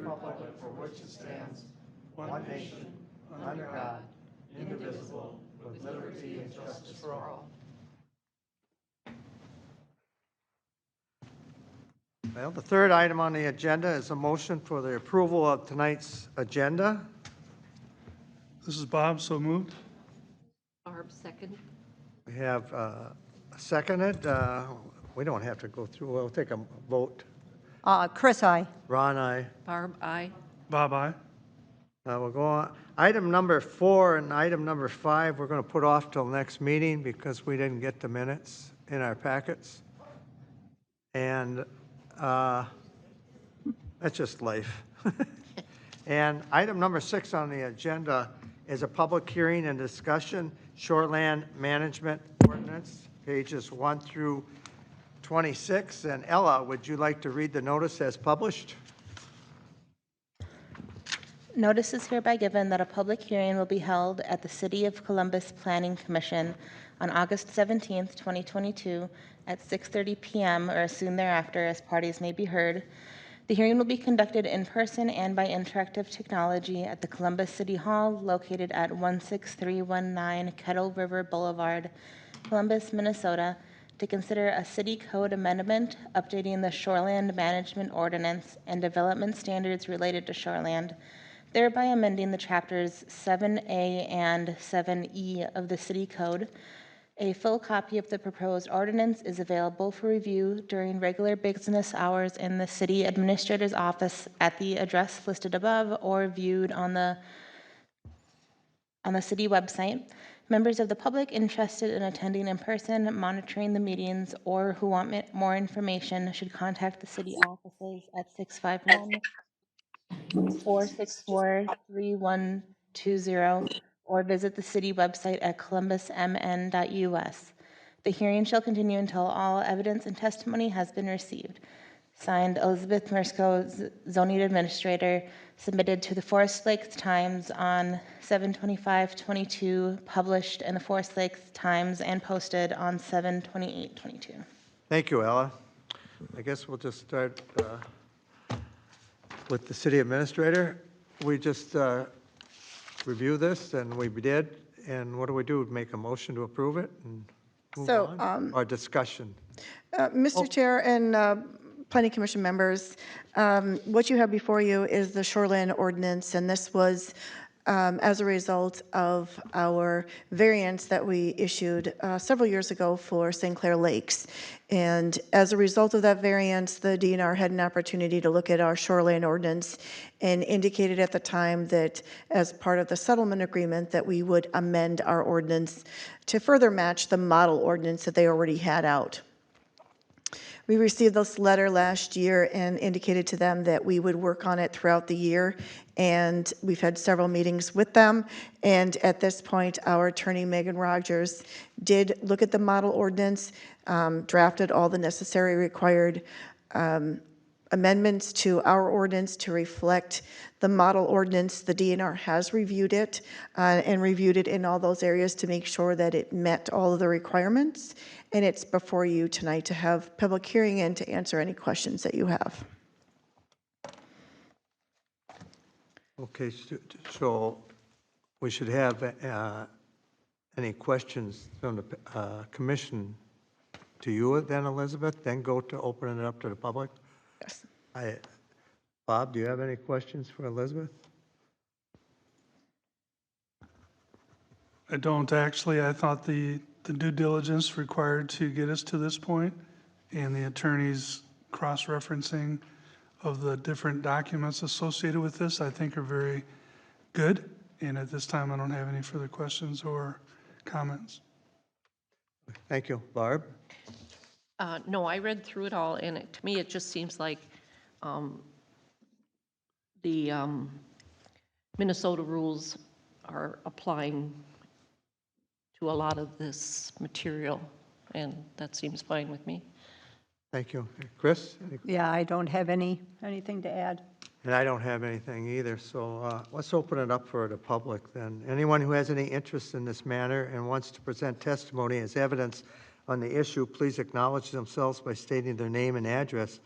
republic for which it stands, one nation, under God, indivisible, with liberty and justice for all. Well, the third item on the agenda is a motion for the approval of tonight's agenda. This is Bob, so moved. Barb, second. We have seconded. We don't have to go through. We'll take a vote. Chris, aye. Ron, aye. Barb, aye. Bob, aye. We'll go on. Item number 4 and item number 5, we're going to put off till next meeting because we didn't get the minutes in our packets. And that's just life. And item number 6 on the agenda is a public hearing and discussion, Shoreline Management Ordinance, pages 1 through 26. And Ella, would you like to read the notice as published? Notice is hereby given that a public hearing will be held at the City of Columbus Planning Commission on August 17th, 2022 at 6:30 p.m. or as soon thereafter as parties may be heard. The hearing will be conducted in person and by interactive technology at the Columbus City Hall located at 16319 Kettle River Boulevard, Columbus, Minnesota, to consider a city code amendment updating the Shoreline Management Ordinance and development standards related to shoreland, thereby amending the chapters 7A and 7E of the City Code. A full copy of the proposed ordinance is available for review during regular business hours in the City Administrator's office at the address listed above or viewed on the city website. Members of the public interested in attending in person, monitoring the meetings, or who want more information should contact the city offices at 651-464-3120 or visit the city website at columbusmn.us. The hearing shall continue until all evidence and testimony has been received. Signed, Elizabeth Mersko, Zoning Administrator, submitted to the Forest Lakes Times on 7/25/22, published in the Forest Lakes Times and posted on 7/28/22. Thank you, Ella. I guess we'll just start with the city administrator. We just review this, and we did. And what do? Make a motion to approve it and move on? Or discussion? Mr. Chair and Planning Commission members, what you have before you is the Shoreline Ordinance, and this was as a result of our variance that we issued several years ago for St. Clair Lakes. And as a result of that variance, the DNR had an opportunity to look at our Shoreline Ordinance and indicated at the time that as part of the settlement agreement that we would amend our ordinance to further match the model ordinance that they already had out. We received this letter last year and indicated to them that we would work on it throughout the year, and we've had several meetings with them. And at this point, our attorney, Megan Rogers, did look at the model ordinance, drafted all the necessary required amendments to our ordinance to reflect the model ordinance. The DNR has reviewed it and reviewed it in all those areas to make sure that it met all of the requirements. And it's before you tonight to have public hearing and to answer any questions that you have. Okay, so we should have any questions from the commission to you then, Elizabeth, then go to opening it up to the public? Yes. Bob, do you have any questions for Elizabeth? I don't actually. I thought the due diligence required to get us to this point and the attorney's cross-referencing of the different documents associated with this, I think are very good. And at this time, I don't have any further questions or comments. Thank you. Barb? No, I read through it all, and to me, it just seems like the Minnesota rules are applying to a lot of this material, and that seems fine with me. Thank you. Chris? Yeah, I don't have anything to add. And I don't have anything either, so let's open it up for the public then. Anyone who has any interest in this matter and wants to present testimony as evidence on the issue, please acknowledge themselves by stating their name and address,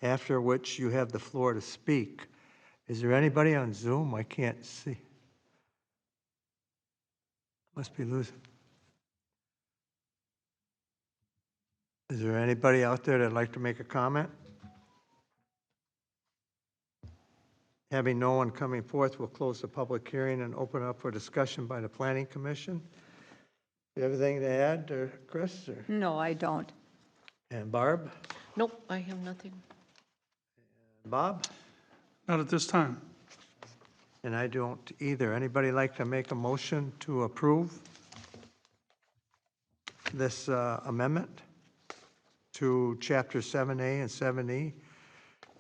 after which you have the floor to speak. Is there anybody on Zoom? I can't see. Must be losing. Is there anybody out there that'd like to make a comment? Having no one coming forth, we'll close the public hearing and open up for discussion by the Planning Commission. You have anything to add, or Chris, or, No, I don't. and Barb? Nope, I have nothing. Bob? Not at this time. And I don't either. Anybody like to make a motion to approve this amendment to Chapter 7A and 7E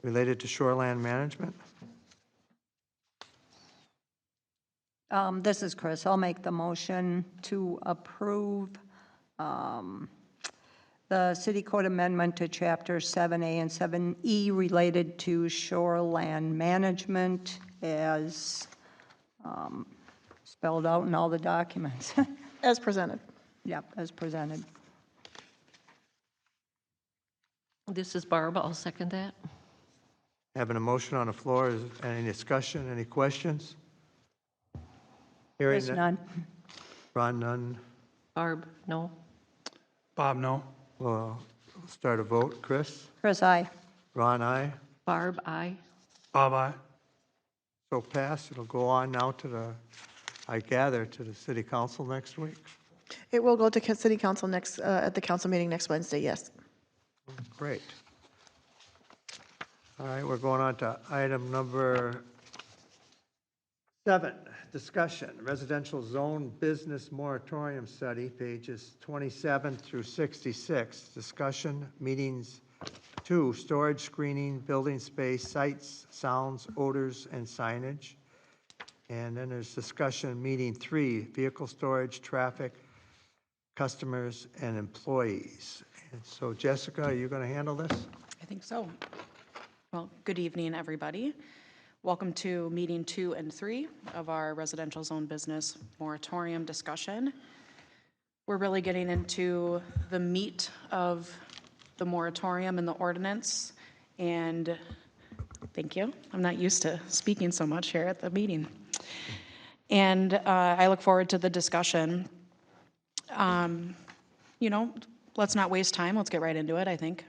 related to shoreline management? This is Chris. I'll make the motion to approve the city code amendment to Chapter 7A and 7E related to shoreland management as spelled out in all the documents. As presented. Yep, as presented. This is Barb, I'll second that. Having a motion on the floor, is any discussion, any questions? Hearing Chris, that- none. Ron, none. Barb, no. Bob, no. Well, start a vote. Chris? Chris, aye. Ron, aye. Barb, aye. Bob, aye. So passed. It'll go on now to the, I gather, to the city council next week. It will go to city council next, at the council meeting next Wednesday, yes. Great. All right, we're going on to item number 7, discussion, residential zone business moratorium study, pages 27 through 66. Discussion, meetings 2, storage, screening, building space, sights, sounds, odors, and signage. And then there's discussion, meeting 3, vehicle storage, traffic, customers, and employees. And so Jessica, are you going to handle this? I think so. Well, good evening, everybody. Welcome to meeting 2 and 3 of our residential zone business moratorium discussion. We're really getting into the meat of the moratorium and the ordinance. And thank you. I'm not used to speaking so much here at the meeting. And I look forward to the discussion. You know, let's not waste time. Let's get right into it, I think.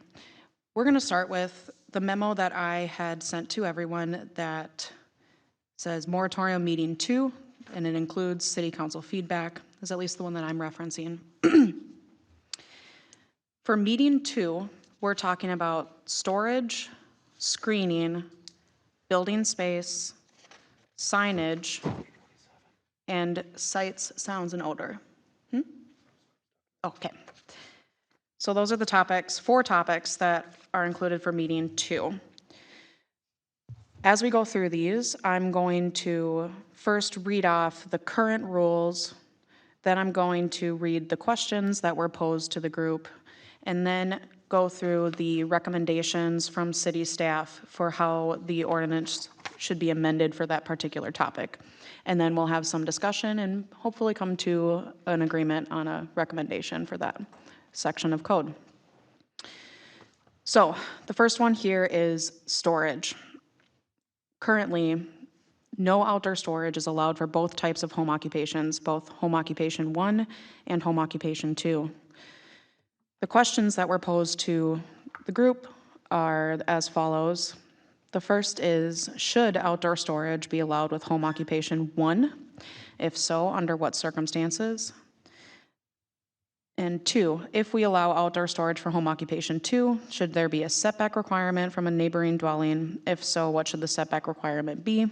We're going to start with the memo that I had sent to everyone that says moratorium meeting 2, and it includes city council feedback, is at least the one that I'm referencing. For meeting 2, we're talking about storage, screening, building space, signage, and sights, sounds, and odor. Okay. So those are the topics, 4 topics that are included for meeting 2. As we go through these, I'm going to first read off the current rules, then I'm going to read the questions that were posed to the group, and then go through the recommendations from city staff for how the ordinance should be amended for that particular topic. And then we'll have some discussion and hopefully come to an agreement on a recommendation for that section of code. So the first one here is storage. Currently, no outdoor storage is allowed for both types of home occupations, both home occupation 1 and home occupation 2. The questions that were posed to the group are as follows. The first is, should outdoor storage be allowed with home occupation 1? If so, under what circumstances? And 2, if we allow outdoor storage for home occupation 2, should there be a setback requirement from a neighboring dwelling? If so, what should the setback requirement be?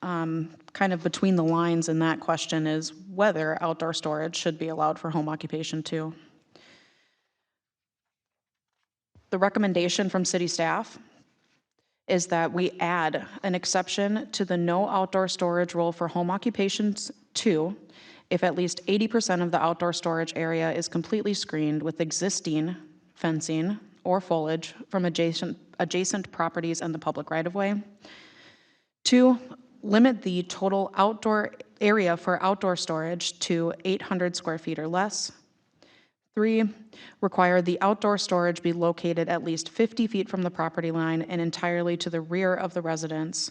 Kind of between the lines in that question is whether outdoor storage should be allowed for home occupation 2. The recommendation from city staff is that we add an exception to the no outdoor storage rule for home occupations 2 if at least 80% of the outdoor storage area is completely screened with existing fencing or foliage from adjacent properties and the public right-of-way. 2, limit the total outdoor area for outdoor storage to 800 square feet or less. 3, require the outdoor storage be located at least 50 feet from the property line and entirely to the rear of the residence.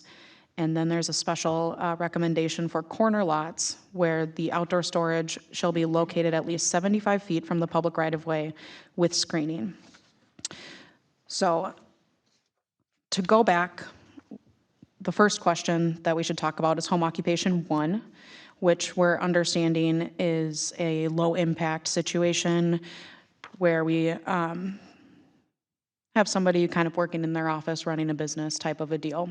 And then there's a special recommendation for corner lots where the outdoor storage shall be located at least 75 feet from the public right-of-way with screening. So to go back, the first question that we should talk about is home occupation 1, which we're understanding is a low-impact situation where we have somebody kind of working in their office, running a business type of a deal.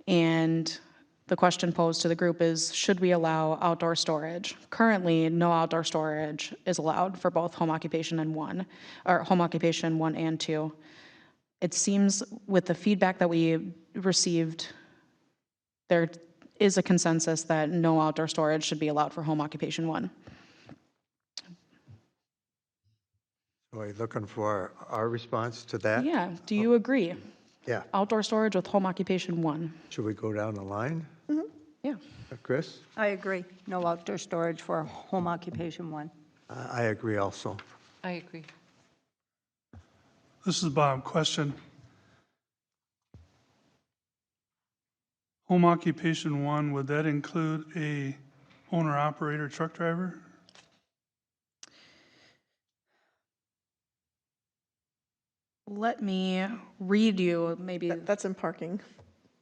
And the question posed to the group is, should we allow outdoor storage? Currently, no outdoor storage is allowed for both home occupation and 1, or home occupation 1 and 2. It seems with the feedback that we received, there is a consensus that no outdoor storage should be allowed for home occupation 1. Are you looking for our response to that? Yeah, do you agree? Yeah. Outdoor storage with home occupation 1. Should we go down the line? Yeah. Chris? I agree. No outdoor storage for home occupation 1. I agree also. I agree. This is Bob. Question. Home occupation 1, would that include a owner-operator truck driver? Let me read you maybe. That's in parking.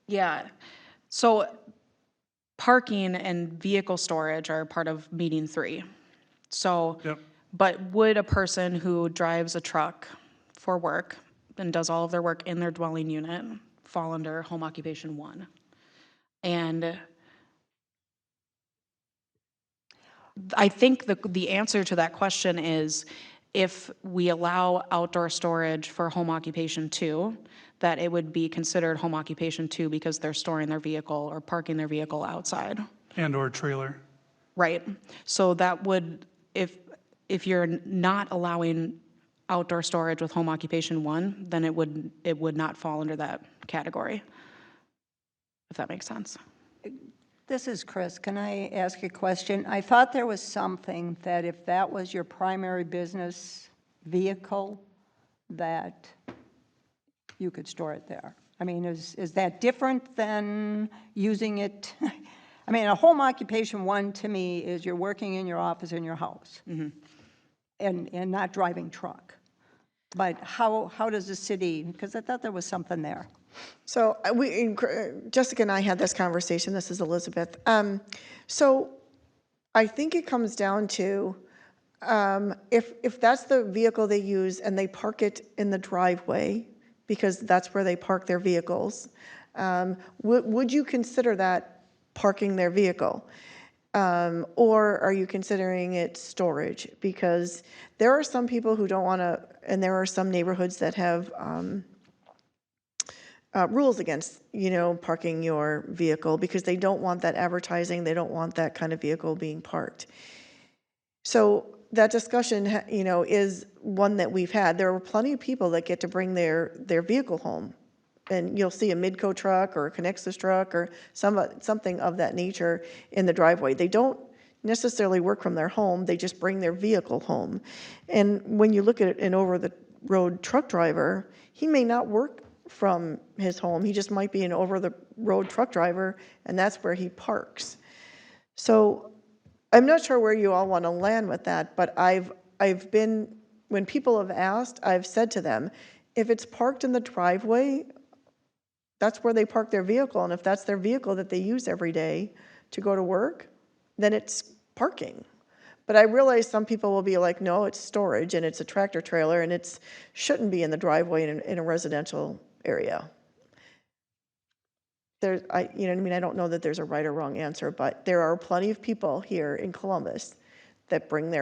Yeah. So parking and vehicle storage are part of meeting 3. So, Yep. but would a person who drives a truck for work and does all of their work in their dwelling unit fall under home occupation 1? And I think the answer to that question is if we allow outdoor storage for home occupation 2, that it would be considered home occupation 2 because they're storing their vehicle or parking their vehicle outside. And/or trailer. Right. So that would, if you're not allowing outdoor storage with home occupation 1, then it would not fall under that category, if that makes sense. This is Chris. Can I ask a question? I thought there was something that if that was your primary business vehicle, that you could store it there. I mean, is that different than using it? I mean, a home occupation 1 to me is you're working in your office in your house and not driving truck. But how does the city, because I thought there was something there. So Jessica and I had this conversation. This is Elizabeth. So I think it comes down to if that's the vehicle they use and they park it in the driveway because that's where they park their vehicles, would you consider that parking their vehicle? Or are you considering it storage? Because there are some people who don't want to, and there are some neighborhoods that have rules against, parking your vehicle because they don't want that advertising. They don't want that kind of vehicle being parked. So that discussion, is one that we've had. There are plenty of people that get to bring their vehicle home. And you'll see a Midco truck or a Connexus truck or something of that nature in the driveway. They don't necessarily work from their home. They just bring their vehicle home. And when you look at an over-the-road truck driver, he may not work from his home. He just might be an over-the-road truck driver, and that's where he parks. So I'm not sure where you all want to land with that, but I've been, when people have asked, I've said to them, if it's parked in the driveway, that's where they park their vehicle, and if that's their vehicle that they use every day to go to work, then it's parking. But I realize some people will be like, no, it's storage, and it's a tractor trailer, and it shouldn't be in the driveway in a residential area. You know what I mean? I don't know that there's a right or wrong answer, but there are plenty of people here in Columbus that bring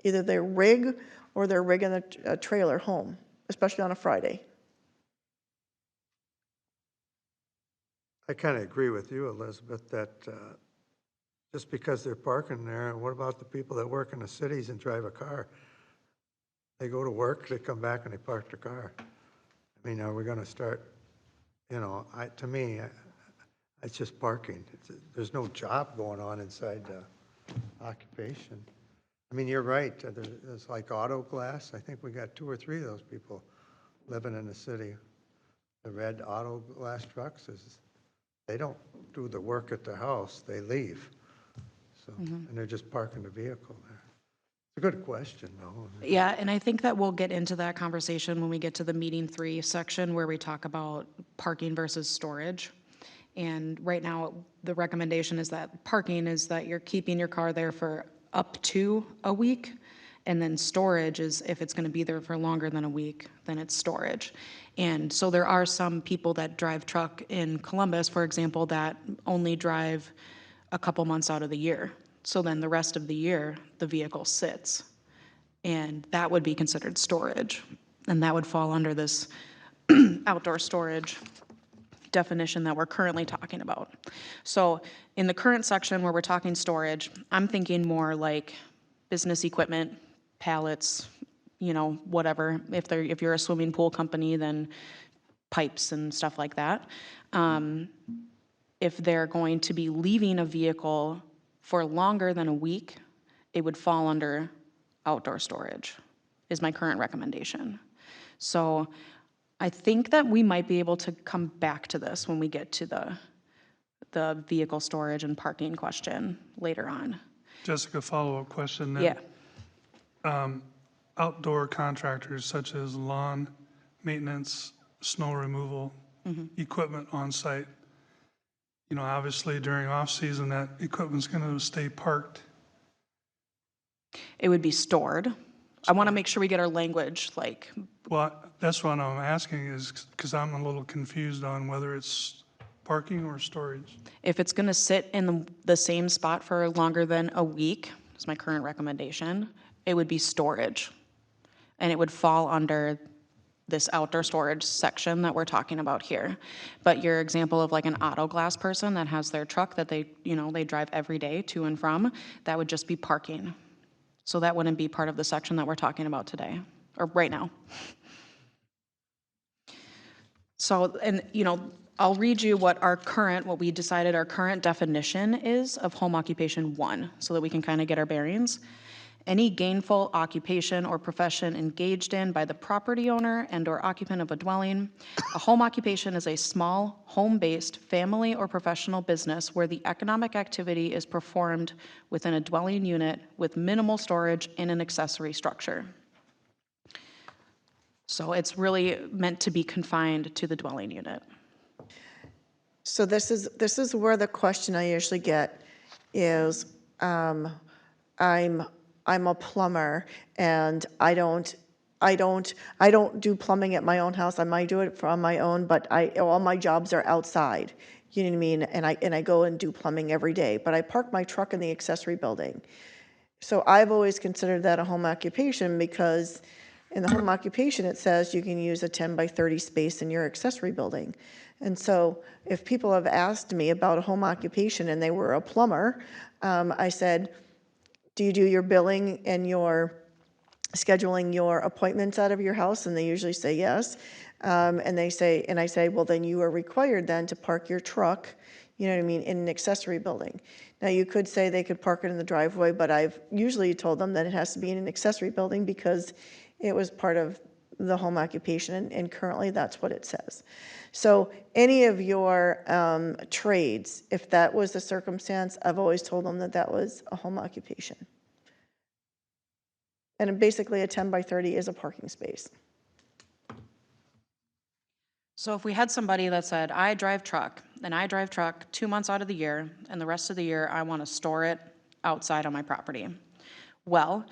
either their rig or their rig and a trailer home, especially on a Friday. I kind of agree with you, Elizabeth, that just because they're parking there, what about the people that work in the cities and drive a car? They go to work, they come back and they park their car. I mean, are we going to start, to me, it's just parking. There's no job going on inside the occupation. I mean, you're right, there's like auto glass, I think we got 2 or 3 of those people living in the city. The red auto glass trucks, they don't do the work at the house, they leave. So, and they're just parking the vehicle there. It's a good question, though. Yeah, and I think that we'll get into that conversation when we get to the meeting 3 section where we talk about parking versus storage. And right now, the recommendation is that parking is that you're keeping your car there for up to a week. And then storage is if it's gonna be there for longer than a week, then it's storage. And so there are some people that drive truck in Columbus, for example, that only drive a couple months out of the year. So then the rest of the year, the vehicle sits. And that would be considered storage. And that would fall under this outdoor storage definition that we're currently talking about. So in the current section where we're talking storage, I'm thinking more like business equipment, pallets, you know, whatever. If you're a swimming pool company, then pipes and stuff like that. If they're going to be leaving a vehicle for longer than a week, it would fall under outdoor storage, is my current recommendation. So I think that we might be able to come back to this when we get to the vehicle storage and parking question later on. Jessica, follow-up question then. Yeah, Outdoor contractors such as lawn maintenance, snow removal, equipment on site. You know, obviously during off-season, that equipment's gonna stay parked. it would be stored. I want to make sure we get our language, like, Well, that's what I'm asking is, because I'm a little confused on whether it's parking or storage. if it's going to sit in the same spot for longer than a week, is my current recommendation, it would be storage. And it would fall under this outdoor storage section that we're talking about here. But your example of like an auto glass person that has their truck that they, you know, they drive every day to and from, that would just be parking. So that wouldn't be part of the section that we're talking about today, or right now. So, and, you know, I'll read you what we decided our current definition is of home occupation 1, so that we can kind of get our bearings. Any gainful occupation or profession engaged in by the property owner and/or occupant of a dwelling. A home occupation is a small, home-based, family or professional business where the economic activity is performed within a dwelling unit with minimal storage in an accessory structure. So it's really meant to be confined to the dwelling unit. So this is where the question I usually get is, I'm a plumber and I don't do plumbing at my own house. I might do it on my own, but all my jobs are outside. You know what I mean? And I go and do plumbing every day, but I park my truck in the accessory building. So I've always considered that a home occupation because in the home occupation, it says you can use a 10 by 30 space in your accessory building. And so if people have asked me about a home occupation and they were a plumber, I said, do you do your billing and your scheduling your appointments out of your house? And they usually say yes. And I say, well, then you are required then to park your truck, you know what I mean, in an accessory building. Now, you could say they could park it in the driveway, but I've usually told them that it has to be in an accessory building because it was part of the home occupation, and currently that's what it says. So any of your trades, if that was the circumstance, I've always told them that that was a home occupation. And basically a 10 by 30 is a parking space. So if we had somebody that said, I drive truck 2 months out of the year, and the rest of the year I want to store it outside on my property. Well,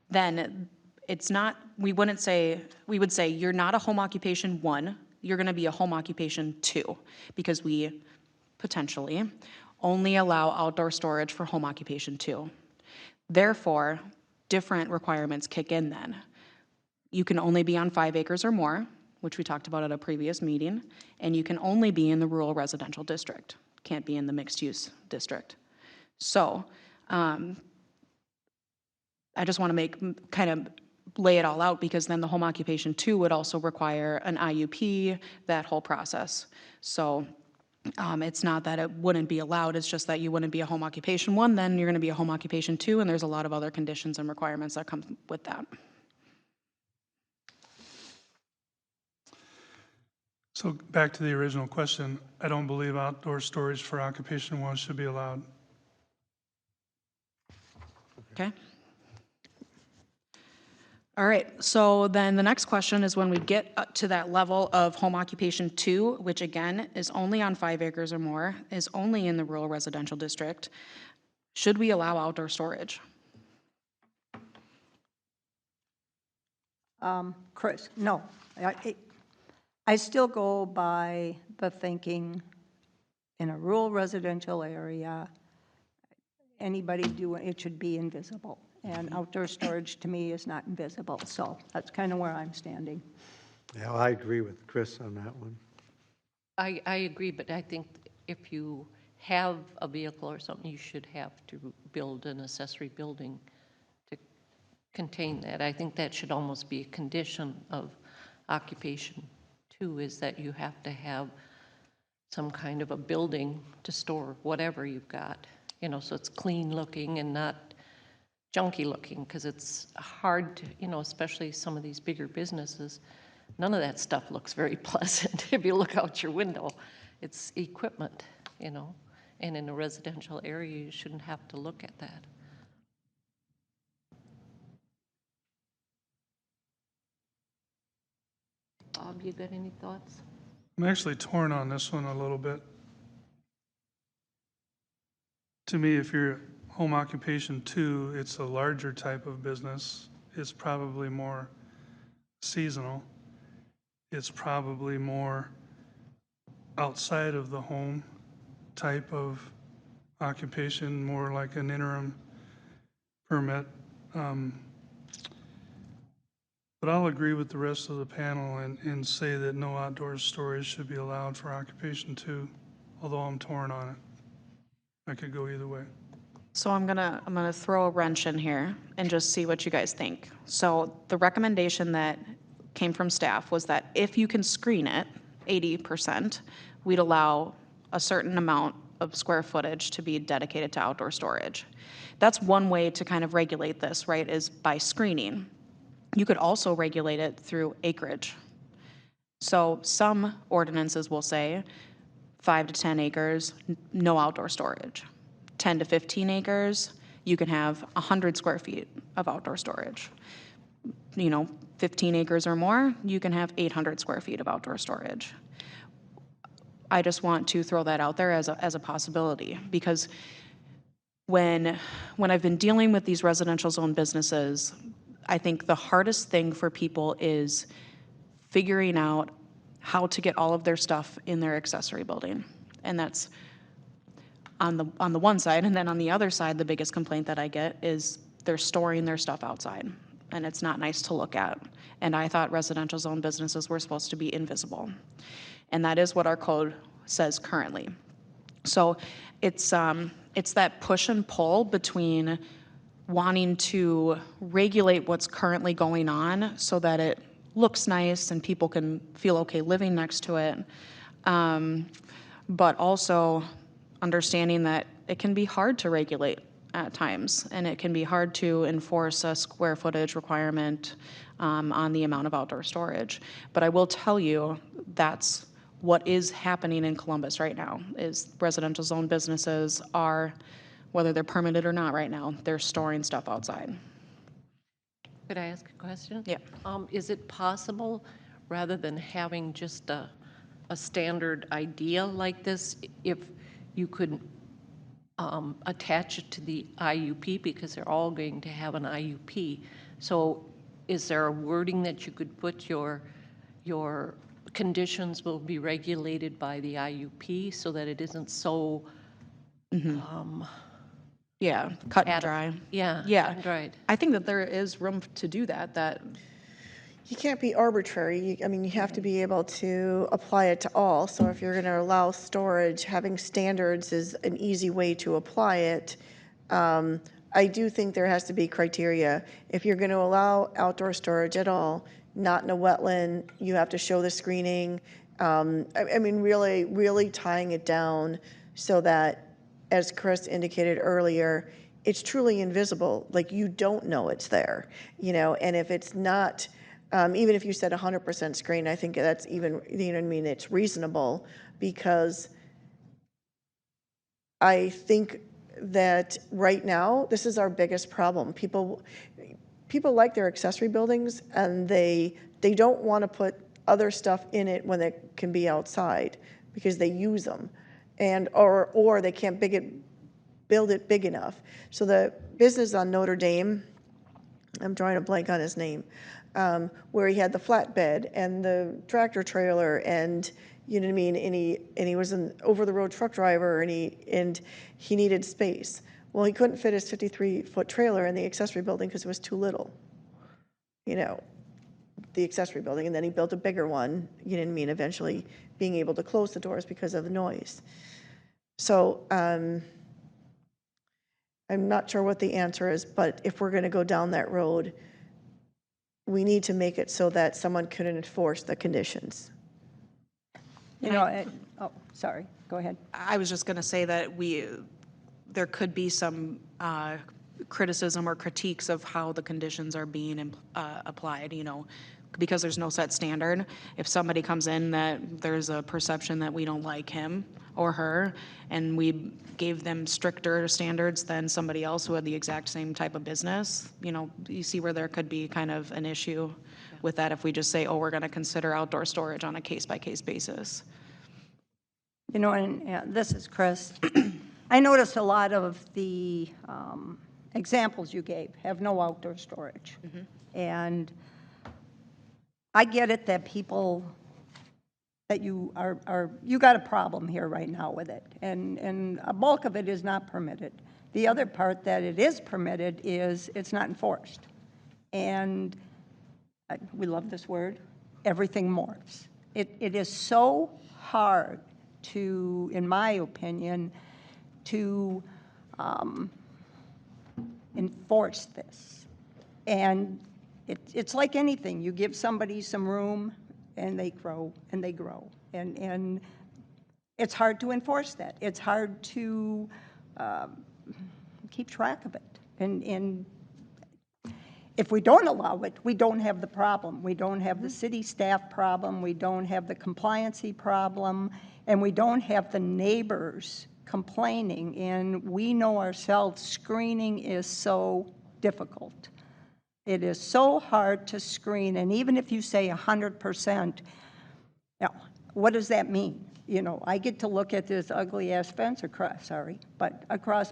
then it's not, we would say, you're not a home occupation 1, you're going to be a home occupation 2, because we potentially only allow outdoor storage for home occupation 2. Therefore, different requirements kick in then. You can only be on 5 acres or more, which we talked about at a previous meeting, and you can only be in the rural residential district, can't be in the mixed use district. So, I just want to lay it all out, because then the home occupation 2 would also require an IUP, that whole process. So It's not that it wouldn't be allowed, it's just that you wouldn't be a home occupation 1, then you're going to be a home occupation 2, and there's a lot of other conditions and requirements that come with that. So back to the original question, I don't believe outdoor storage for occupation 1 should be allowed. Okay? All right, so then the next question is when we get up to that level of home occupation 2, which again is only on 5 acres or more, is only in the rural residential district, should we allow outdoor storage? Chris, no. I still go by the thinking in a rural residential area, anybody doing, it should be invisible. And outdoor storage to me is not invisible. So that's kind of where I'm standing. Yeah, well, I agree with Chris on that one. I agree, but I think if you have a vehicle or something, you should have to build an accessory building to contain that. I think that should almost be a condition of occupation 2, is that you have to have some kind of a building to store whatever you've got, you know, so it's clean looking and not junky looking, because it's hard to, you know, especially some of these bigger businesses, none of that stuff looks very pleasant. If you look out your window, it's equipment, you know, and in a residential area, you shouldn't have to look at that. Bob, you got any thoughts? I'm actually torn on this one a little bit. To me, if you're home occupation 2, it's a larger type of business. It's probably more seasonal. It's probably more outside of the home type of occupation, more like an interim permit. But I'll agree with the rest of the panel and say that no outdoor storage should be allowed for occupation 2, although I'm torn on it. I could go either way. So I'm gonna throw a wrench in here and just see what you guys think. So the recommendation that came from staff was that if you can screen it, 80%, we'd allow a certain amount of square footage to be dedicated to outdoor storage. That's one way to kind of regulate this, right, is by screening. You could also regulate it through acreage. So some ordinances will say 5 to 10 acres, no outdoor storage. 10 to 15 acres, you can have 100 square feet of outdoor storage. You know, 15 acres or more, you can have 800 square feet of outdoor storage. I just want to throw that out there as a possibility, because when I've been dealing with these residential zone businesses, I think the hardest thing for people is figuring out how to get all of their stuff in their accessory building. And that's on the one side, and then on the other side, the biggest complaint that I get is they're storing their stuff outside, and it's not nice to look at. And I thought residential zone businesses were supposed to be invisible. And that is what our code says currently. So it's that push and pull between wanting to regulate what's currently going on so that it looks nice and people can feel okay living next to it, but also understanding that it can be hard to regulate at times, and it can be hard to enforce a square footage requirement on the amount of outdoor storage. But I will tell you, that's what is happening in Columbus right now, is residential zone businesses are, whether they're permitted or not right now, they're storing stuff outside. Could I ask a question? Yeah. Is it possible, rather than having just a standard idea like this, if you could attach it to the IUP, because they're all going to have an IUP? So is there a wording that you could put your conditions will be regulated by the IUP, so that it isn't so Yeah, cut and dry. Yeah. Yeah. Right. I think that there is room to do that. You can't be arbitrary. I mean, you have to be able to apply it to all. So if you're going to allow storage, having standards is an easy way to apply it. I do think there has to be criteria. If you're going to allow outdoor storage at all, not in a wetland, you have to show the screening. I mean, really, really tying it down so that, as Chris indicated earlier, it's truly invisible, like you don't know it's there, and if it's not, even if you said 100% screen, I think that's even, what I mean, it's reasonable, because I think that right now, this is our biggest problem. People like their accessory buildings, and they don't want to put other stuff in it when it can be outside, because they use them, and or they can't build it big enough. So the business on Notre Dame, I'm drawing a blank on his name, where he had the flatbed and the tractor trailer, and you know what I mean, and he was an over-the-road truck driver, and he needed space. Well, he couldn't fit his 53-foot trailer in the accessory building because it was too little, the accessory building, and then he built a bigger one, you know what I mean, eventually being able to close the doors because of the noise. So I'm not sure what the answer is, but if we're going to go down that road, we need to make it so that someone can enforce the conditions. Oh, sorry, go ahead. I was just going to say that there could be some criticism or critiques of how the conditions are being applied, because there's no set standard. If somebody comes in that there's a perception that we don't like him or her, and we gave them stricter standards than somebody else who had the exact same type of business, you see where there could be kind of an issue with that if we just say, oh, we're going to consider outdoor storage on a case-by-case basis. And this is Chris. I noticed a lot of the examples you gave have no outdoor storage. And I get it that that you got a problem here right now with it. And a bulk of it is not permitted. The other part that it is permitted is it's not enforced. And we love this word, everything morphs. It is so hard to, in my opinion, to enforce this. And it's like anything. You give somebody some room, and they grow, and they grow. And it's hard to enforce that. It's hard to keep track of it. And if we don't allow it, we don't have the problem. We don't have the city staff problem. We don't have the compliancy problem. And we don't have the neighbors complaining. And we know ourselves, screening is so difficult. It is so hard to screen. And even if you say 100%, what does that mean? I get to look at this ugly-ass fence across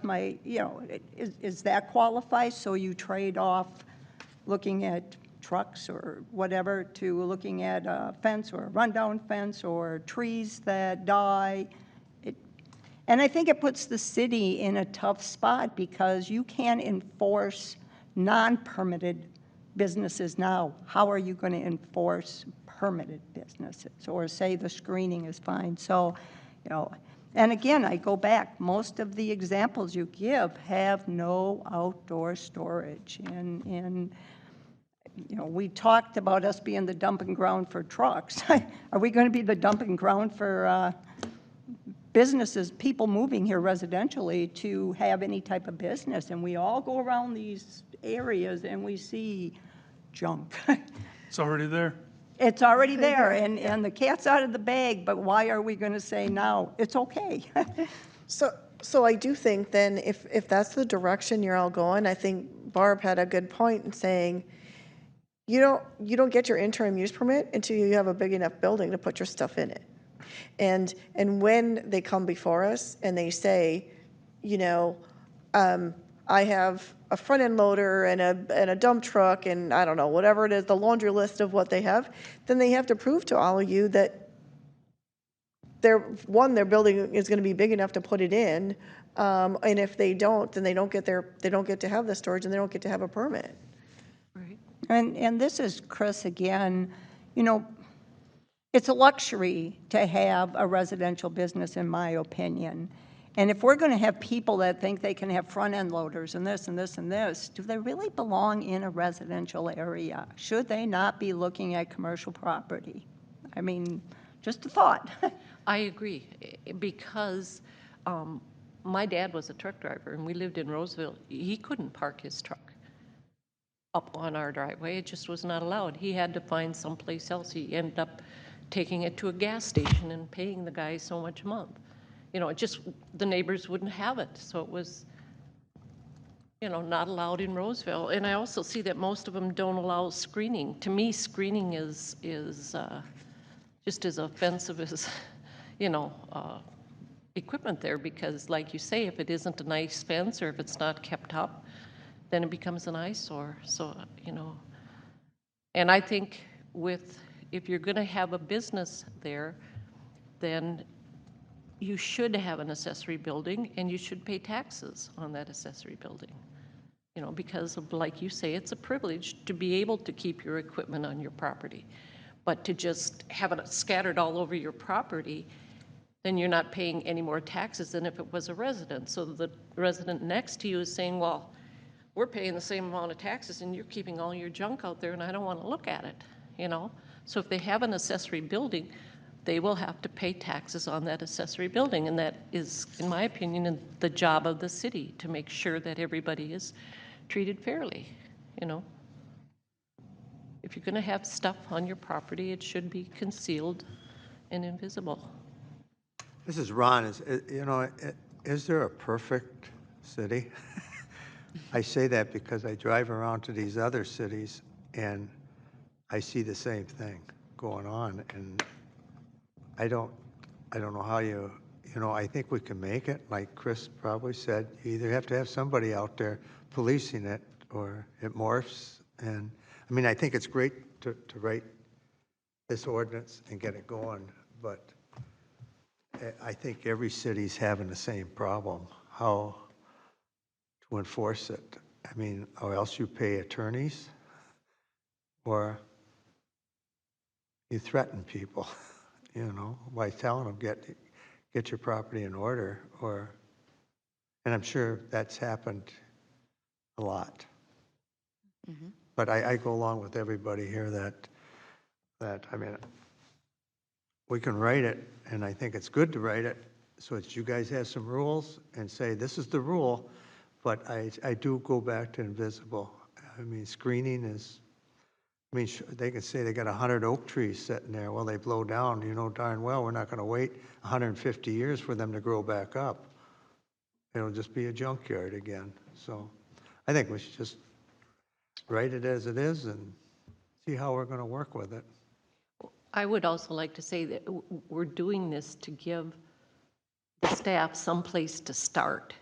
my, is that qualified? So you trade off looking at trucks or whatever to looking at a fence or a rundown fence or trees that die. And I think it puts the city in a tough spot because you can't enforce non-permitted businesses now. How are you going to enforce permitted businesses or say the screening is fine? So, and again, I go back, most of the examples you give have no outdoor storage. And we talked about us being the dumping ground for trucks. Are we going to be the dumping ground for businesses, people moving here residentially to have any type of business? And we all go around these areas and we see junk. It's already there. It's already there, and the cat's out of the bag, but why are we going to say now it's okay? So I do think then if that's the direction you're all going, I think Barb had a good point in saying, you don't get your interim use permit until you have a big enough building to put your stuff in it. And when they come before us and they say, I have a front-end loader and a dump truck and I don't know, whatever it is, the laundry list of what they have, then they have to prove to all of you that their building is going to be big enough to put it in, and if they don't, then they don't get to have the storage and they don't get to have a permit. Right. And this is Chris again. It's a luxury to have a residential business, in my opinion. And if we're going to have people that think they can have front-end loaders and this and this and this, do they really belong in a residential area? Should they not be looking at commercial property? I mean, Just a thought. I agree, because my dad was a truck driver, and we lived in Roseville. He couldn't park his truck up on our driveway. It just was not allowed. He had to find someplace else. He ended up taking it to a gas station and paying the guy so much a month. You know, it just, the neighbors wouldn't have it, so it was, you know, not allowed in Roseville. And I also see that most of them don't allow screening. To me, screening is just as offensive as, you know, equipment there, because like you say, if it isn't a nice fence or if it's not kept up, then it becomes an eyesore. So, you know, and I think if you're going to have a business there, then you should have an accessory building, and you should pay taxes on that accessory building. You know, because of, like you say, it's a privilege to be able to keep your equipment on your property. But to just have it scattered all over your property, then you're not paying any more taxes than if it was a resident. So the resident next to you is saying, well, we're paying the same amount of taxes and you're keeping all your junk out there and I don't want to look at it, you know? So if they have an accessory building, they will have to pay taxes on that accessory building. And that is, in my opinion, the job of the city, to make sure that everybody is treated fairly, you know? If you're going to have stuff on your property, it should be concealed and invisible. This is Ron. Is there a perfect city? I say that because I drive around to these other cities and I see the same thing going on, and I don't know how I think we can make it, like Chris probably said, you either have to have somebody out there policing it or it morphs. And I mean, I think it's great to write this ordinance and get it going, but I think every city's having the same problem, how to enforce it. I mean, or else you pay attorneys or you threaten people, by telling them, get your property in order, and I'm sure that's happened a lot. Mm-hmm. But I go along with everybody here that, I mean, we can write it, and I think it's good to write it, so that you guys have some rules and say, this is the rule, but I do go back to invisible. I mean, screening is, they can say they got 100 oak trees sitting there. Well, they blow down, darn well, we're not going to wait 150 years for them to grow back up. It'll just be a junkyard again. So I think we should just write it as it is and see how we're going to work with it. I would also like to say that we're doing this to give the staff some place to start,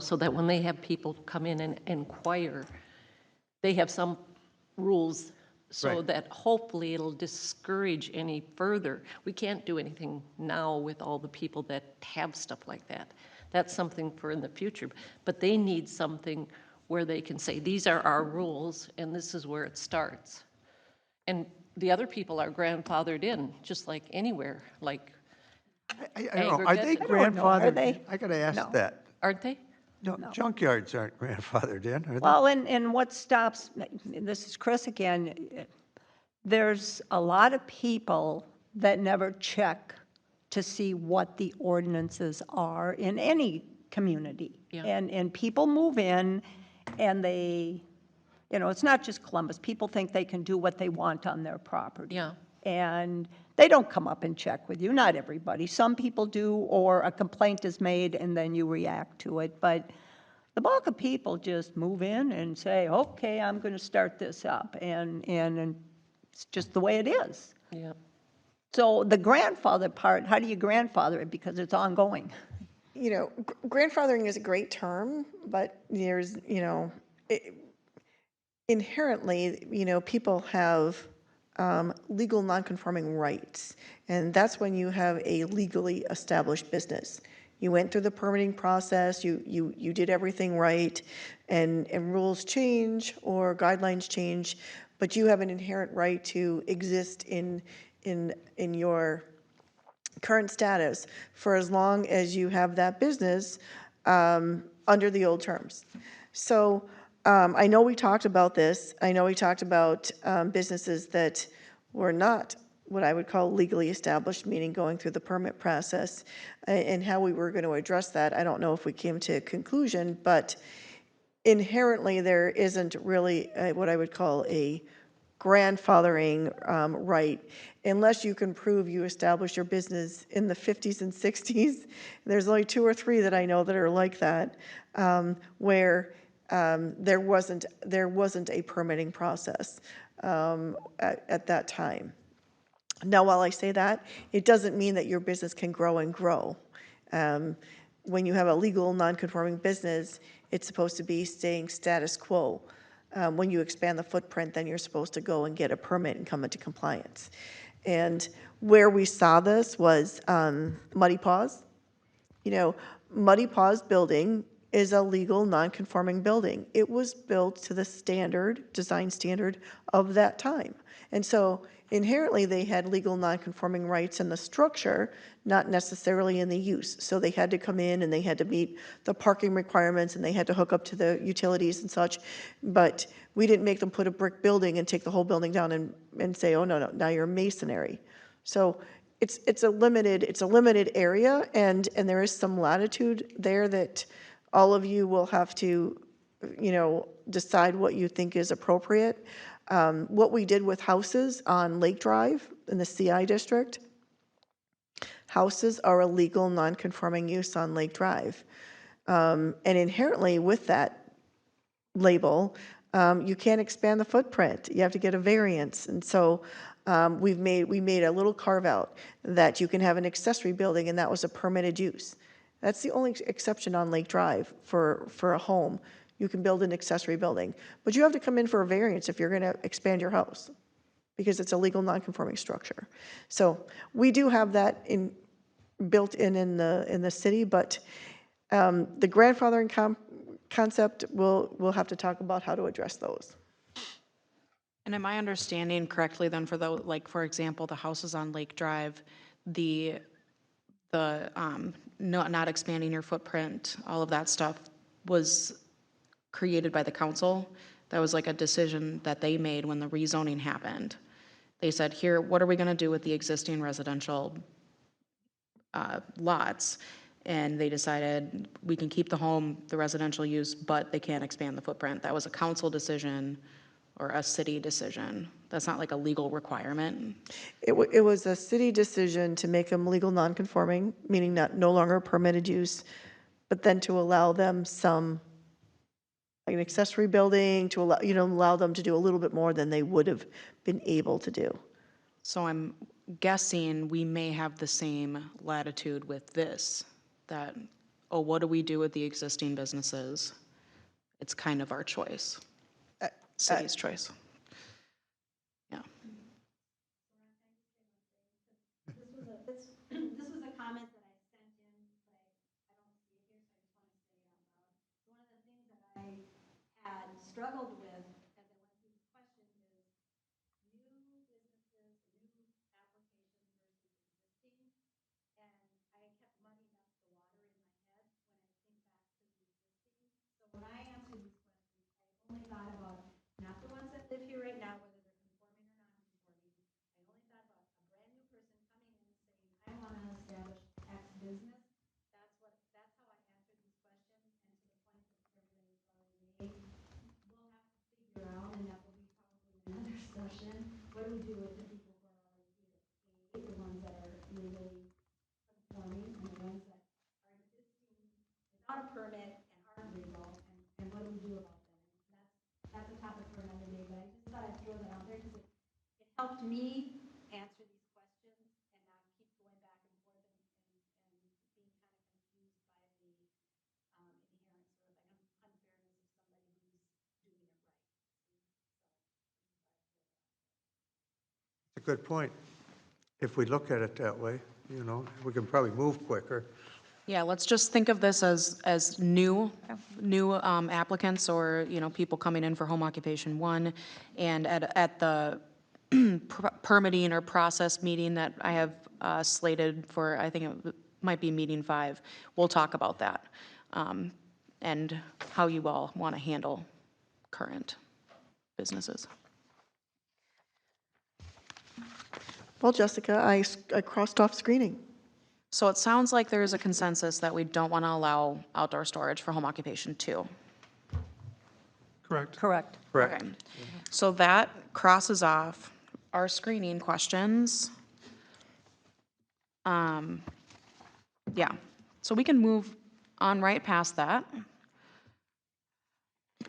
so that when they have people come in and inquire, they have some rules so Right. that hopefully it'll discourage any further. We can't do anything now with all the people that have stuff like that. That's something for in the future. But they need something where they can say, these are our rules and this is where it starts. And the other people are grandfathered in, just like anywhere, like, I don't know, are they Aggregate. I don't know, are grandfathered? they? I got to ask No. that. aren't they? No, junkyards aren't grandfathered in, are they? Well, and what stops, this is Chris again, there's a lot of people that never check to see what the ordinances are in any community. Yeah. And people move in and they, it's not just Columbus, people think they can do what they want on their property. Yeah. And they don't come up and check with you, not everybody. Some people do, or a complaint is made and then you react to it. But the bulk of people just move in and say, okay, I'm going to start this up. And it's just the way it is. Yeah. So the grandfather part, how do you grandfather it? Because it's ongoing. Grandfathering is a great term, but there's, inherently, people have legal nonconforming rights, and that's when you have a legally established business. You went through the permitting process, you did everything right, and rules change or guidelines change, but you have an inherent right to exist in your current status for as long as you have that business under the old terms. So I know we talked about this. I know we talked about businesses that were not what I would call legally established, meaning going through the permit process. And how we were going to address that, I don't know if we came to a conclusion, but inherently, there isn't really what I would call a grandfathering right, unless you can prove you established your business in the 50s and 60s. There's only 2 or 3 that I know that are like that, where there wasn't a permitting process at that time. Now, while I say that, it doesn't mean that your business can grow and grow. When you have a legal non-conforming business, it's supposed to be staying status quo. When you expand the footprint, then you're supposed to go and get a permit and come into compliance. And where we saw this was Muddy Paws. Muddy Paws building is a legal non-conforming building. It was built to the design standard of that time. And so inherently, they had legal non-conforming rights in the structure, not necessarily in the use. So they had to come in and they had to meet the parking requirements and they had to hook up to the utilities and such. But we didn't make them put a brick building and take the whole building down and say, oh, no, now you're masonry. So it's a limited area, and there is some latitude there that all of you will have to, decide what you think is appropriate. What we did with houses on Lake Drive in the CI district, houses are a legal non-conforming use on Lake Drive. And inherently with that label, you can't expand the footprint. You have to get a variance. And so we made a little carve out that you can have an accessory building, and that was a permitted use. That's the only exception on Lake Drive for a home. You can build an accessory building, but you have to come in for a variance if you're going to expand your house, because it's a legal non-conforming structure. So we do have that built in the city, but the grandfathering concept, we'll have to talk about how to address those. And am I understanding correctly then for for example, the houses on Lake Drive, the not expanding your footprint, all of that stuff was created by the council? That was like a decision that they made when the rezoning happened. They said, here, what are we gonna do with the existing residential lots? And they decided we can keep the residential use, but they can't expand the footprint. That was a council decision or a city decision. That's not like a legal requirement. It was a city decision to make them legal non-conforming, meaning no longer permitted use, but then to allow them like an accessory building, to allow them to do a little bit more than they would have been able to do. So I'm guessing we may have the same latitude with this, that, oh, what do we do with the existing businesses? It's kind of our choice, city's choice. Yeah. This was a comment that I sent in, but I don't see it here, so I just want to say it out loud. So one of the things that I had struggled with as I went through these questions is new businesses, new applications versus existing. And I kept muddying up the water in my head when I think back to the existing. So when I answered these questions, I only thought about not the ones that live here right now, whether they're conforming or non-conforming. I only thought about a brand new person coming in and saying, I want to establish X business. That's how I answered these questions, and to the point that everybody's already made. We'll have to figure out, and that will be probably another session. What do we do with the people who are already here? The ones that are legally conforming, and the ones that are existing without a permit and aren't legal, and what do we do about them? And that's a topic for another day, but I just thought I'd throw that out there because it helped me answer these questions and not keep going back and forth and being kind of confused by the inherent sort of unfairness of somebody who's doing it right. It's a good point. If we look at it that way, we can probably move quicker. Yeah, let's just think of this as new applicants or, people coming in for home occupation 1. And at the permitting or process meeting that I have slated for, I think it might be meeting 5, we'll talk about that. And how you all want to handle current businesses. Well, Jessica, I crossed off screening. So it sounds like there is a consensus that we don't want to allow outdoor storage for home occupation 2. Correct. Correct. Correct. Okay. So that crosses off our screening questions. Yeah, so we can move on right past that.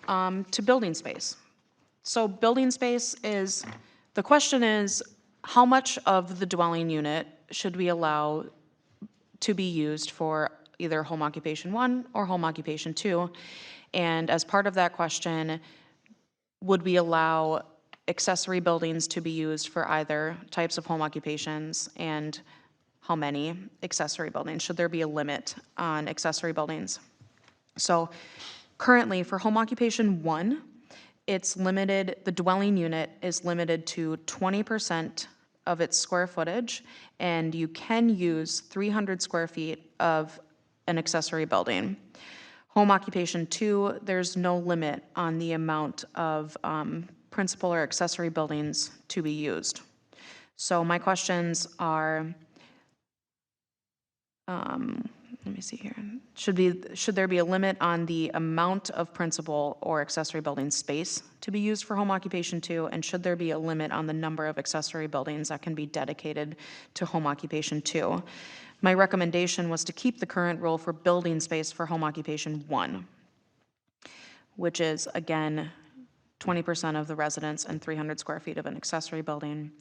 To building space. So building space is, the question is, how much of the dwelling unit should we allow to be used for either home occupation 1 or home occupation 2? And as part of that question, would we allow accessory buildings to be used for either types of home occupations, and how many accessory buildings? Should there be a limit on accessory buildings? So currently, for home occupation 1, it's limited, the dwelling unit is limited to 20% of its square footage, and you can use 300 square feet of an accessory building. Home occupation 2, there's no limit on the amount of principal or accessory buildings to be used. So my questions are, let me see here. Should there be a limit on the amount of principal or accessory building space to be used for home occupation 2? And should there be a limit on the number of accessory buildings that can be dedicated to home occupation 2? My recommendation was to keep the current rule for building space for home occupation 1, which is, again, 20% of the residence and 300 square feet of an accessory building.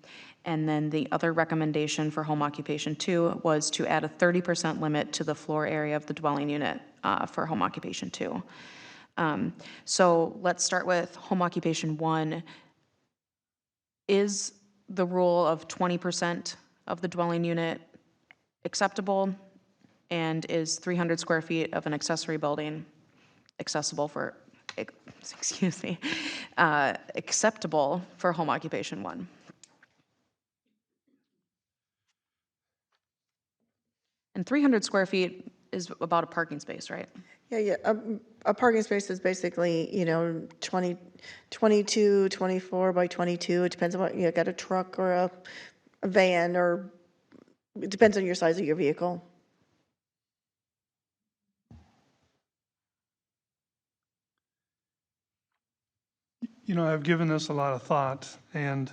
And then the other recommendation for home occupation 2 was to add a 30% limit to the floor area of the dwelling unit for home occupation 2. So let's start with home occupation 1. Is the rule of 20% of the dwelling unit acceptable? And is 300 square feet of an accessory building accessible for, excuse me, acceptable for home occupation 1? And 300 square feet is about a parking space, right? Yeah. A parking space is basically, 22, 24 by 22. It depends on what, you got a truck or a van, or it depends on your size of your vehicle. I've given this a lot of thought, and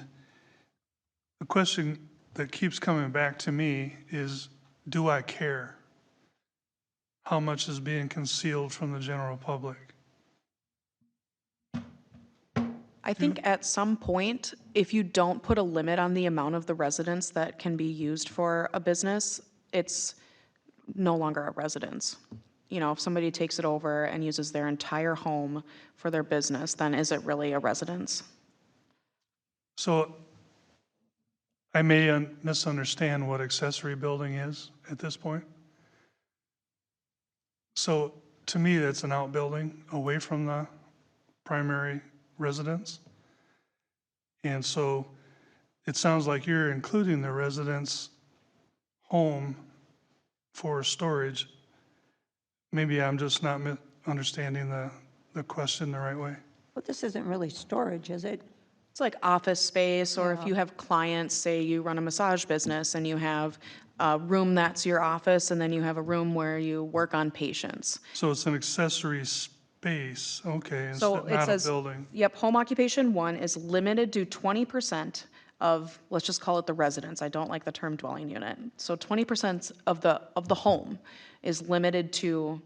the question that keeps coming back to me is, do I care how much is being concealed from the general public? I think at some point, if you don't put a limit on the amount of the residence that can be used for a business, it's no longer a residence. If somebody takes it over and uses their entire home for their business, then is it really a residence? So I may misunderstand what accessory building is at this point. So to me, that's an outbuilding away from the primary residence. And so it sounds like you're including the residence home for storage. Maybe I'm just not understanding the question the right way. But this isn't really storage, is it? It's like office space, or if Yeah. you have clients, say you run a massage business and you have a room that's your office, and then you have a room where you work on patients. So it's an accessory space, okay, So instead, it not a says, building. yep, home occupation 1 is limited to 20% of, let's just call it the residence. I don't like the term dwelling unit. So 20% of the home is limited to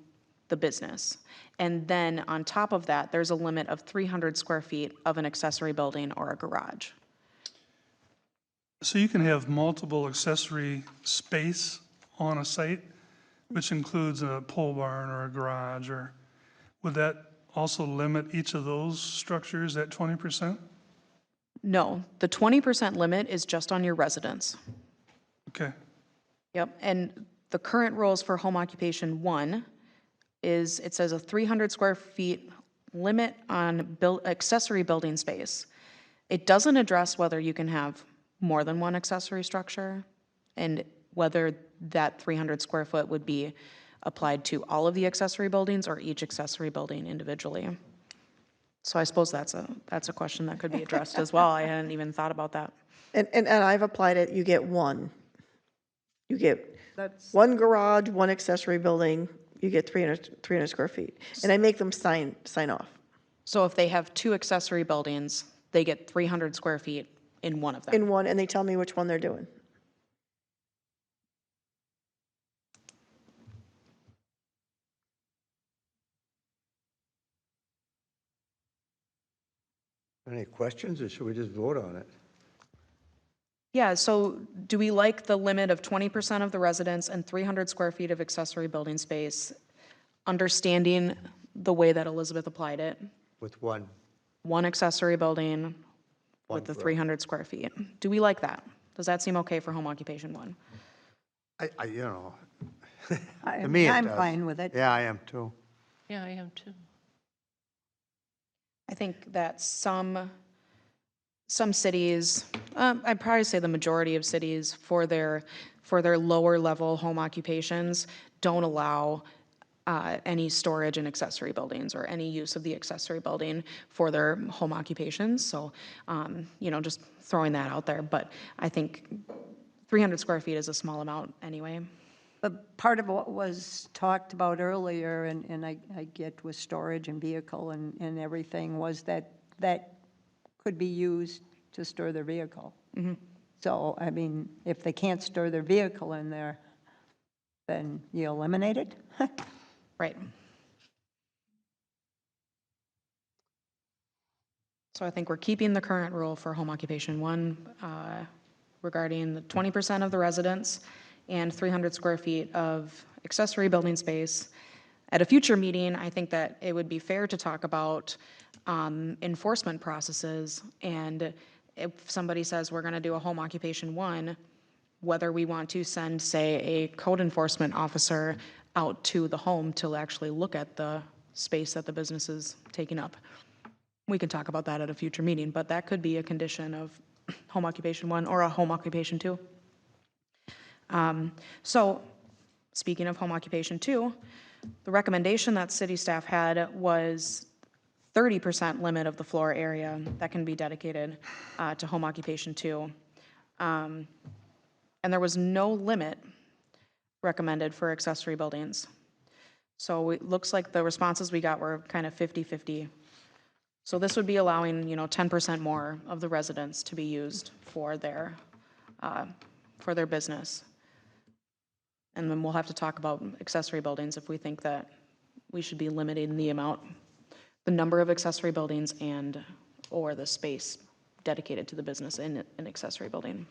the business. And then on top of that, there's a limit of 300 square feet of an accessory building or a garage. So you can have multiple accessory space on a site, which includes a pole barn or a garage, or would that also limit each of those structures at 20%? No, the 20% limit is just on your residence. Okay, Yep, and the current rules for home occupation 1 is, it says a 300 square feet limit on accessory building space. It doesn't address whether you can have more than one accessory structure, and whether that 300 square foot would be applied to all of the accessory buildings or each accessory building individually. So I suppose that's a question that could be addressed as well. I hadn't even thought about that. And I've applied it, you get one. You get That's, one garage, one accessory building, you get 300 square feet. And I make them sign off. So if they have 2 accessory buildings, they get 300 square feet in one of them. In one, and they tell me which one they're doing. Any questions, or should we just vote on it? Yeah, so do we like the limit of 20% of the residents and 300 square feet of accessory building space, understanding the way that Elizabeth applied it? With one? One accessory building One with the garage. 300 square feet. Do we like that? Does that seem okay for home occupation 1? You know, I to me mean, it I'm does. fine with it. Yeah, I am too. Yeah, I am too. I think that some cities, I'd probably say the majority of cities, for their lower level home occupations, don't allow any storage in accessory buildings or any use of the accessory building for their home occupations. So, just throwing that out there. But I think 300 square feet is a small amount anyway. But part of what was talked about earlier, and I get with storage and vehicle and everything, was that could be used to store their vehicle. So, I mean, if they can't store their vehicle in there, then you eliminate it? Right. So I think we're keeping the current rule for home occupation 1 regarding the 20% of the residents and 300 square feet of accessory building space. At a future meeting, I think that it would be fair to talk about enforcement processes, and if somebody says we're going to do a home occupation 1, whether we want to send, say, a code enforcement officer out to the home to actually look at the space that the business is taking up. We can talk about that at a future meeting, but that could be a condition of home occupation 1 or a home occupation 2. So, speaking of home occupation 2, the recommendation that city staff had was 30% limit of the floor area that can be dedicated to home occupation 2. And there was no limit recommended for accessory buildings. So it looks like the responses we got were kind of 50-50. So this would be allowing, 10% more of the residents to be used for their business. And then we'll have to talk about accessory buildings if we think that we should be limiting the number of accessory buildings or the space dedicated to the business in an accessory building.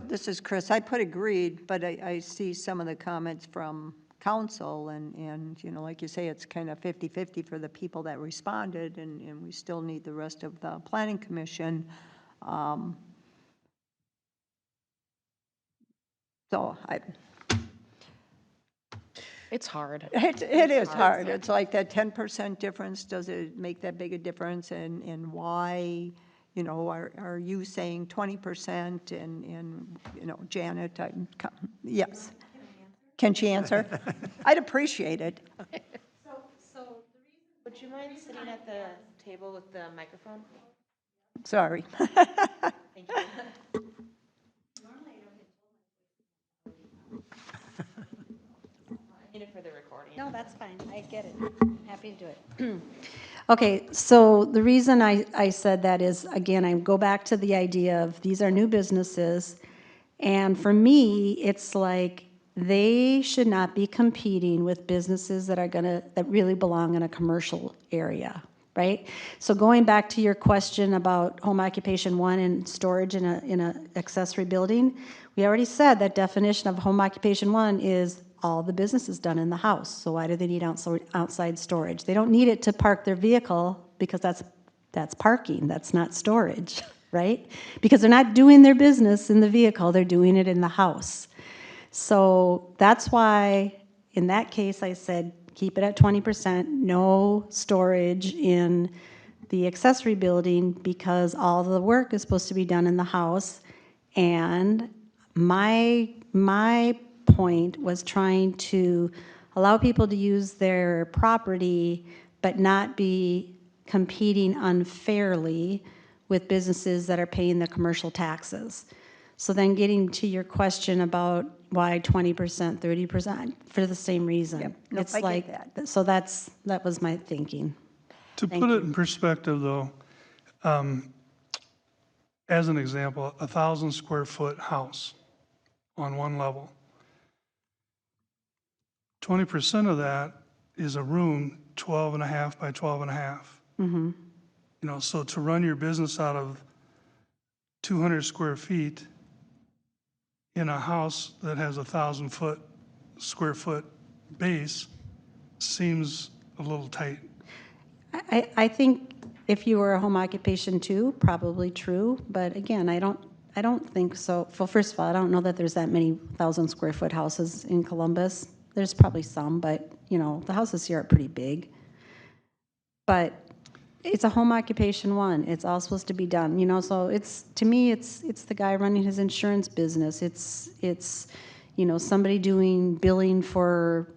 This is Chris, I put agreed, but I see some of the comments from council, and like you say, it's kind of 50-50 for the people that responded, and we still need the rest of the planning commission. So It's hard. it is hard. It's like that 10% difference, does it make that big a difference? And why, are you saying 20% and Janet, yes. Can she answer? I'd appreciate it. Would you mind sitting at the table with the microphone? Sorry. Thank you. Need it for the recording. No, that's fine, I get it, happy to do it. Okay, so the reason I said that is, again, I go back to the idea of these are new businesses, and for me, it's like they should not be competing with businesses that really belong in a commercial area, right? So going back to your question about home occupation 1 and storage in a accessory building, we already said that definition of home occupation 1 is all the business is done in the house. So why do they need outside storage? They don't need it to park their vehicle because that's parking, that's not storage, right? Because they're not doing their business in the vehicle, they're doing it in the house. So that's why, in that case, I said, keep it at 20%, no storage in the accessory building, because all the work is supposed to be done in the house. And my point was trying to allow people to use their property, but not be competing unfairly with businesses that are paying the commercial taxes. So then getting to your question about why 20%, 30%, for the same reason. Nope, It's I get like, that. so that was my thinking. To put it in perspective, though, as an example, 1,000 square foot house on one level. 20% of that is a room 12 and a half by 12 and a half. You know, so to run your business out of 200 square feet in a house that has 1,000 square foot base seems a little tight. I think if you were a home occupation too, probably true, but again, I don't think so. Well, first of all, I don't know that there's that many 1,000 square foot houses in Columbus. There's probably some, but, you know, the houses here are pretty big. But it's a home occupation one. It's all supposed to be done, you know, so it's, to me, it's the guy running his insurance business. It's, you know, somebody doing billing for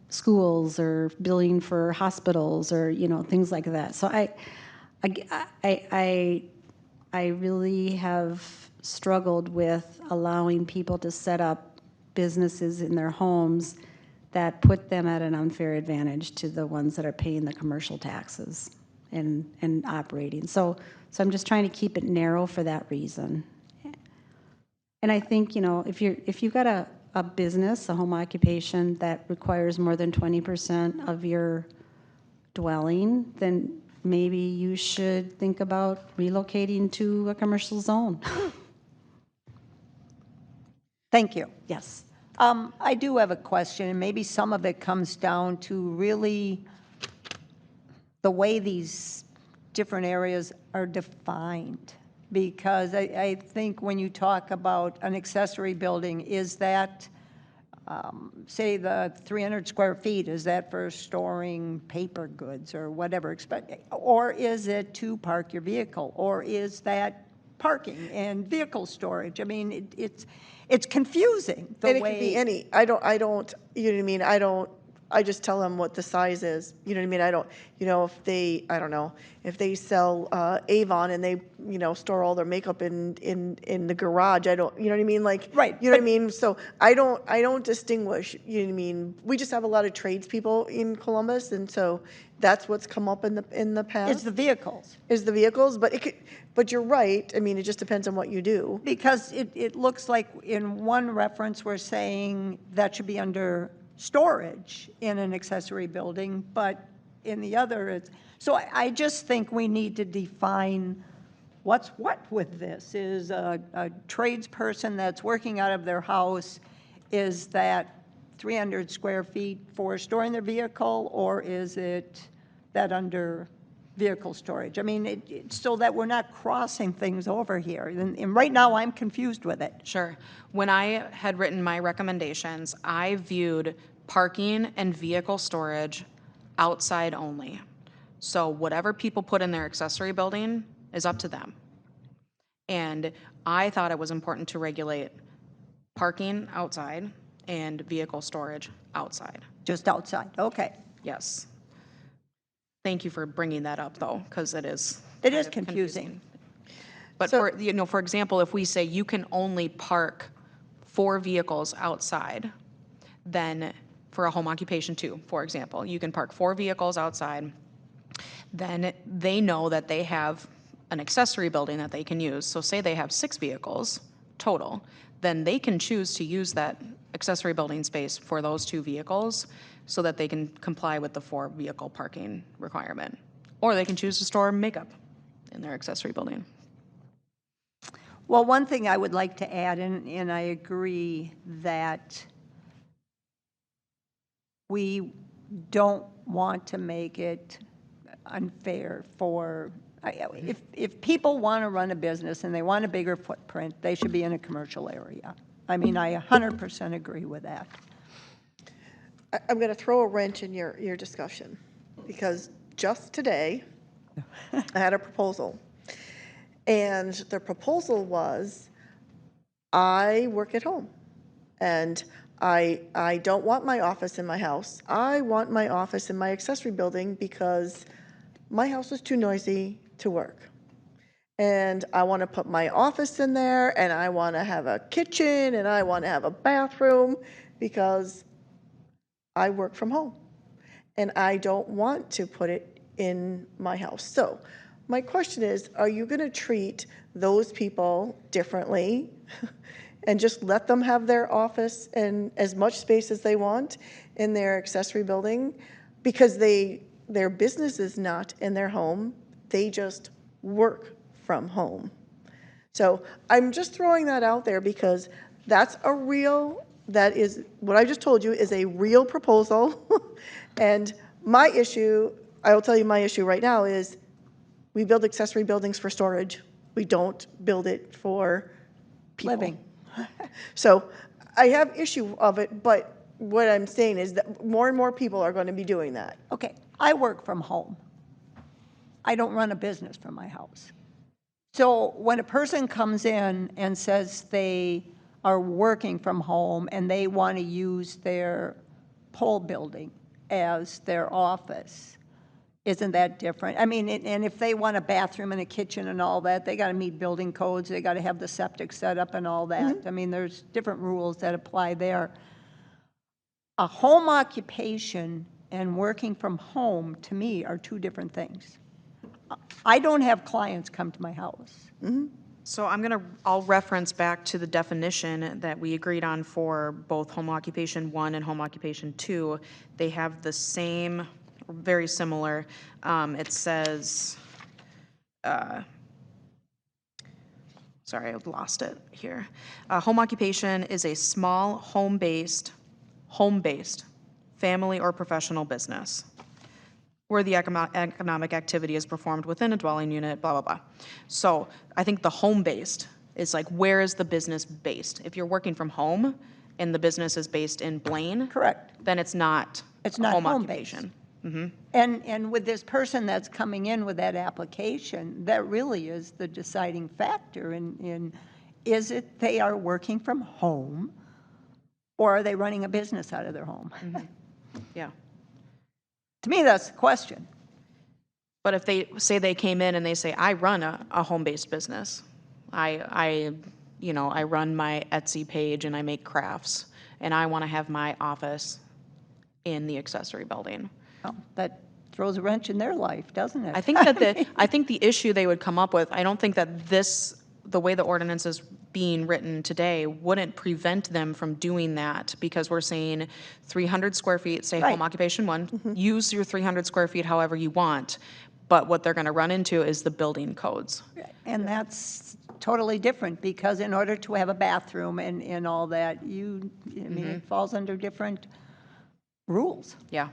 schools or billing for hospitals or, you know, things like that. So I really have struggled with allowing people to set up businesses in their homes that put them at an unfair advantage to the ones that are paying the commercial taxes and operating. So I'm just trying to keep it narrow for that reason. And I think, you know, if you've got a business, a home occupation that requires more than 20% of your dwelling, then maybe you should think about relocating to a commercial zone. Thank you. Yes. I do have a question, and maybe some of it comes down to really the way these different areas are defined. Because I think when you talk about an accessory building, is that, say, the 300 square feet, is that for storing paper goods or whatever? Or is it to park your vehicle? Or is that parking and vehicle storage? I mean, it's confusing the And it way. could be any, I don't, you know what I mean, I just tell them what the size is, you know what I mean, I don't, you know, if they, I don't know, if they sell Avon and they, you know, store all their makeup in the garage, I don't, you know what I mean, like, Right, you know what I mean, so I don't distinguish, you know what I mean, we just have a lot of tradespeople in Columbus, and so that's what's come up in the past. It's the vehicles. Is the vehicles, but it could, but you're right, I mean, it just depends on what you do. Because it looks like in one reference, we're saying that should be under storage in an accessory building, but in the other, it's, so I just think we need to define what's what with this. Is a tradesperson that's working out of their house, is that 300 square feet for storing their vehicle, or is it that under vehicle storage? I mean, so that we're not crossing things over here. And right now, I'm confused with it. Sure. When I had written my recommendations, I viewed parking and vehicle storage outside only. So whatever people put in their accessory building is up to them. And I thought it was important to regulate parking outside and vehicle storage outside. Just outside, okay. Yes. Thank you for bringing that up, though, because it is. It kind is of confusing. But So- for, you know, for example, if we say you can only park 4 vehicles outside, then for a home occupation 2, for example, you can park 4 vehicles outside, then they know that they have an accessory building that they can use. So say they have 6 vehicles total, then they can choose to use that accessory building space for those 2 vehicles so that they can comply with the 4 vehicle parking requirement. Or they can choose to store makeup in their accessory building. Well, one thing I would like to add, and I agree that we don't want to make it unfair for, if people want to run a business and they want a bigger footprint, they should be in a commercial area. I mean, I 100% agree with that. I'm going to throw a wrench in your discussion, because just today, I had a proposal. And the proposal was, I work at home, and I don't want my office in my house. I want my office in my accessory building because my house is too noisy to work. And I want to put my office in there, and I want to have a kitchen, and I want to have a bathroom because I work from home. And I don't want to put it in my house. So my question is, are you going to treat those people differently and just let them have their office and as much space as they want in their accessory building because their business is not in their home, they just work from home? So I'm just throwing that out there because that is, what I just told you is a real proposal. And my issue, I will tell you my issue right now is we build accessory buildings for storage. We don't build it for people. Living. So I have issue of it, but what I'm saying is that more and more people are going to be doing that. Okay, I work from home. I don't run a business from my house. So when a person comes in and says they are working from home and they want to use their pole building as their office, isn't that different? I mean, and if they want a bathroom and a kitchen and all that, they got to meet building codes, they got to have the septic set up and all that. I mean, there's different rules that apply there. A home occupation and working from home, to me, are two different things. I don't have clients come to my house. So I'll reference back to the definition that we agreed on for both home occupation 1 and home occupation 2. They have the same, very similar. It says, sorry, I've lost it here. Home occupation is a small home-based, family or professional business where the economic activity is performed within a dwelling unit, blah, blah, blah. So I think the home-based is like, where is the business based? If you're working from home and the business is based in Blaine. Correct. Then it's not home occupation. And with this person that's coming in with that application, that really is the deciding factor in is it they are working from home or are they running a business out of their home? Yeah. To me, that's the question. But if they say they came in and they say, I run a home-based business, I run my Etsy page and I make crafts, and I want to have my office in the accessory building. Well, that throws a wrench in their life, doesn't it? I think that I think the issue they would come up with, I don't think that the way the ordinance is being written today wouldn't prevent them from doing that, because we're saying 300 square feet, say home occupation 1, use your 300 square feet however you want, but what they're going to run into is the building codes. And that's totally different, because in order to have a bathroom and all that, it falls under different rules. Yeah.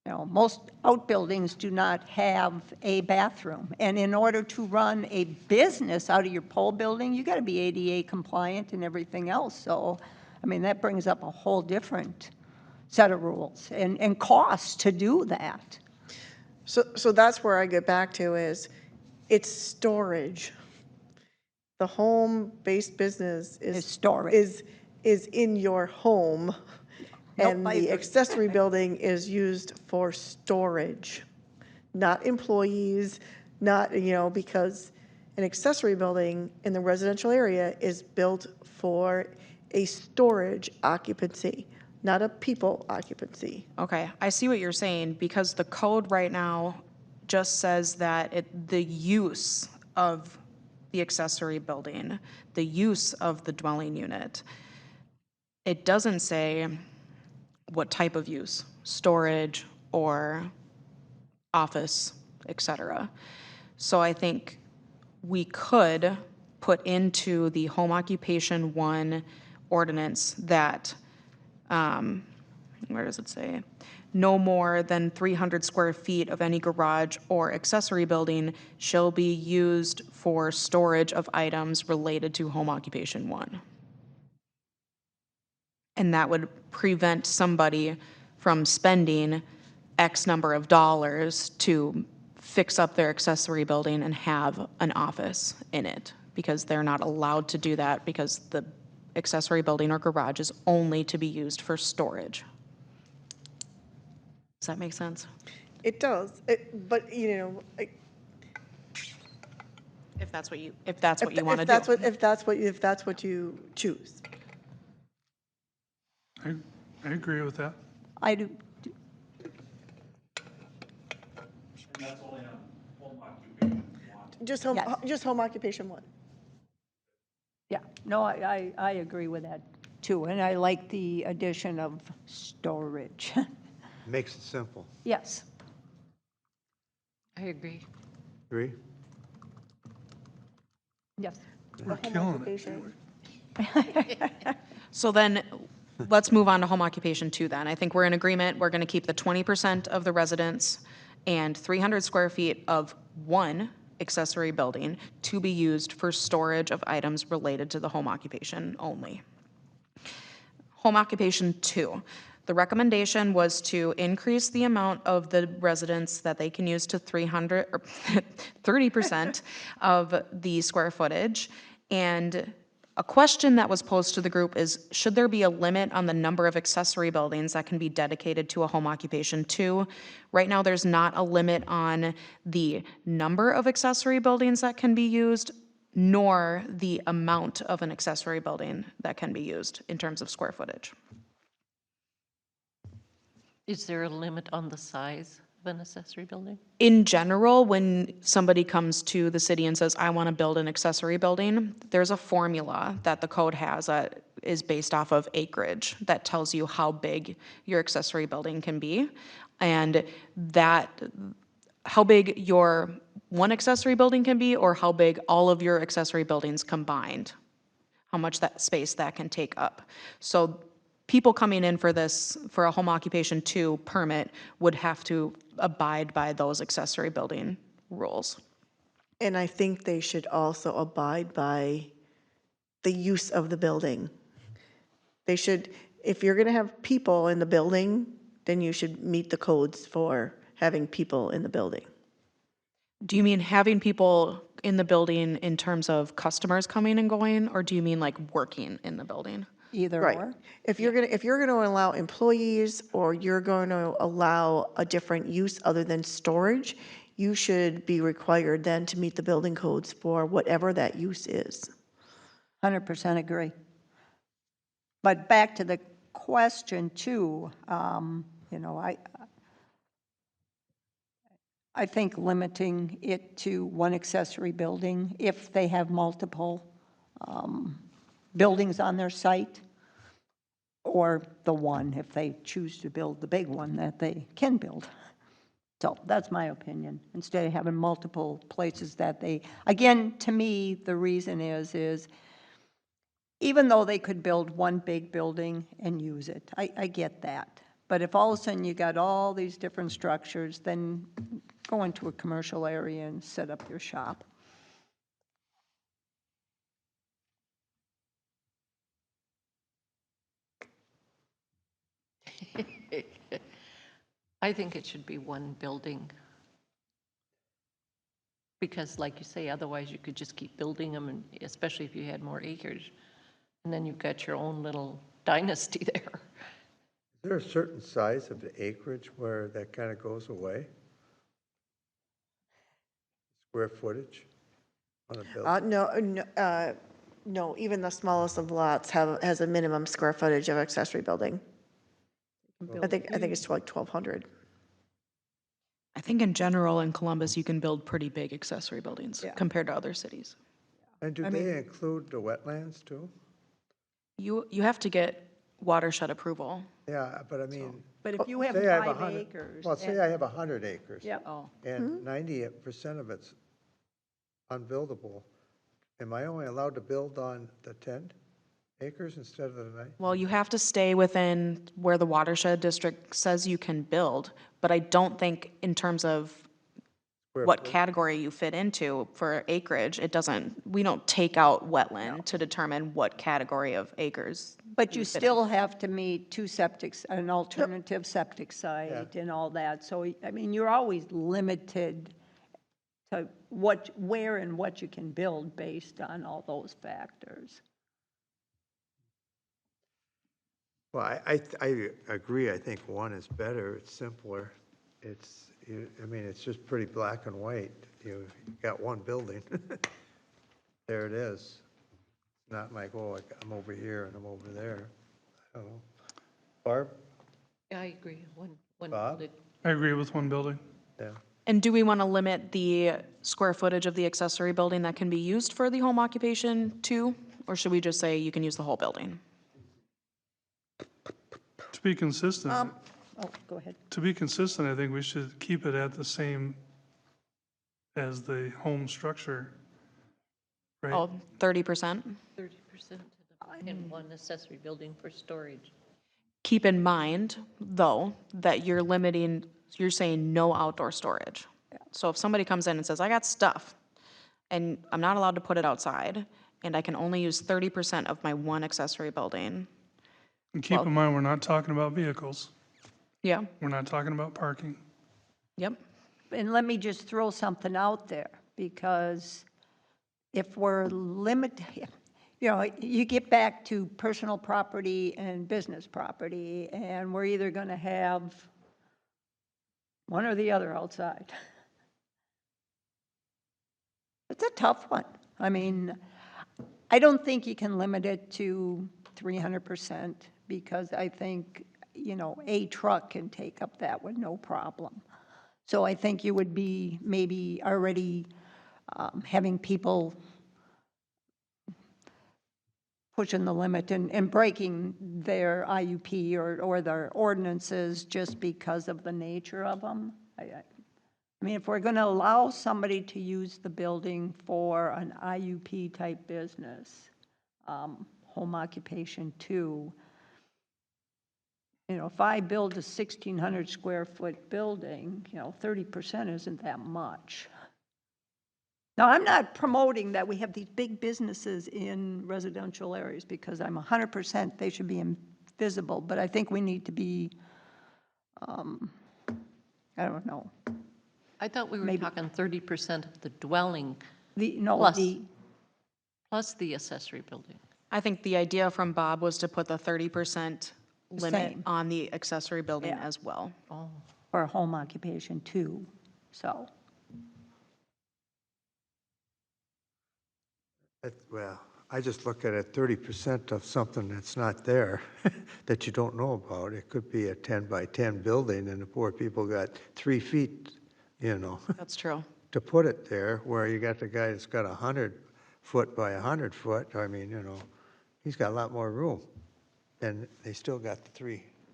You know, most outbuildings do not have a bathroom. And in order to run a business out of your pole building, you got to be ADA compliant and everything else. So, I mean, that brings up a whole different set of rules and costs to do that. So that's where I get back to is it's storage. The home-based business Is storage. is in your home. And the accessory building is used for storage, not employees, not, because an accessory building in the residential area is built for a storage occupancy, not a people occupancy. Okay, I see what you're saying, because the code right now just says that the use of the accessory building, the use of the dwelling unit, it doesn't say what type of use, storage or office, etc. So I think we could put into the home occupation 1 ordinance that, where does it say? No more than 300 square feet of any garage or accessory building shall be used for storage of items related to home occupation 1. And that would prevent somebody from spending X number of dollars to fix up their accessory building and have an office in it, because they're not allowed to do that because the accessory building or garage is only to be used for storage. Does that make sense? It does, but, you know, If that's what you want to do. if that's what you choose. I agree with that. I do, Just home, Yes. just home occupation one. yeah, no, I agree with that too, and I like the addition of storage. Makes it simple. Yes, I agree. Agree? yes. We're Home killing it. occupation. So then, let's move on to home occupation 2 then. I think we're in agreement, we're gonna keep the 20% of the residence and 300 square feet of one accessory building to be used for storage of items related to the home occupation only. Home occupation 2, the recommendation was to increase the amount of the residence that they can use to 300, or 30% of the square footage. And a question that was posed to the group is, should there be a limit on the number of accessory buildings that can be dedicated to a home occupation 2? Right now, there's not a limit on the number of accessory buildings that can be used, nor the amount of an accessory building that can be used in terms of square footage. Is there a limit on the size of an accessory building? In general, when somebody comes to the city and says, I want to build an accessory building, there's a formula that the code has that is based off of acreage that tells you how big your accessory building can be. And that, how big your one accessory building can be, or how big all of your accessory buildings combined, how much that space that can take up. So people coming in for this, for a home occupation 2 permit would have to abide by those accessory building rules. And I think they should also abide by the use of the building. They should, if you're going to have people in the building, then you should meet the codes for having people in the building. Do you mean having people in the building in terms of customers coming and going, or do you mean like working in the building? Either Right. or. If you're going to allow employees, or you're going to allow a different use other than storage, you should be required then to meet the building codes for whatever that use is. 100% agree. But back to the question too, you know, I think limiting it to one accessory building, if they have multiple buildings on their site, or the one, if they choose to build the big one that they can build. So that's my opinion, instead of having multiple places that they, again, to me, the reason is even though they could build one big building and use it, I get that. But if all of a sudden you got all these different structures, then go into a commercial area and set up your shop. I think it should be one building. Because like you say, otherwise you could just keep building them, and especially if you had more acres. And then you've got your own little dynasty there. Is there a certain size of the acreage where that kind of goes away? Square footage on a building? No, even the smallest of lots has a minimum square footage of accessory building. I think it's like 1,200. I think in general in Columbus, you can build pretty big accessory buildings Yeah. compared to other cities. And do they include the wetlands too? You have to get watershed approval. Yeah, but I mean. But if you have say I 5 100 acres. Well, say I have 100 acres. Yep. Oh. And 90% of it's unbuildable. Am I only allowed to build on the 10 acres instead of the 9? Well, you have to stay within where the watershed district says you can build, but I don't think in terms of Square what footage? category you fit into for acreage, we don't take out wetland to determine what category of acres. But you still have to meet 2 septics, an alternative septic site and all that. So, I mean, you're always limited to where and what you can build based on all those factors. Well, I agree. I think one is better. It's simpler. I mean, it's just pretty black and white. You've got one building. There it is. Not like, oh, I'm over here and I'm over there. I don't know. Barb? I agree, one Bob? building. I agree with one building. Yeah. And do we want to limit the square footage of the accessory building that can be used for the home occupation too? Or should we just say you can use the whole building? To be consistent, Oh, go ahead. I think we should keep it at the same as the home structure, right? Oh, 30%? 30% in one accessory building for storage. Keep in mind, though, that you're saying no outdoor storage. So if somebody comes in and says, I got stuff, and I'm not allowed to put it outside, and I can only use 30% of my one accessory building. And keep in mind, we're not talking about vehicles. Yeah, We're not talking about parking. yep. And let me just throw something out there, because if we're you get back to personal property and business property, and we're either going to have one or the other outside. It's a tough one. I mean, I don't think you can limit it to 300%, because I think, a truck can take up that with no problem. So I think you would be maybe already having people pushing the limit and breaking their IUP or their ordinances just because of the nature of them. I mean, if we're going to allow somebody to use the building for an IUP-type business, home occupation too, if I build a 1,600 square foot building, 30% isn't that much. Now, I'm not promoting that we have these big businesses in residential areas, because I'm 100% they should be invisible, but I think we need to be, I don't know. I thought we were talking 30% of the dwelling Plus, plus the accessory building. I think the idea from Bob was to put the 30% limit Same. on the accessory building Yeah. as well. for home occupation too, so. Well, I just look at it, 30% of something that's not there, that you don't know about. It could be a 10 by 10 building, and the poor people got 3 feet, That's true. to put it there, where you got the guy that's got 100 foot by 100 foot. I mean, he's got a lot more room. And they still got the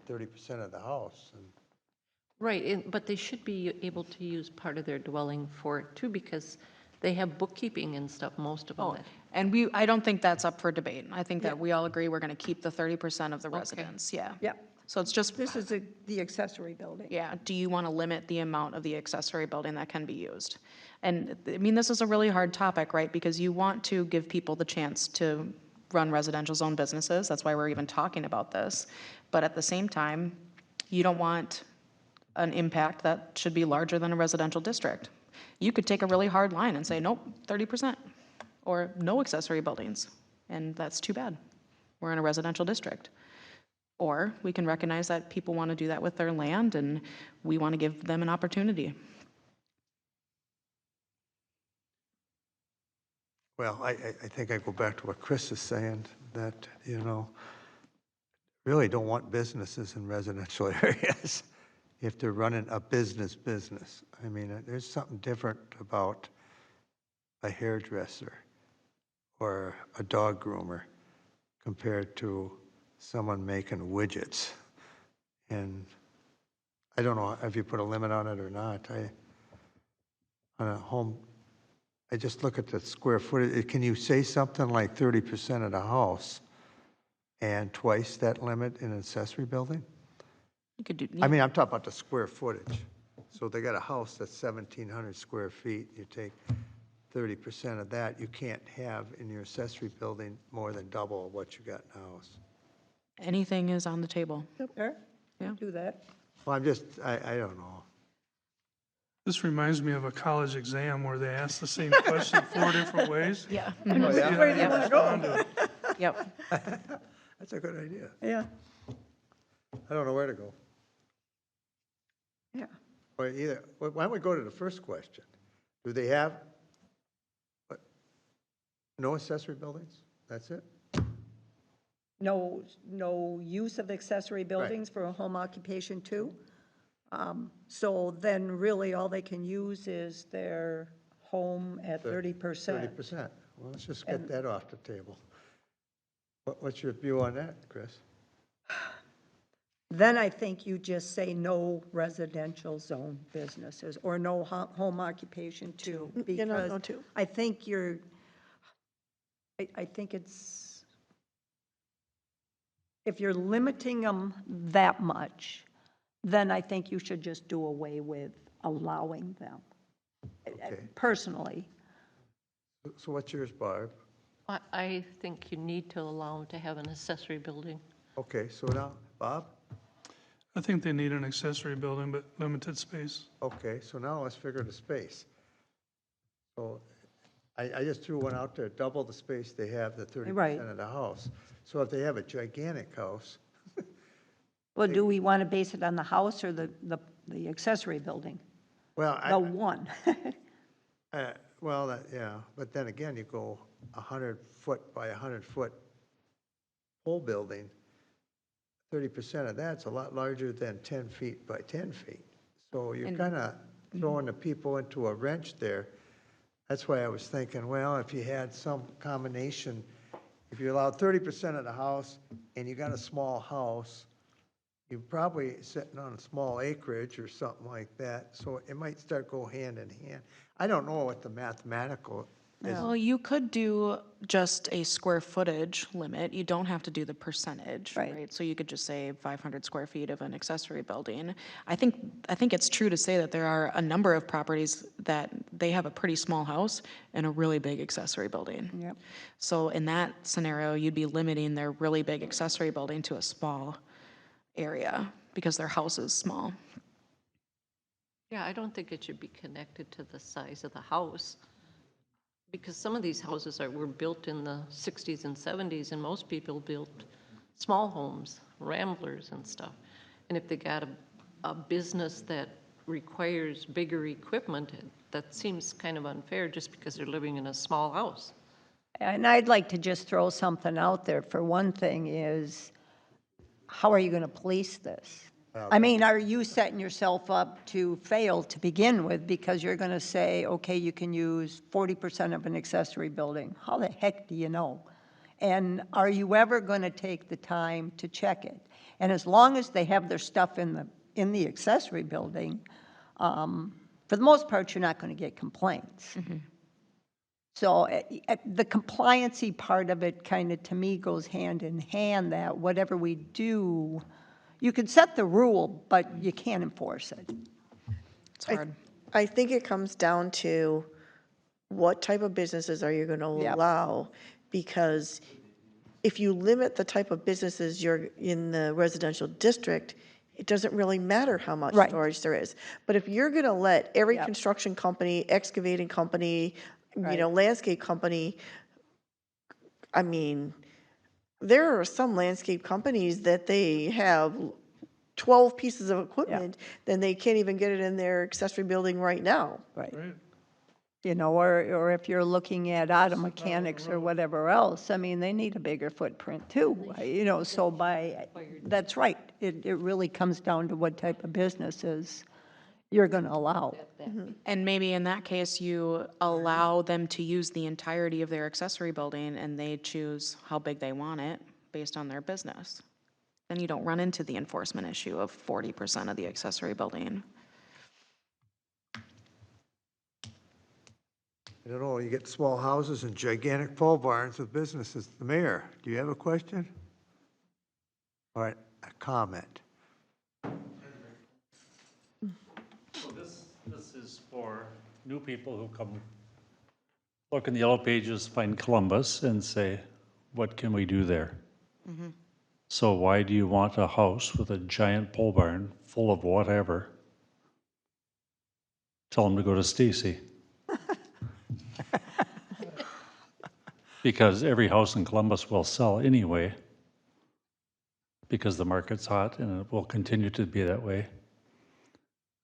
30% of the house. And Right, but they should be able to use part of their dwelling for it too, because they have bookkeeping and stuff, most of them. Oh, and I don't think that's up for debate. I think that we all agree we're going to keep the 30% of the residents, yeah. Yeah, So it's just, this is the accessory building. yeah, do you want to limit the amount of the accessory building that can be used? And, I mean, this is a really hard topic, right? Because you want to give people the chance to run residential zone businesses. That's why we're even talking about this. But at the same time, you don't want an impact that should be larger than a residential district. You could take a really hard line and say, nope, 30%, or no accessory buildings, and that's too bad. We're in a residential district. Or we can recognize that people want to do that with their land, and we want to give them an opportunity. well, I think I go back to what Chris is saying, that, really don't want businesses in residential areas if they're running a business. I mean, there's something different about a hairdresser or a dog groomer compared to someone making widgets. And I don't know if you put a limit on it or not. On a home, I just look at the square footage. Can you say something like 30% of the house and twice that limit in an accessory building? You could do, I mean, I'm talking about the square footage. So they got a house that's 1,700 square feet. You take 30% of that, you can't have in your accessory building more than double what you got in a house. anything is on the table. Sure, Yeah. do that. Well, I don't know. This reminds me of a college exam where they ask the same question 4 different ways. Yeah. Oh, yeah? Respond to it. Yep. That's a good idea. Yeah. I don't know where to go. Yeah. Why don't we go to the first question? Do they have no accessory buildings? That's it? No, no use of accessory buildings for a home occupation too? So then really all they can use is their home at 30%. 30%. Well, let's just get that off the table. What's your view on that, Chris? Then I think you just say no residential zone businesses or no home occupation too. Yeah, no, Because two. I think I think it's, if you're limiting them that much, then I think you should just do away with allowing them, Okay. personally. So what's yours, Barb? I think you need to allow them to have an accessory building. Okay, so now, Bob? I think they need an accessory building, but limited space. Okay, so now let's figure the space. So I just threw one out there, double the space they have, the 30% of the house. So if they have a gigantic house, Well, do we want to base it on the house or the accessory building? well, The one. yeah, but then again, you go 100-foot by 100-foot whole building, 30% of that's a lot larger than 10 feet by 10 feet. So you're kind of throwing the people into a wrench there. That's why I was thinking, well, if you had some combination, if you allowed 30% of the house and you got a small house, you're probably sitting on a small acreage or something like that, so it might start go hand in hand. I don't know what the mathematical is. Well, you could do just a square footage limit. You don't have to do the percentage, Right. right? So you could just say 500 square feet of an accessory building. I think it's true to say that there are a number of properties that they have a pretty small house and a really big accessory building. Yep. So in that scenario, you'd be limiting their really big accessory building to a small area because their house is small. Yeah, I don't think it should be connected to the size of the house, because some of these houses were built in the 60s and 70s, and most people built small homes, ramblers and stuff. And if they got a business that requires bigger equipment, that seems kind of unfair just because they're living in a small house. And I'd like to just throw something out there. For one thing is, how are you going to police this? I mean, are you setting yourself up to fail to begin with because you're going to say, okay, you can use 40% of an accessory building? How the heck do you know? And are you ever going to take the time to check it? And as long as they have their stuff in the accessory building, for the most part, you're not going to get complaints. So the compliancy part of it kind of, to me, goes hand in hand, that whatever we do, you can set the rule, but you can't enforce it. It's hard. I think it comes down to what type of businesses are you going to Yep. allow? Because if you limit the type of businesses you're in the residential district, it doesn't really matter how much Right. storage there is. But if you're going to let every Yep. construction company, excavating company, Right. landscape company, I mean, there are some landscape companies that they have 12 pieces of equipment, then they can't even get it in their accessory building right now. Right. Right. You know, or if you're looking at auto mechanics or whatever else, I mean, they need a bigger footprint too, you know, so that's right. It really comes down to what type of businesses you're going to allow. And maybe in that case, you allow them to use the entirety of their accessory building and they choose how big they want it based on their business. Then you don't run into the enforcement issue of 40% of the accessory building. I don't know, you get small houses and gigantic pole barns with businesses. The mayor, do you have a question? All right, a comment. So this is for new people who come, look in the yellow pages, find Columbus and say, what can we do there? So why do you want a house with a giant pole barn full of whatever? Tell them to go to Stacy. Because every house in Columbus will sell anyway. because the market's hot and it will continue to be that way.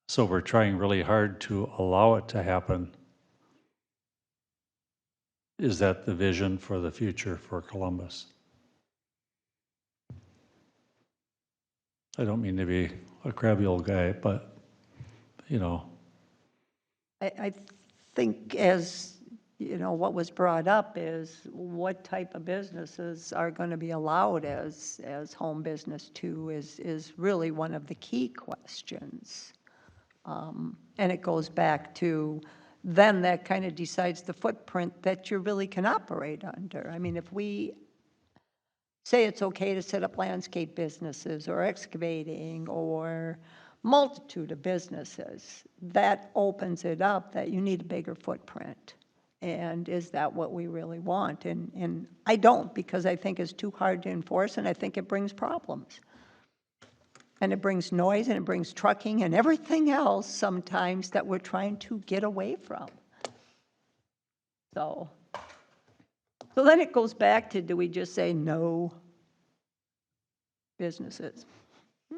So we're trying really hard to allow it to happen. Is that the vision for the future for Columbus? I don't mean to be a crabby old guy, but, you know, I think as, you know, what was brought up is what type of businesses are going to be allowed as home business too is really one of the key questions. And it goes back to, then that kind of decides the footprint that you really can operate under. I mean, if we say it's okay to set up landscape businesses or excavating or multitude of businesses, that opens it up that you need a bigger footprint. And is that what we really want? And I don't, because I think it's too hard to enforce, and I think it brings problems. And it brings noise, and it brings trucking and everything else sometimes that we're trying to get away from. So then it goes back to, do we just say no businesses? I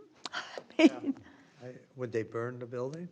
mean, Would they burn the building?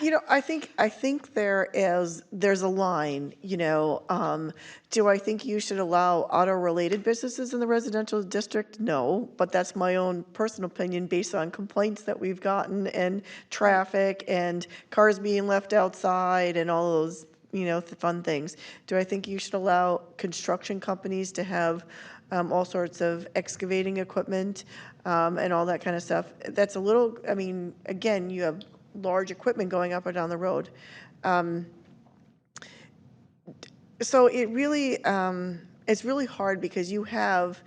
You know, I think there's a line, you know, do I think you should allow auto-related businesses in the residential district? No, but that's my own personal opinion based on complaints that we've gotten and traffic and cars being left outside and all those, you know, fun things. Do I think you should allow construction companies to have all sorts of excavating equipment and all that kind of stuff? That's a little, I mean, again, you have large equipment going up or down the road. So it really, it's really hard because you have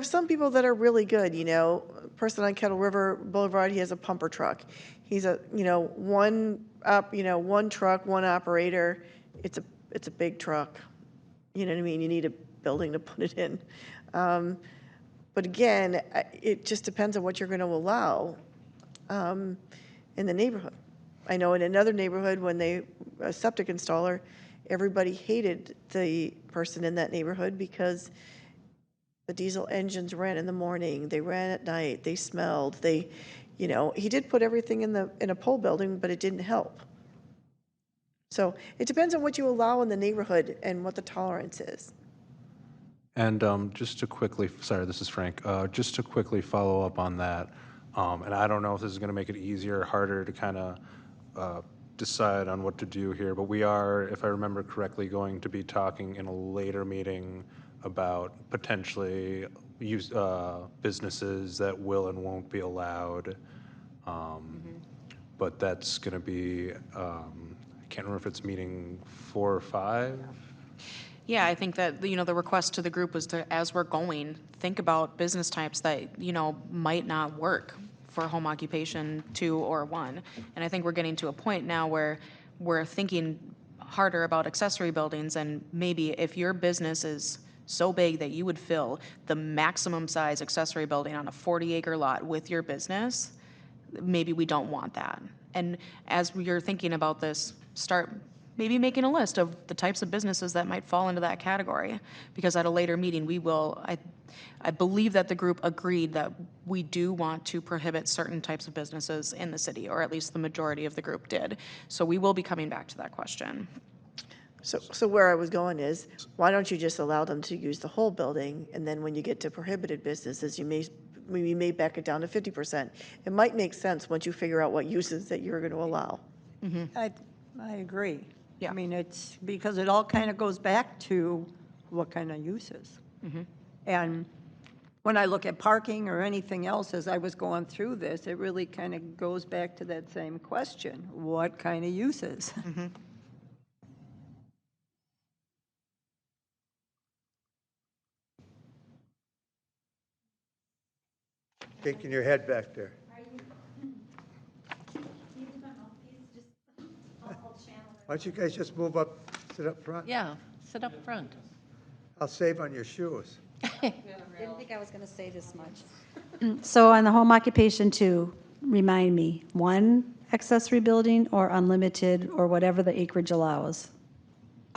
some people that are really good, you know. Person on Kettle River Boulevard, he has a pumper truck. He's a, you know, one truck, one operator. It's a big truck. You know what I mean? You need a building to put it in. But again, it just depends on what you're going to allow in the neighborhood. I know in another neighborhood, when a septic installer, everybody hated the person in that neighborhood because the diesel engines ran in the morning, they ran at night, they smelled, you know, he did put everything in a pole building, but it didn't help. So it depends on what you allow in the neighborhood and what the tolerance is. And just to quickly, sorry, this is Frank, just to quickly follow up on that, and I don't know if this is going to make it easier or harder to kind of decide on what to do here, but we are, if I remember correctly, going to be talking in a later meeting about potentially businesses that will and won't be allowed. But that's going to be, I can't remember if it's meeting 4 or 5. Yeah, I think that, you know, the request to the group was to, as we're going, think about business types that, you know, might not work for home occupation 2 or 1. And I think we're getting to a point now where we're thinking harder about accessory buildings, and maybe if your business is so big that you would fill the maximum size accessory building on a 40-acre lot with your business, maybe we don't want that. And as you're thinking about this, start maybe making a list of the types of businesses that might fall into that category, because at a later meeting, we will, I believe that the group agreed that we do want to prohibit certain types of businesses in the city, or at least the majority of the group did. So we will be coming back to that question. So where I was going is, why don't you just allow them to use the whole building, and then when you get to prohibited businesses, you may back it down to 50%. It might make sense once you figure out what uses that you're going to allow. I agree. Yeah. I mean, it's because it all kind of goes back to what kind of uses. And when I look at parking or anything else, as I was going through this, it really kind of goes back to that same question. What kind of uses? Shaking your head back there. Why don't you guys just move up, sit up front? Yeah, sit up front. I'll save on your shoes. Didn't think I was going to say this much. So on the home occupation 2, remind me, 1 accessory building or unlimited or whatever the acreage allows?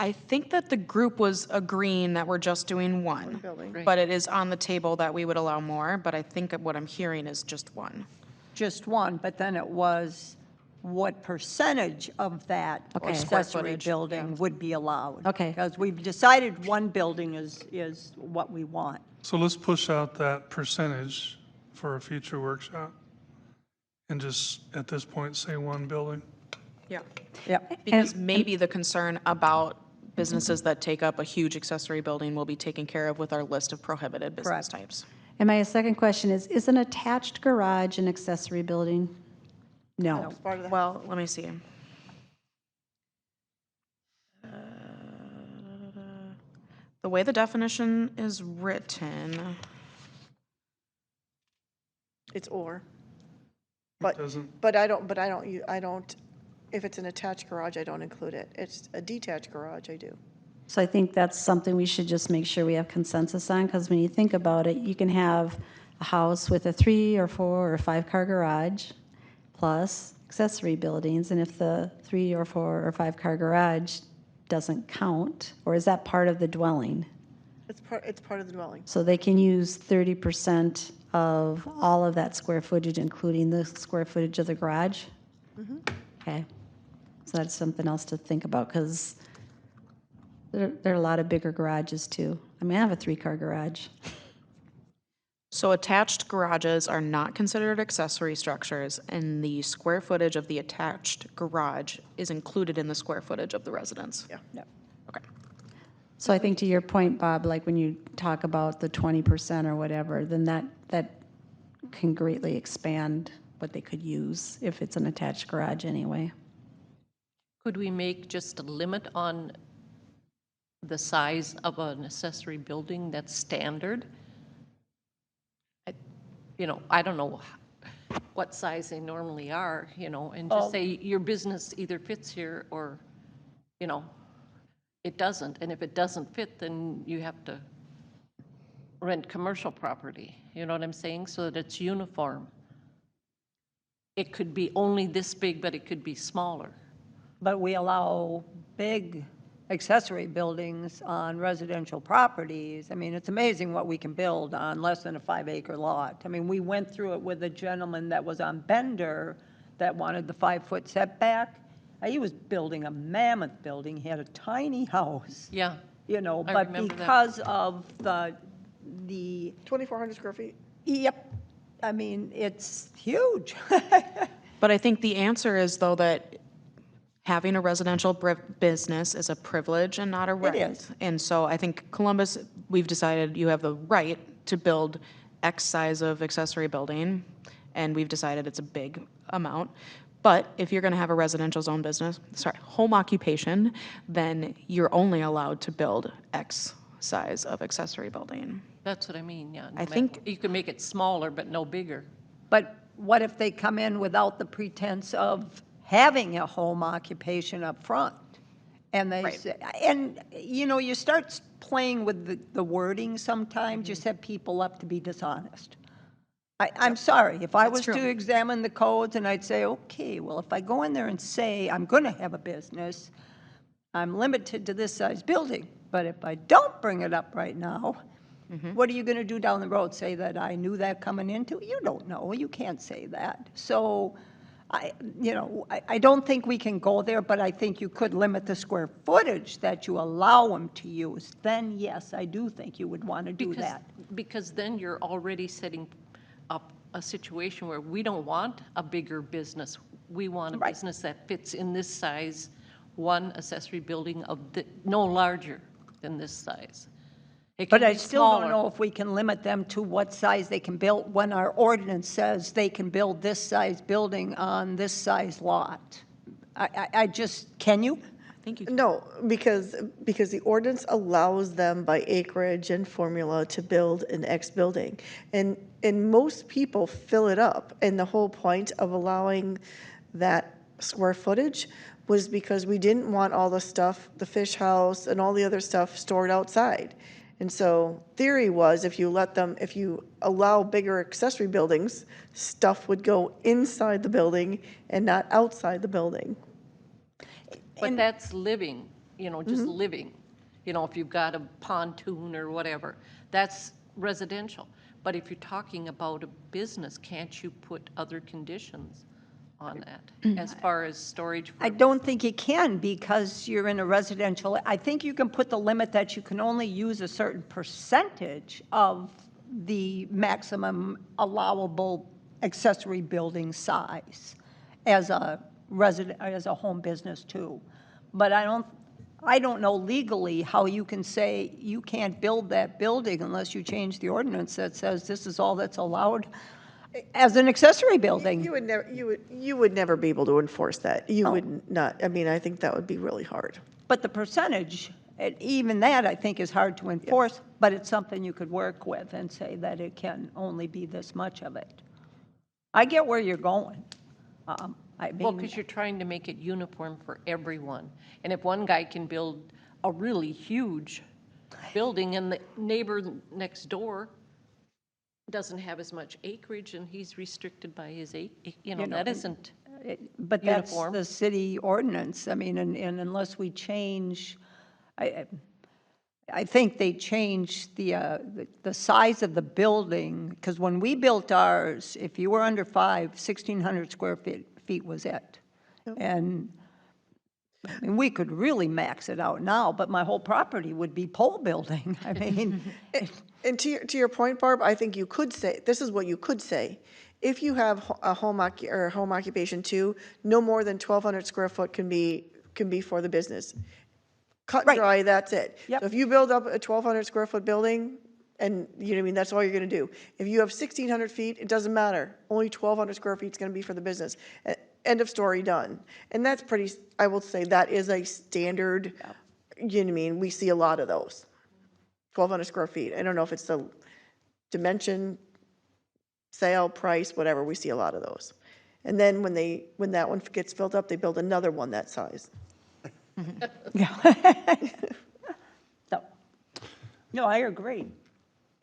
I think that the group was agreeing that we're just doing one. building. Right. But it is on the table that we would allow more, but I think what I'm hearing is just one. Just one, but then it was what percentage of that Okay. Square accessory footage, building would be allowed. Okay. Because we've decided one building is what we want. So let's push out that percentage for a future workshop and just, at this point, say one building. Yeah. Yep. Because maybe the concern about businesses that take up a huge accessory building will be taken care of with our list of prohibited business Correct. types. And my second question is an attached garage an accessory building? No. Part of the Well, let me see. The way the definition is written, It's or. It But, doesn't, but I don't, if it's an attached garage, I don't include it. It's a detached garage, I do. So I think that's something we should just make sure we have consensus on, because when you think about it, you can have a house with a 3 or 4 or 5 car garage plus accessory buildings, and if the 3 or 4 or 5 car garage doesn't count, or is that part of the dwelling? It's part of the dwelling. So they can use 30% of all of that square footage, including the square footage of the garage? Okay. So that's something else to think about, because there are a lot of bigger garages too. I mean, I have a 3-car garage. so attached garages are not considered accessory structures, and the square footage of the attached garage is included in the square footage of the residence. Yeah. Okay. So I think to your point, Bob, like when you talk about the 20% or whatever, then that can greatly expand what they could use if it's an attached garage anyway. Could we make just a limit on the size of an accessory building that's standard? I don't know what size they normally are, and just say your business either fits here or, it doesn't. And if it doesn't fit, then you have to rent commercial property, you know what I'm saying? So that it's uniform. It could be only this big, but it could be smaller. But we allow big accessory buildings on residential properties. I mean, it's amazing what we can build on less than a 5-acre lot. I mean, we went through it with a gentleman that was on Bender that wanted the 5-foot setback. He was building a mammoth building. He had a tiny house, Yeah. I but remember that. because of the 2,400 square feet? Yep, I mean, it's huge. But I think the answer is, though, that having a residential business is a privilege and not a right. is. And so I think Columbus, we've decided you have the right to build X size of accessory building, and we've decided it's a big amount. But if you're going to have a residential zone business, home occupation, then you're only allowed to build X size of accessory building. That's what I mean, yeah. I think- You can make it smaller, but no bigger. But what if they come in without the pretense of having a home occupation up front? And they say, and, you start playing with the wording sometimes, you set people up to be dishonest. I'm sorry, if I was to examine the codes and I'd say, okay, well, if I go in there and say I'm going to have a business, I'm limited to this size building, but if I don't bring it up right now, what are you going to do down the road? Say that I knew that coming into it? You don't know. You can't say that. So, I don't think we can go there, but I think you could limit the square footage that you allow them to use. Then, yes, I do think you would want to do that. Because then you're already setting up a situation where we don't want a bigger business. We want a Right. business that fits in this size, one accessory building no larger than this size. It But can I be still don't smaller. know if we can limit them to what size they can build when our ordinance says they can build this size building on this size lot. I just, can you? Thank you. No, because the ordinance allows them by acreage and formula to build an X building. And most people fill it up. And the whole point of allowing that square footage was because we didn't want all the stuff, the fish house and all the other stuff stored outside. And so theory was if you allow bigger accessory buildings, stuff would go inside the building and not outside the building. But that's living. just living. If you've got a pontoon or whatever, that's residential. But if you're talking about a business, can't you put other conditions on that as far as storage? I don't think you can because you're in a residential. I think you can put the limit that you can only use a certain percentage of the maximum allowable accessory building size as a as a home business too. But I don't know legally how you can say you can't build that building unless you change the ordinance that says this is all that's allowed as an accessory building. You would never be able to enforce that. You would not, I mean, I think that would be really hard. But the percentage, even that I think is hard to enforce, but it's something you could work with and say that it can only be this much of it. I get where you're going. Well, because you're trying to make it uniform for everyone. And if one guy can build a really huge building and the neighbor next door doesn't have as much acreage and he's restricted by his, that isn't But that's uniform. the city ordinance. I mean, and unless we change, I think they changed the size of the building, because when we built ours, if you were under 1,600 square feet was it. And I mean, we could really max it out now, but my whole property would be pole building. I mean, And to your point, Barb, I think you could say, this is what you could say. If you have a home occupation 2, no more than 1,200 square foot can be for the business. Cut and Right. dry, that's it. Yep. So if you build up a 1,200 square foot building, and you know what I mean, that's all you're gonna do. If you have 1,600 feet, it doesn't matter. Only 1,200 square feet is gonna be for the business. End of story, done. And that's pretty, I will say, that is a standard, you know what I mean, we see a lot of those. 1,200 square feet. I don't know if it's the dimension, sale, price, whatever, we see a lot of those. And then when that one gets filled up, they build another one that size. No, I agree.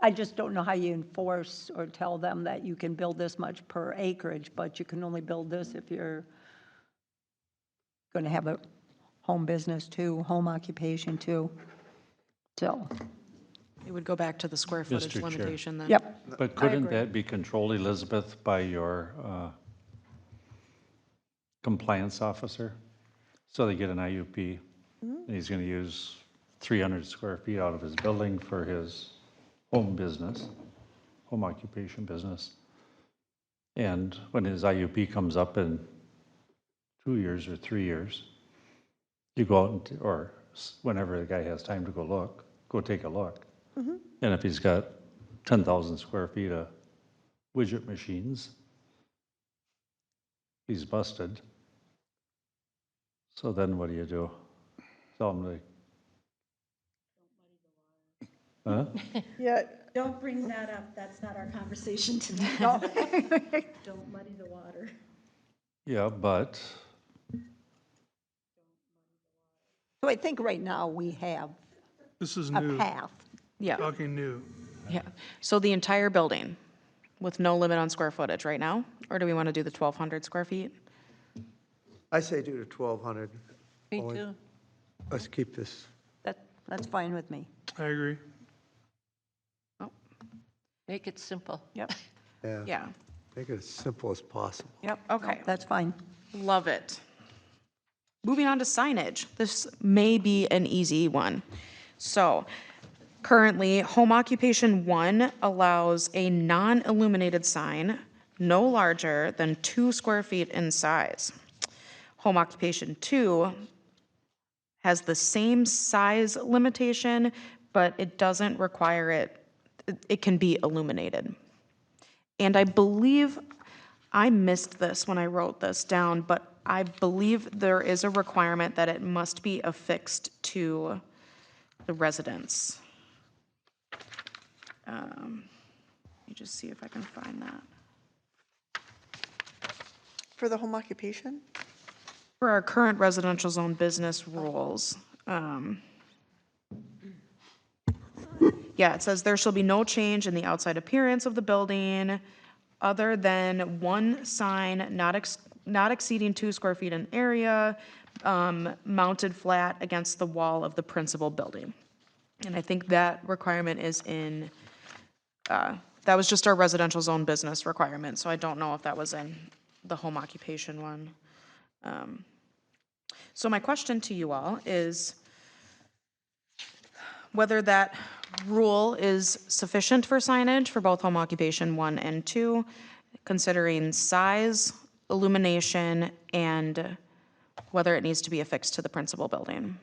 I just don't know how you enforce or tell them that you can build this much per acreage, but you can only build this if you're going to have a home business too, home occupation too. So, It would go back to the square footage Chair. limitation then. yep. But couldn't that be controlled, Elizabeth, by your compliance officer? So they get an IUP, and he's going to use 300 square feet out of his building for his home business, home occupation business. And when his IUP comes up in 2 years or 3 years, you go out, or whenever the guy has time to go take a look. And if he's got 10,000 square feet of widget machines, he's busted. So then what do you do? Tell him to... Huh? Yeah, Don't bring that up, that's not our conversation tonight. Don't muddy the water. Yeah, but So I think right now we have This is a new, path. Yeah, talking new. yeah. So the entire building with no limit on square footage right now? Or do we want to do the 1,200 square feet? I say do the 1,200. Me too. Let's keep this. That's fine with me. I agree. Make it simple. Yep, Yeah, Make it as simple as possible. yep. Okay. That's fine. love it. Moving on to signage. This may be an easy one. So currently, home occupation 1 allows a non-illuminated sign no larger than 2 square feet in size. Home occupation 2 has the same size limitation, but it doesn't require it can be illuminated. And I believe, I missed this when I wrote this down, but I believe there is a requirement that it must be affixed to the residence. Let me just see if I can find that. for the home occupation? For our current residential zone business rules, yeah, it says there shall be no change in the outside appearance of the building other than one sign not not exceeding 2 square feet in area, mounted flat against the wall of the principal building. And I think that requirement is in, that was just our residential zone business requirement, so I don't know if that was in the home occupation one. So my question to you all is whether that rule is sufficient for signage for both home occupation 1 and 2, considering size, illumination, and whether it needs to be affixed to the principal building.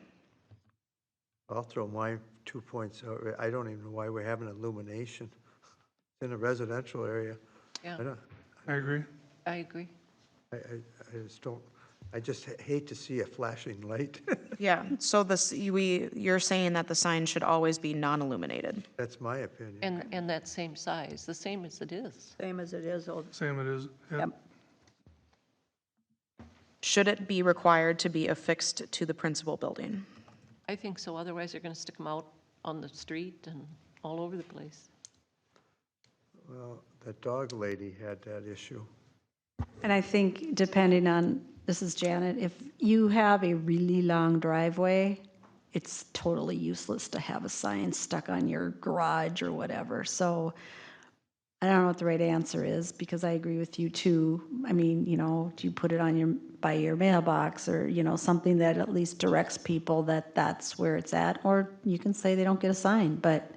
I'll throw my 2 points out. I don't even know why we're having illumination in a residential area. Yeah, I agree. I agree. I just don't, I just hate to see a flashing light. Yeah, so you're saying that the sign should always be non-illuminated. That's my opinion. And that same size, the same as it is. Same as it is, old. Same it is. Yep. Yep. Should it be required to be affixed to the principal building? I think so, otherwise they're gonna stick them out on the street and all over the place. Well, that dog lady had that issue. And I think depending on, this is Janet, if you have a really long driveway, it's totally useless to have a sign stuck on your garage or whatever. So I don't know what the right answer is, because I agree with you too. I mean, you know, do you put it on by your mailbox, or, you know, something that at least directs people that that's where it's at? Or you can say they don't get a sign, but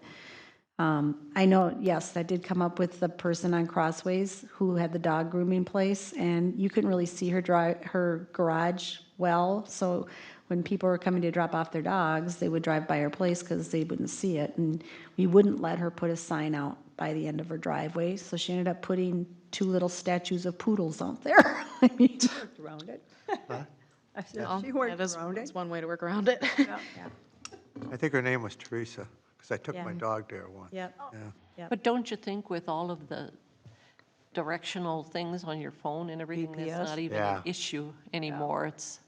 I know, yes, that did come up with the person on Crossways who had the dog grooming place, and you couldn't really see her garage well. So when people were coming to drop off their dogs, they would drive by her place because they wouldn't see it. And we wouldn't let her put a sign out by the end of her driveway. So she ended up putting 2 little statues of poodles out there. I mean, Worked around it. I said, she worked around it. That's one way to work around it. I think her name was Teresa, because I took my Yeah. dog there once. Yep. Yeah. But don't you think with all of the directional things on your phone and everything, GPS? that's not even Yeah. an issue anymore? It's,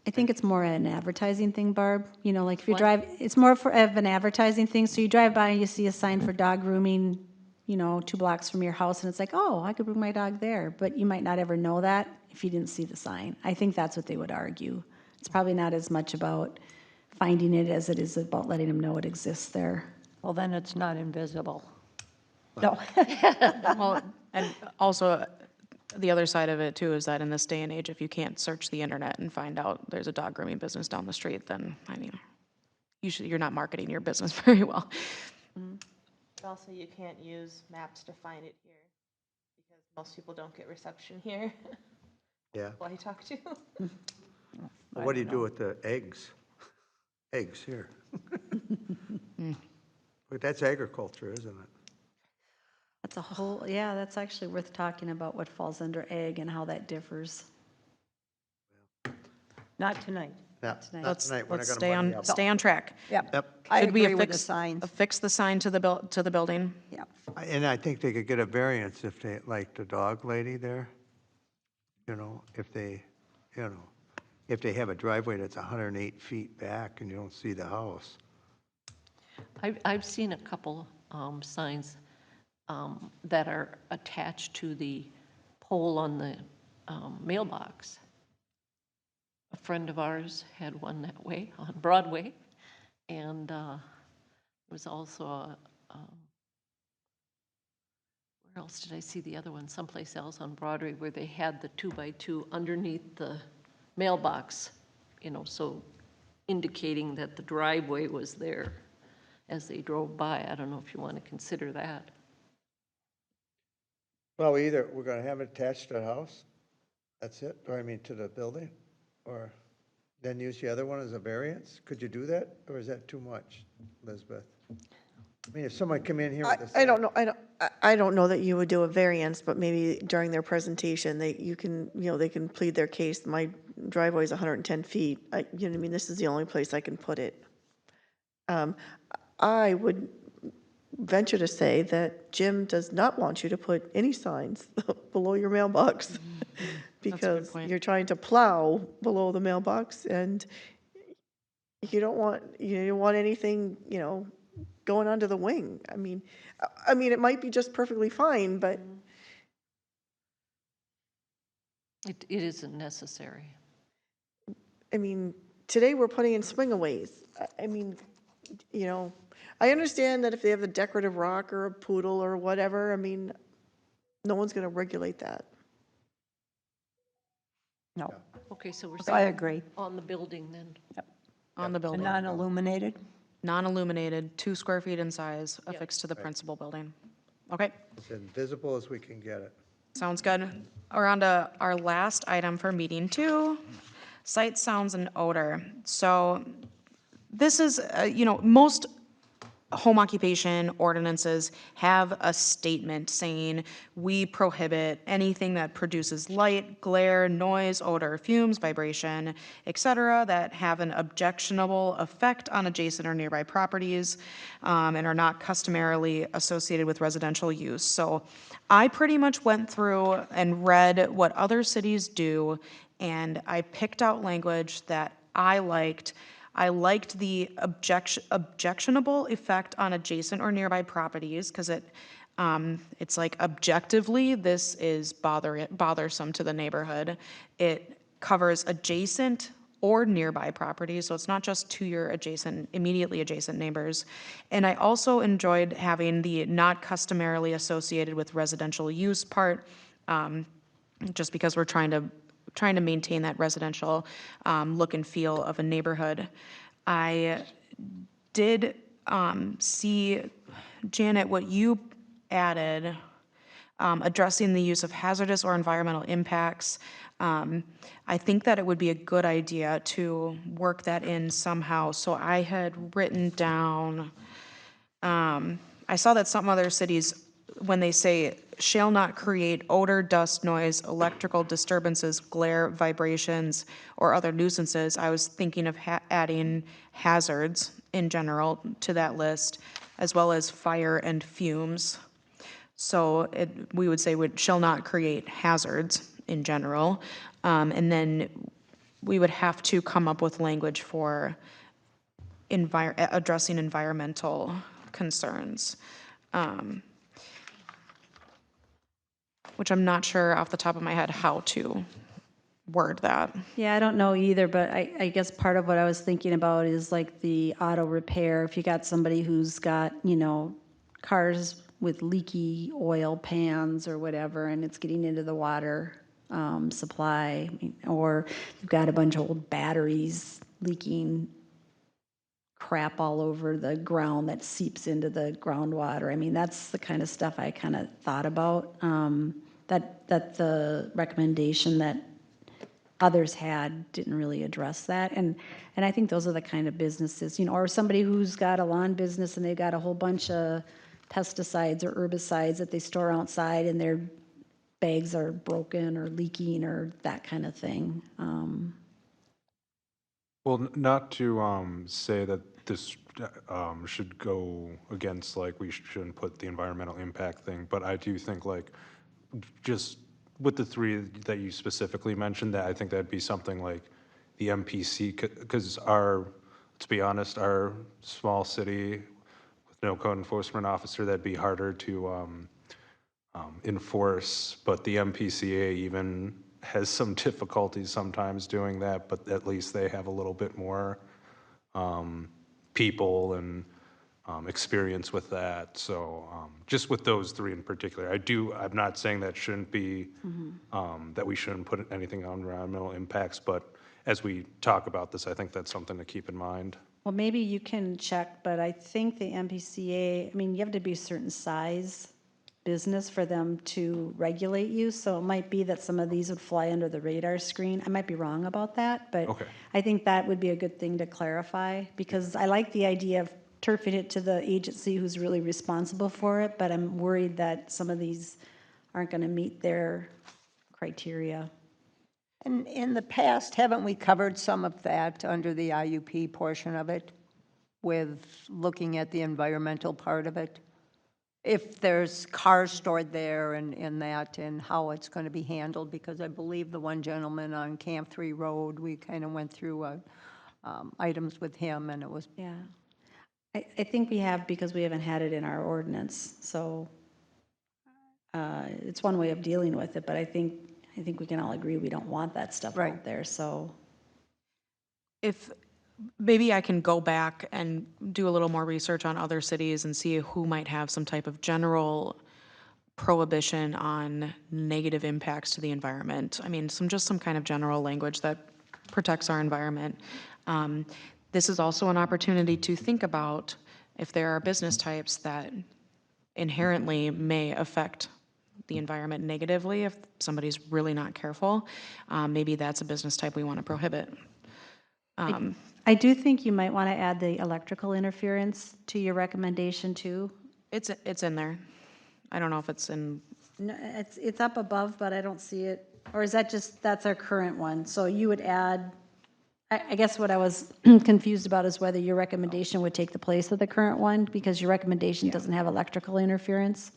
I think it's more an advertising thing, Barb. You know, like if you What? drive, it's more of an advertising thing. So you drive by and you see a sign for dog grooming, you know, 2 blocks from your house, and it's like, oh, I could bring my dog there. But you might not ever know that if you didn't see the sign. I think that's what they would argue. It's probably not as much about finding it as it is about letting them know it exists there. Well, then it's not invisible. No. Well, and also, the other side of it too is that in this day and age, if you can't search the internet and find out there's a dog grooming business down the street, then, I mean, you're not marketing your business very well. Also, you can't use maps to find it here, because most people don't get reception here. Yeah. Who I talk to. Well, what do you do with the eggs? Eggs here. But that's agriculture, isn't it? That's a whole, yeah, that's actually worth talking about what falls under egg and how that differs. Not tonight. Not Let's tonight. We're not let's gonna stay muddy on, up. stay on track. Yep. Yep. I Should we agree with the affix- signs. Affix the sign to the building? Yep. And I think they could get a variance if they, like the dog lady there, you know, if they have a driveway that's 108 feet back and you don't see the house. I've seen a couple signs that are attached to the pole on the mailbox. A friend of ours had one that way on Broadway, and there was also where else did I see the other one? Someplace else on Broadway where they had the 2x2 underneath the mailbox, you know, so indicating that the driveway was there as they drove by. I don't know if you want to consider that. Well, either we're gonna have it attached to the house, that's it, or I mean, to the building, or then use the other one as a variance? Could you do that, or is that too much, Elizabeth? I mean, if someone come in here with a I don't know, I don't know that you would do a variance, but maybe during their presentation, they can plead their case. My driveway is 110 feet. You know what I mean? This is the only place I can put it. I would venture to say that Jim does not want you to put any signs below your mailbox because point. you're trying to plow below the mailbox, and you don't want anything, going onto the wing. I mean, it might be just perfectly fine, but It isn't necessary. I mean, today we're putting in swingaways. I mean, you know, I understand that if they have a decorative rock or a poodle or whatever, I mean, no one's going to regulate that. No, Okay, so we're so I saying agree. on the building then. On the And building. non-illuminated? Non-illuminated, 2 square feet in size, affixed to the principal building. Okay, As invisible as we can get it. sounds good. We're on to our last item for meeting 2, sight, sounds, and odor. So this is, most home occupation ordinances have a statement saying, we prohibit anything that produces light, glare, noise, odor, fumes, vibration, etc., that have an objectionable effect on adjacent or nearby properties, and are not customarily associated with residential use. So I pretty much went through and read what other cities do, and I picked out language that I liked. I liked the objectionable effect on adjacent or nearby properties, because it's like objectively, this is bothersome to the neighborhood. It covers adjacent or nearby properties, so it's not just to your immediately adjacent neighbors. And I also enjoyed having the not customarily associated with residential use part, just because we're trying to maintain that residential look and feel of a neighborhood. I did see, Janet, what you added, addressing the use of hazardous or environmental impacts. I think that it would be a good idea to work that in somehow. So I had written down, I saw that some other cities, when they say shall not create odor, dust, noise, electrical disturbances, glare, vibrations, or other nuisances, I was thinking of adding hazards in general to that list, as well as fire and fumes. So we would say shall not create hazards in general. And then we would have to come up with language for addressing environmental concerns. Which I'm not sure off the top of my head how to word that. Yeah, I don't know either, but I guess part of what I was thinking about is like the auto repair. If you got somebody who's got, cars with leaky oil pans or whatever, and it's getting into the water supply, or you've got a bunch of old batteries leaking crap all over the ground that seeps into the groundwater. I mean, that's the kind of stuff I kind of thought about. That the recommendation that others had didn't really address that. And I think those are the kind of businesses, or somebody who's got a lawn business and they've got a whole bunch of pesticides or herbicides that they store outside and their bags are broken or leaking or that kind of thing. Well, not to say that this should go against, like, we shouldn't put the environmental impact thing, but I do think, like, just with the 3 that you specifically mentioned, that I think that'd be something like the MPC, because let's be honest, our small city with no code enforcement officer, that'd be harder to enforce, but the MPCA even has some difficulties sometimes doing that, but at least they have a little bit more people and experience with that. So just with those 3 in particular, I'm not saying that shouldn't be, that we shouldn't put anything on environmental impacts, but as we talk about this, I think that's something to keep in mind. Well, maybe you can check, but I think the MPCA, I mean, you have to be a certain size business for them to regulate you, so it might be that some of these would fly under the radar screen. I might be wrong about that, but Okay. I think that would be a good thing to clarify, because I like the idea of turfing it to the agency who's really responsible for it, but I'm worried that some of these aren't going to meet their criteria. And in the past, haven't we covered some of that under the IUP portion of it with looking at the environmental part of it? If there's cars stored there and that, and how it's going to be handled, because I believe the one gentleman on Camp 3 Road, we kind of went through items with him, and it was, Yeah. I think we have, because we haven't had it in our ordinance, so it's one way of dealing with it, but I think I think we can all agree we don't want that stuff Right. out there, so. If, maybe I can go back and do a little more research on other cities and see who might have some type of general prohibition on negative impacts to the environment. I mean, some kind of general language that protects our environment. This is also an opportunity to think about if there are business types that inherently may affect the environment negatively if somebody's really not careful. Maybe that's a business type we want to prohibit. I do think you might want to add the electrical interference to your recommendation too. It's in there. I don't know if it's in, No, it's up above, but I don't see it, or is that just, that's our current one? So you would add, I guess what I was confused about is whether your recommendation would take the place of the current one, because your recommendation doesn't have electrical interference.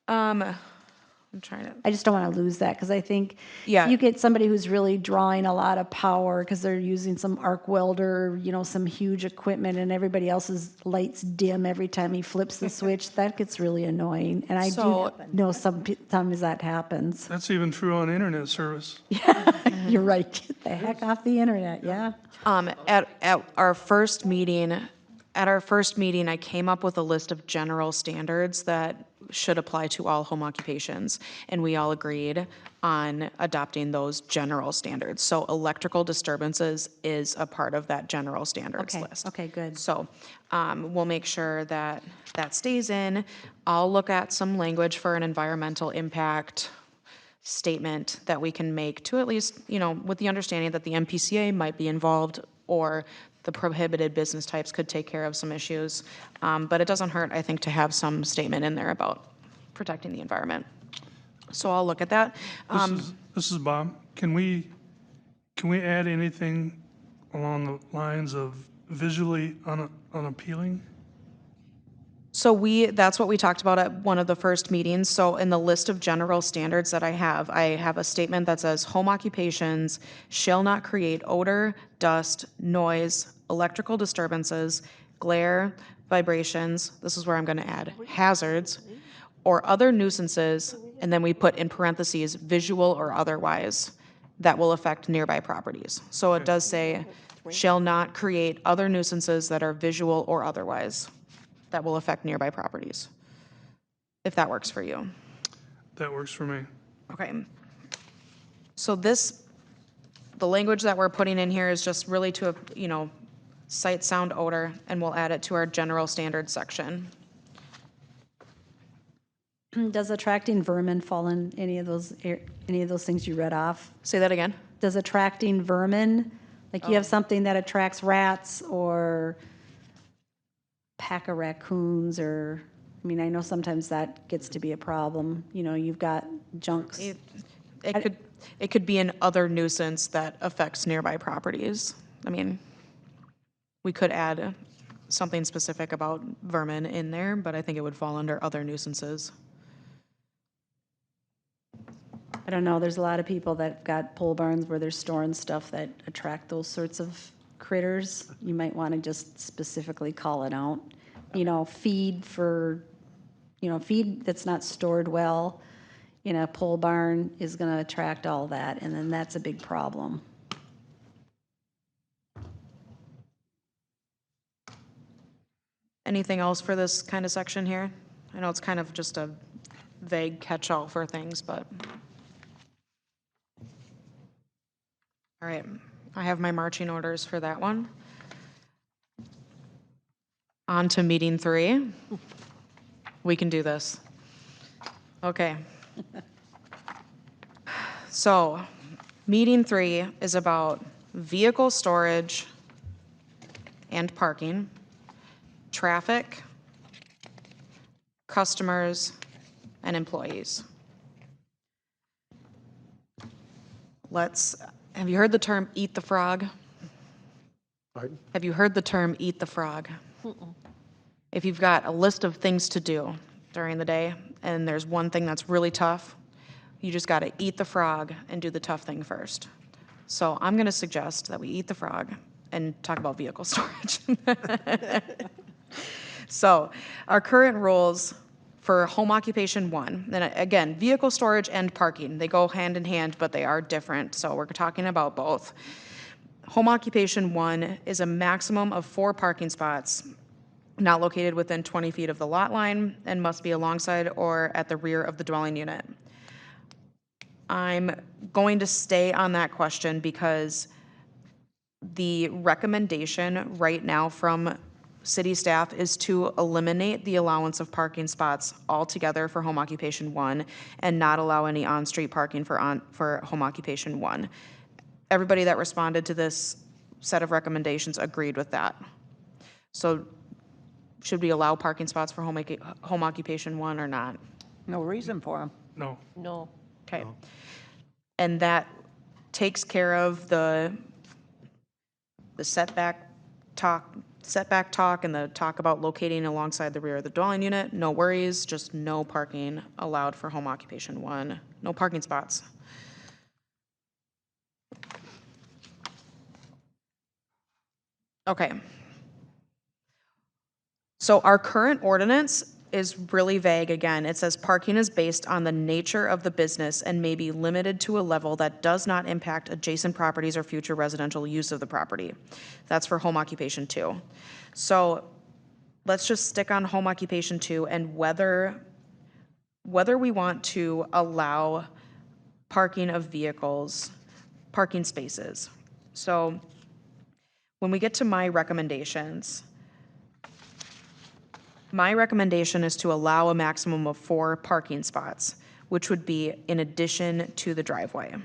I'm trying to, I just don't want to lose that, because I think Yeah. you get somebody who's really drawing a lot of power because they're using some arc welder, some huge equipment, and everybody else's lights dim every time he flips the switch. That gets really annoying, and I do So- know sometimes that happens. That's even true on internet service. You're right. Get the heck off the internet, yeah. At our first meeting, I came up with a list of general standards that should apply to all home occupations, and we all agreed on adopting those general standards. So electrical disturbances is a part of that general standards Okay, list. okay, good. So we'll make sure that that stays in. I'll look at some language for an environmental impact statement that we can make to at least, with the understanding that the MPCA might be involved or the prohibited business types could take care of some issues. But it doesn't hurt, I think, to have some statement in there about protecting the environment. So I'll look at that. This is Bob. Can we add anything along the lines of visually unappealing? So that's what we talked about at one of the first meetings. So in the list of general standards that I have a statement that says home occupations shall not create odor, dust, noise, electrical disturbances, glare, vibrations, this is where I'm going to add hazards, or other nuisances, and then we put in parentheses, visual or otherwise, that will affect nearby properties. So it does say, shall not create other nuisances that are visual or otherwise that will affect nearby properties, if that works for you. That works for me. Okay. So the language that we're putting in here is just really to, sight, sound, odor, and we'll add it to our general standards section. Does attracting vermin fall in any of those things you read off? Say that again? Does attracting vermin, like you have something that attracts rats or pack of raccoons, or, I know sometimes that gets to be a problem. You've got junks. It could be an other nuisance that affects nearby properties. We could add something specific about vermin in there, but I think it would fall under other nuisances. I don't know, there's a lot of people that got pole barns where they're storing stuff that attract those sorts of critters. You might want to just specifically call it out. Feed that's not stored well in a pole barn is going to attract all that, and then that's a big problem. Anything else for this kind of section here? I know it's kind of just a vague catch-all for things, but. All right, I have my marching orders for that one. On to meeting 3. We can do this. Okay. So, meeting 3 is about vehicle storage and parking, traffic, customers, and employees. Have you heard the term eat the frog? Pardon? Have you heard the term eat the frog? If you've got a list of things to do during the day and there's one thing that's really tough, you just got to eat the frog and do the tough thing first. So I'm going to suggest that we eat the frog and talk about vehicle storage. So our current rules for home occupation 1, then again, vehicle storage and parking, they go hand in hand, but they are different, so we're talking about both. Home occupation 1 is a maximum of 4 parking spots not located within 20 feet of the lot line and must be alongside or at the rear of the dwelling unit. I'm going to stay on that question because the recommendation right now from city staff is to eliminate the allowance of parking spots altogether for home occupation 1 and not allow any on-street parking for home occupation 1. Everybody that responded to this set of recommendations agreed with that. So should we allow parking spots for home occupation 1 or not? No reason for them. No. No. Okay. And that takes care of the setback talk and the talk about locating alongside the rear of the dwelling unit. No worries, just no parking allowed for home occupation 1. No parking spots. Okay. So our current ordinance is really vague again. It says parking is based on the nature of the business and may be limited to a level that does not impact adjacent properties or future residential use of the property. That's for home occupation 2. So let's just stick on home occupation 2 and whether we want to allow parking of vehicles, parking spaces. So when we get to my recommendations, my recommendation is to allow a maximum of 4 parking spots, which would be in addition to the driveway.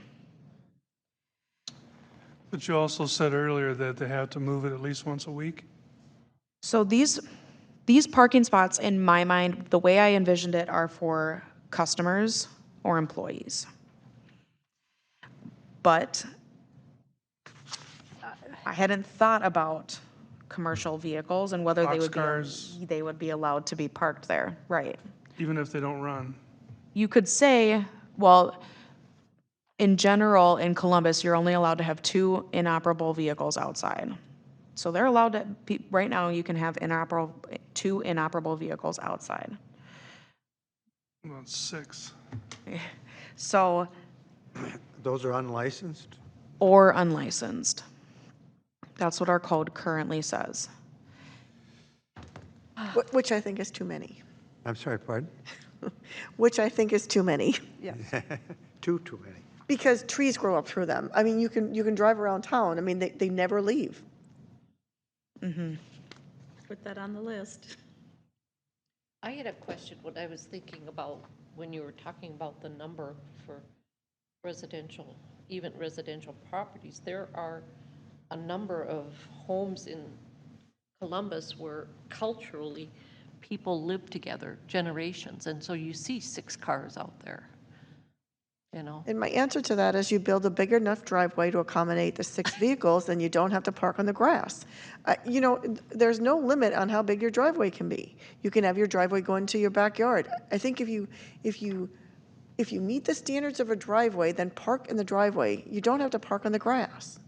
But you also said earlier that they have to move it at least once a week? So these parking spots, in my mind, the way I envisioned it, are for customers or employees. But I hadn't thought about commercial vehicles and whether Boxcars. they would be allowed to be parked there, right? Even if they don't run? You could say, well, in general, in Columbus, you're only allowed to have 2 inoperable vehicles outside. So they're allowed to, right now, you can have 2 inoperable vehicles outside. Well, it's 6. So, Those are unlicensed? or unlicensed. That's what our code currently says. Which I think is too many. I'm sorry, pardon? Which I think is too many. Yes. Too many. Because trees grow up through them. I mean, you can drive around town. I mean, they never leave. Put that on the list. I had a question, what I was thinking about when you were talking about the number for residential, even residential properties. There are a number of homes in Columbus where culturally people live together generations, and so you see 6 cars out there, you know? And my answer to that is you build a big enough driveway to accommodate the 6 vehicles, and you don't have to park on the grass. You know, there's no limit on how big your driveway can be. You can have your driveway go into your backyard. I think if you meet the standards of a driveway, then park in the driveway. You don't have to park on the grass.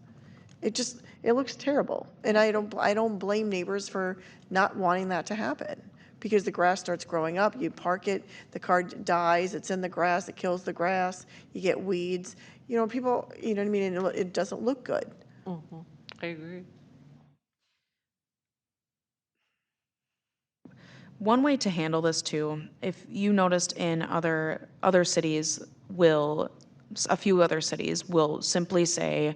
It looks terrible. And I don't blame neighbors for not wanting that to happen, because the grass starts growing up. You park it, the car dies, it's in the grass, it kills the grass, you get weeds. You know, people, you know what I mean, and it doesn't look good. Mm-hmm. I agree. One way to handle this too, if you noticed in other cities a few other cities will simply say,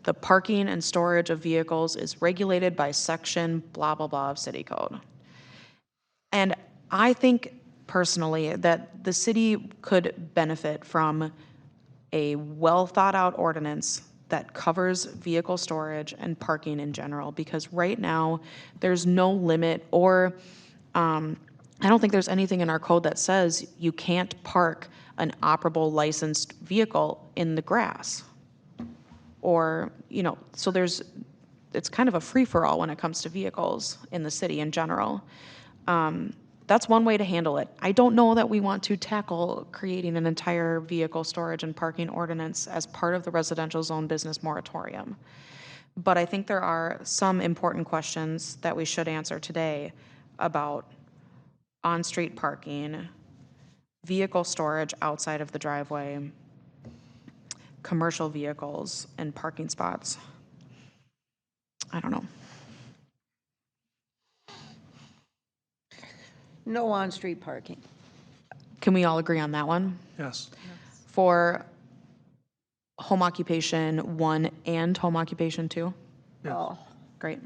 the parking and storage of vehicles is regulated by section blah, blah, blah of city code. And I think personally that the city could benefit from a well-thought-out ordinance that covers vehicle storage and parking in general, because right now, there's no limit, or I don't think there's anything in our code that says you can't park an operable licensed vehicle in the grass. Or, you know, so it's kind of a free-for-all when it comes to vehicles in the city in general. That's one way to handle it. I don't know that we want to tackle creating an entire vehicle storage and parking ordinance as part of the residential zone business moratorium. But I think there are some important questions that we should answer today about on-street parking, vehicle storage outside of the driveway, commercial vehicles, and parking spots. I don't know. No on-street parking. Can we all agree on that one? Yes. For home occupation 1 and home occupation 2? Yes. Oh, Great.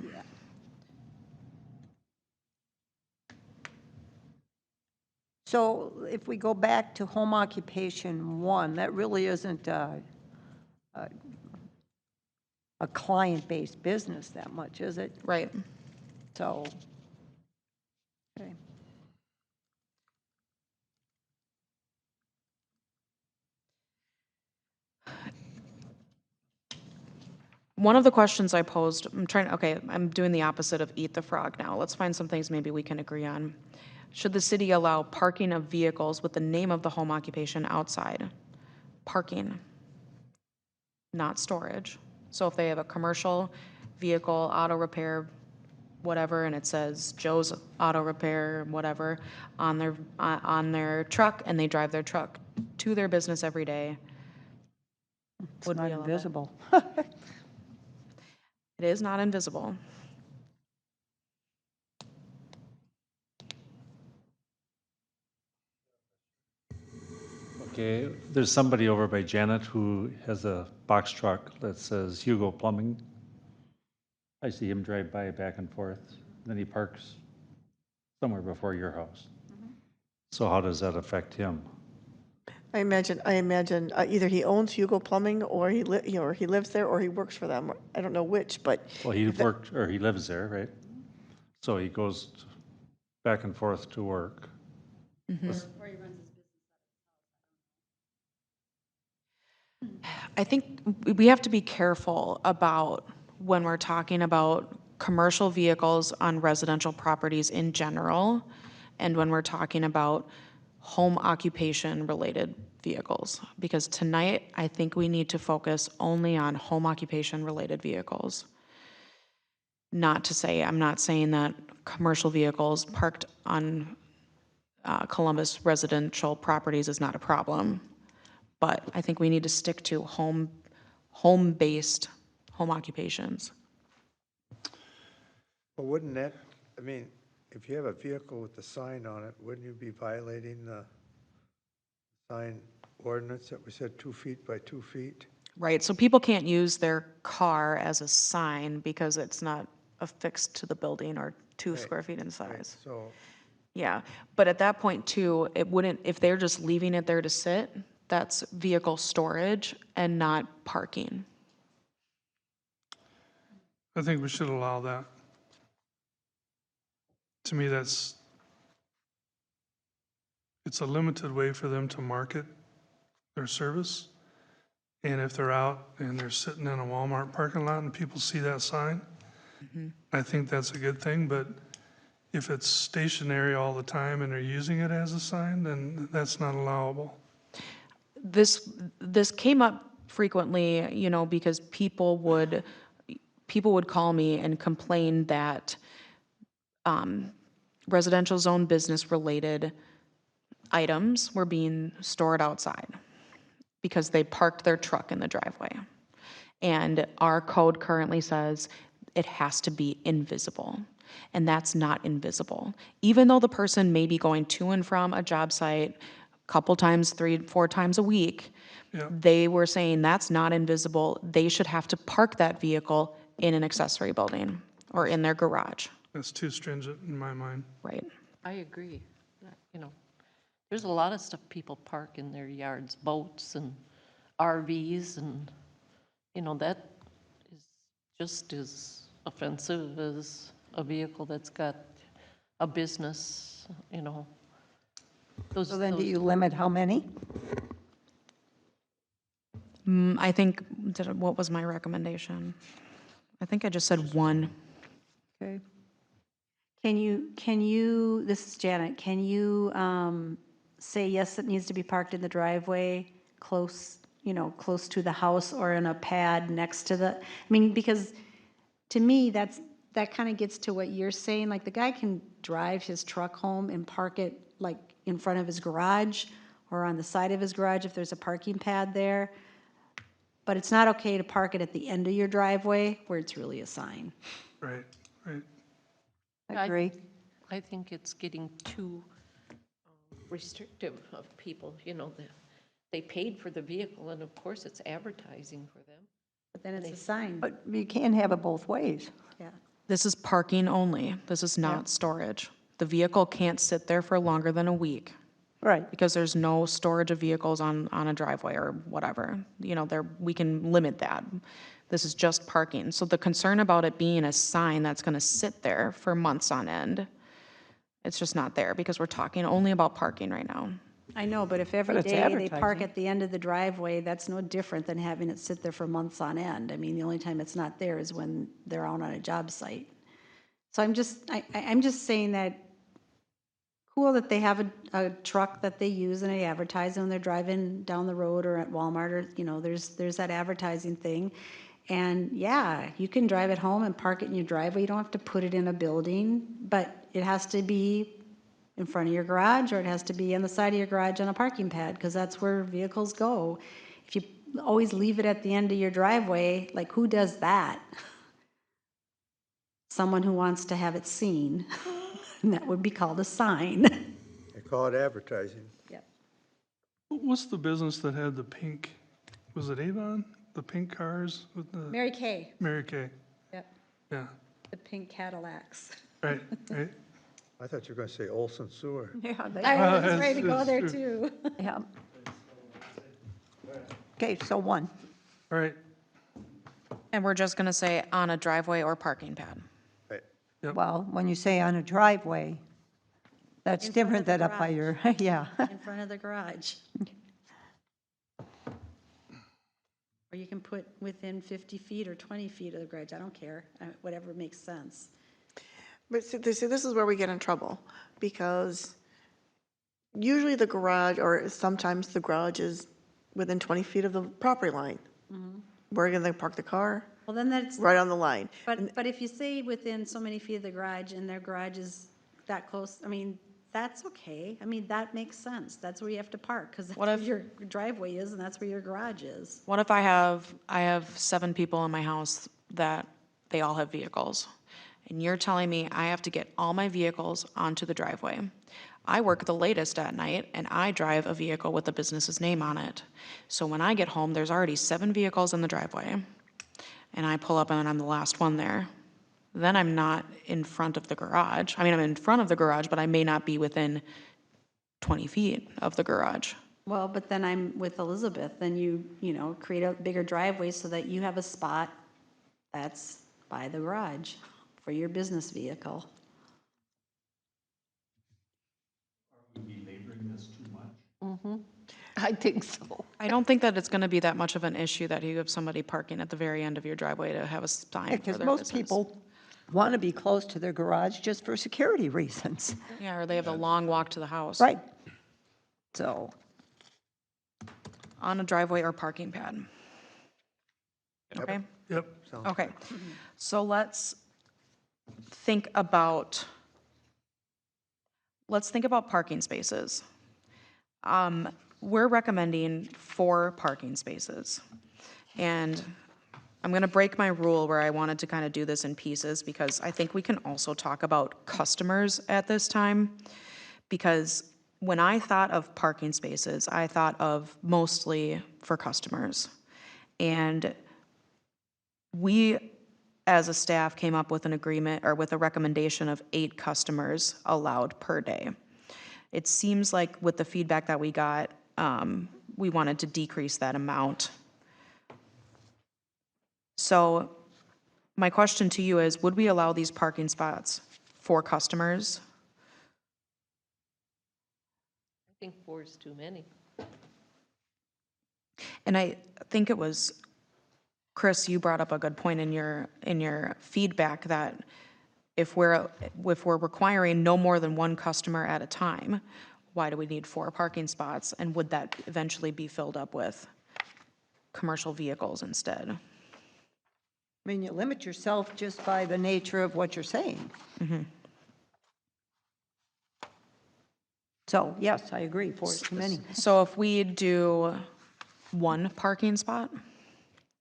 so if we go back to home occupation 1, that really isn't a client-based business that much, is it? Right. So, okay. One of the questions I posed, I'm doing the opposite of eat the frog now. Let's find some things maybe we can agree on. Should the city allow parking of vehicles with the name of the home occupation outside? Parking, not storage. So if they have a commercial vehicle, auto repair, whatever, and it says Joe's Auto Repair, whatever, on their truck, and they drive their truck to their business every day, It's would we not allow that? invisible. It is not invisible. Okay, there's somebody over by Janet who has a box truck that says Hugo Plumbing. I see him drive by back and forth, then he parks somewhere before your house. So how does that affect him? I imagine, either he owns Hugo Plumbing, or or he lives there, or he works for them. I don't know which, but Well, he worked, or he lives there, right? So he goes back and forth to work. I think we have to be careful about when we're talking about commercial vehicles on residential properties in general, and when we're talking about home occupation related vehicles. Because tonight, I think we need to focus only on home occupation related vehicles. Not to say, I'm not saying that commercial vehicles parked on Columbus residential properties is not a problem. But I think we need to stick to home-based home occupations. Well, wouldn't that, I mean, if you have a vehicle with a sign on it, wouldn't you be violating the sign ordinance that we said 2 feet by 2 feet? Right, so people can't use their car as a sign because it's not affixed to the building or 2 square feet in size. So, Yeah, but at that point too, it wouldn't, if they're just leaving it there to sit, that's vehicle storage and not parking. I think we should allow that. To me, it's a limited way for them to market their service. And if they're out and they're sitting in a Walmart parking lot and people see that sign, I think that's a good thing. But if it's stationary all the time and they're using it as a sign, then that's not allowable. This came up frequently, you know, because people would call me and complain that residential zone business related items were being stored outside because they parked their truck in the driveway. And our code currently says it has to be invisible. And that's not invisible. Even though the person may be going to and from a job site a couple times, 3-4 times a week, Yeah. they were saying that's not invisible. They should have to park that vehicle in an accessory building or in their garage, That's too stringent in my mind. right? I agree. You know, there's a lot of stuff people park in their yards, boats and RVs, and, you know, that is just as offensive as a vehicle that's got a business, you know. So then do you limit how many? I think, what was my recommendation? I think I just said 1. Okay. Can you, this is Janet, can you say, yes, it needs to be parked in the driveway, close to the house or in a pad next to the, I mean, because to me, that's that kind of gets to what you're saying, like the guy can drive his truck home and park it like in front of his garage or on the side of his garage if there's a parking pad there. But it's not okay to park it at the end of your driveway where it's really a sign. Right, right. Agree. I think it's getting too restrictive of people, they paid for the vehicle, and of course, it's advertising for them. But then it's a sign. But you can't have it both ways. Yeah. This is parking only. This is not storage. The vehicle can't sit there for longer than a week Right. because there's no storage of vehicles on a driveway or whatever. We can limit that. This is just parking. So the concern about it being a sign that's gonna sit there for months on end, it's just not there because we're talking only about parking right now. I know, but if every it's day they park advertising. at the end of the driveway, that's no different than having it sit there for months on end. I mean, the only time it's not there is when they're out on a job site. So I'm just saying that cool that they have a truck that they use and they advertise when they're driving down the road or at Walmart or, there's that advertising thing. And yeah, you can drive it home and park it in your driveway. You don't have to put it in a building, but it has to be in front of your garage, or it has to be on the side of your garage on a parking pad, because that's where vehicles go. If you always leave it at the end of your driveway, like who does that? Someone who wants to have it seen, and that would be called a sign. They call it advertising. Yep. What's the business that had the pink, was it Avon? The pink cars with the, Mary Kay. Mary Kay? Yep, Yeah, the pink Cadillacs. right, right. I thought you were going to say Olson Sewer. Yeah, I was ready to go That's there true. too. yeah. Okay, so 1. All right, And we're just gonna say on a driveway or parking pad. Right. Yep. Well, when you say on a driveway, that's In front of different the than up by your, yeah. In front of the garage. Or you can put within 50 feet or 20 feet of the garage, I don't care, whatever makes sense. But see, this is where we get in trouble, because usually the garage, or sometimes the garage is within 20 feet of the property line. Where are you going to park the car? Well, then that's, Right on the line. but if you say within so many feet of the garage and their garage is that close, I mean, that's okay. I mean, that makes sense. That's where you have to park, because that's What where if- your driveway is and that's where your garage is. What if I have 7 people in my house that they all have vehicles? And you're telling me I have to get all my vehicles onto the driveway. I work the latest at night and I drive a vehicle with the business's name on it. So when I get home, there's already 7 vehicles in the driveway. And I pull up and I'm the last one there. Then I'm not in front of the garage. I mean, I'm in front of the garage, but I may not be within 20 feet of the garage. Well, but then I'm with Elizabeth, then you create a bigger driveway so that you have a spot that's by the garage for your business vehicle. I think so. I don't think that it's gonna be that much of an issue that you have somebody parking at the very end of your driveway to have a sign for Because their most business. people want to be close to their garage just for security reasons. Yeah, or they have a long walk to the house. Right. So, On a driveway or parking pad. Okay? Yep. Okay, so let's think about parking spaces. We're recommending 4 parking spaces. And I'm gonna break my rule where I wanted to kind of do this in pieces, because I think we can also talk about customers at this time. Because when I thought of parking spaces, I thought of mostly for customers. And we, as a staff, came up with an agreement, or with a recommendation of 8 customers allowed per day. It seems like with the feedback that we got, we wanted to decrease that amount. So my question to you is, would we allow these parking spots for customers? I think 4 is too many. And I think it was, Chris, you brought up a good point in your feedback, that if we're requiring no more than 1 customer at a time, why do we need 4 parking spots? And would that eventually be filled up with commercial vehicles instead? I mean, you limit yourself just by the nature of what you're saying. So, yes, I agree, 4 is too many. So if we do one parking spot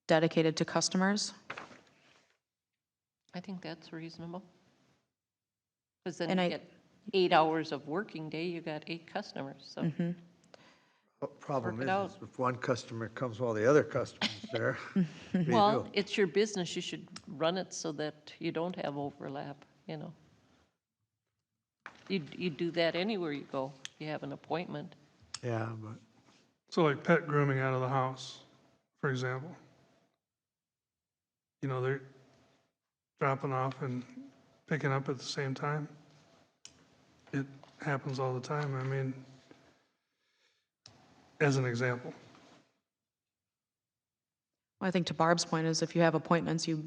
dedicated to customers, I think that's reasonable. Because then And you I- get 8 hours of working day, you got 8 customers, so. Problem Work it is out. if one customer comes while the other customer's there, what do you Well, do? it's your business, you should run it so that you don't have overlap, you know. You do that anywhere you go, you have an appointment. Yeah, but, So like pet grooming out of the house, for example. You know, they're dropping off and picking up at the same time. It happens all the time. I mean, as an example. I think to Barb's point is if you have appointments, you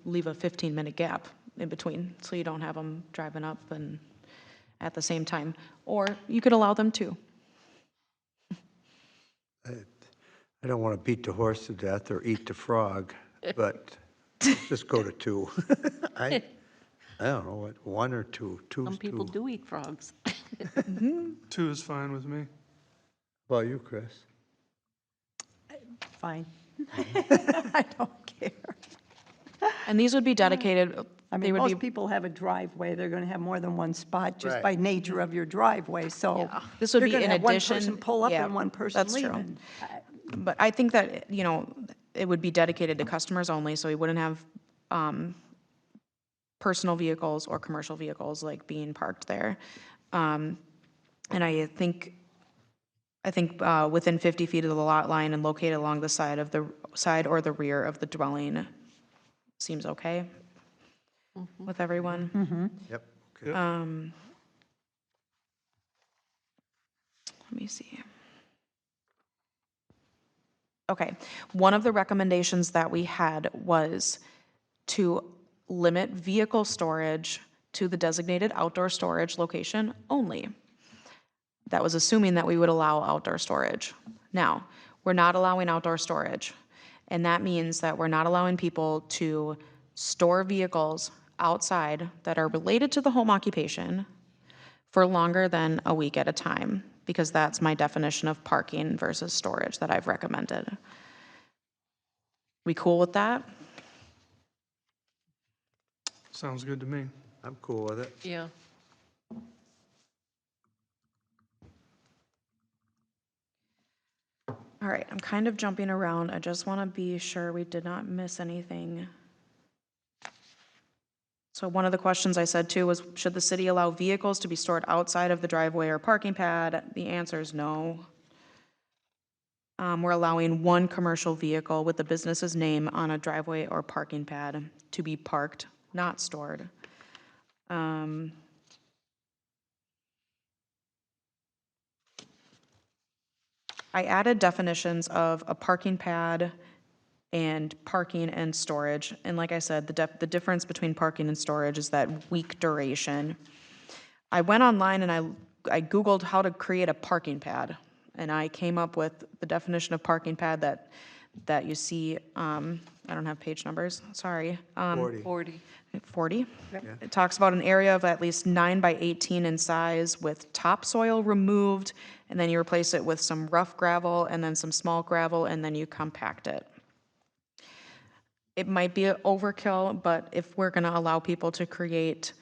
leave a 15-minute gap in between, so you don't have them driving up and at the same time. Or you could allow them to. I don't want to beat the horse to death or eat the frog, but let's just go to 2. I don't know, what, 1 or 2? 2 Some is people 2. do eat frogs. 2 is fine with me. How about you, Chris? Fine. I don't care. And these would be dedicated, I they mean, would most be, people have a driveway, they're gonna have more than one spot just Right. by nature of your driveway, so. This would you're be gonna in have one addition- person pull up yeah, and one person that's true. leaving. but I think that, you know, it would be dedicated to customers only, so we wouldn't have personal vehicles or commercial vehicles like being parked there. And I think within 50 feet of the lot line and located along the side or the rear of the dwelling seems okay with everyone. Yep, okay. Let me see. Okay, one of the recommendations that we had was to limit vehicle storage to the designated outdoor storage location only. That was assuming that we would allow outdoor storage. Now, we're not allowing outdoor storage, and that means that we're not allowing people to store vehicles outside that are related to the home occupation for longer than a week at a time, because that's my definition of parking versus storage that I've recommended. We cool with that? Sounds good to me. I'm cool with it. Yeah. All right, I'm kind of jumping around. I just want to be sure we did not miss anything. So one of the questions I said too was, should the city allow vehicles to be stored outside of the driveway or parking pad? The answer is no. We're allowing one commercial vehicle with the business's name on a driveway or parking pad to be parked, not stored. I added definitions of a parking pad and parking and storage. And like I said, the difference between parking and storage is that week duration. I went online and I Googled how to create a parking pad, and I came up with the definition of parking pad that you see, I don't have page numbers, sorry. 40. 40. 40? It talks about an area of at least 9 by 18 in size with topsoil removed, and then you replace it with some rough gravel and then some small gravel, and then you compact it. It might be an overkill, but if we're gonna allow people to create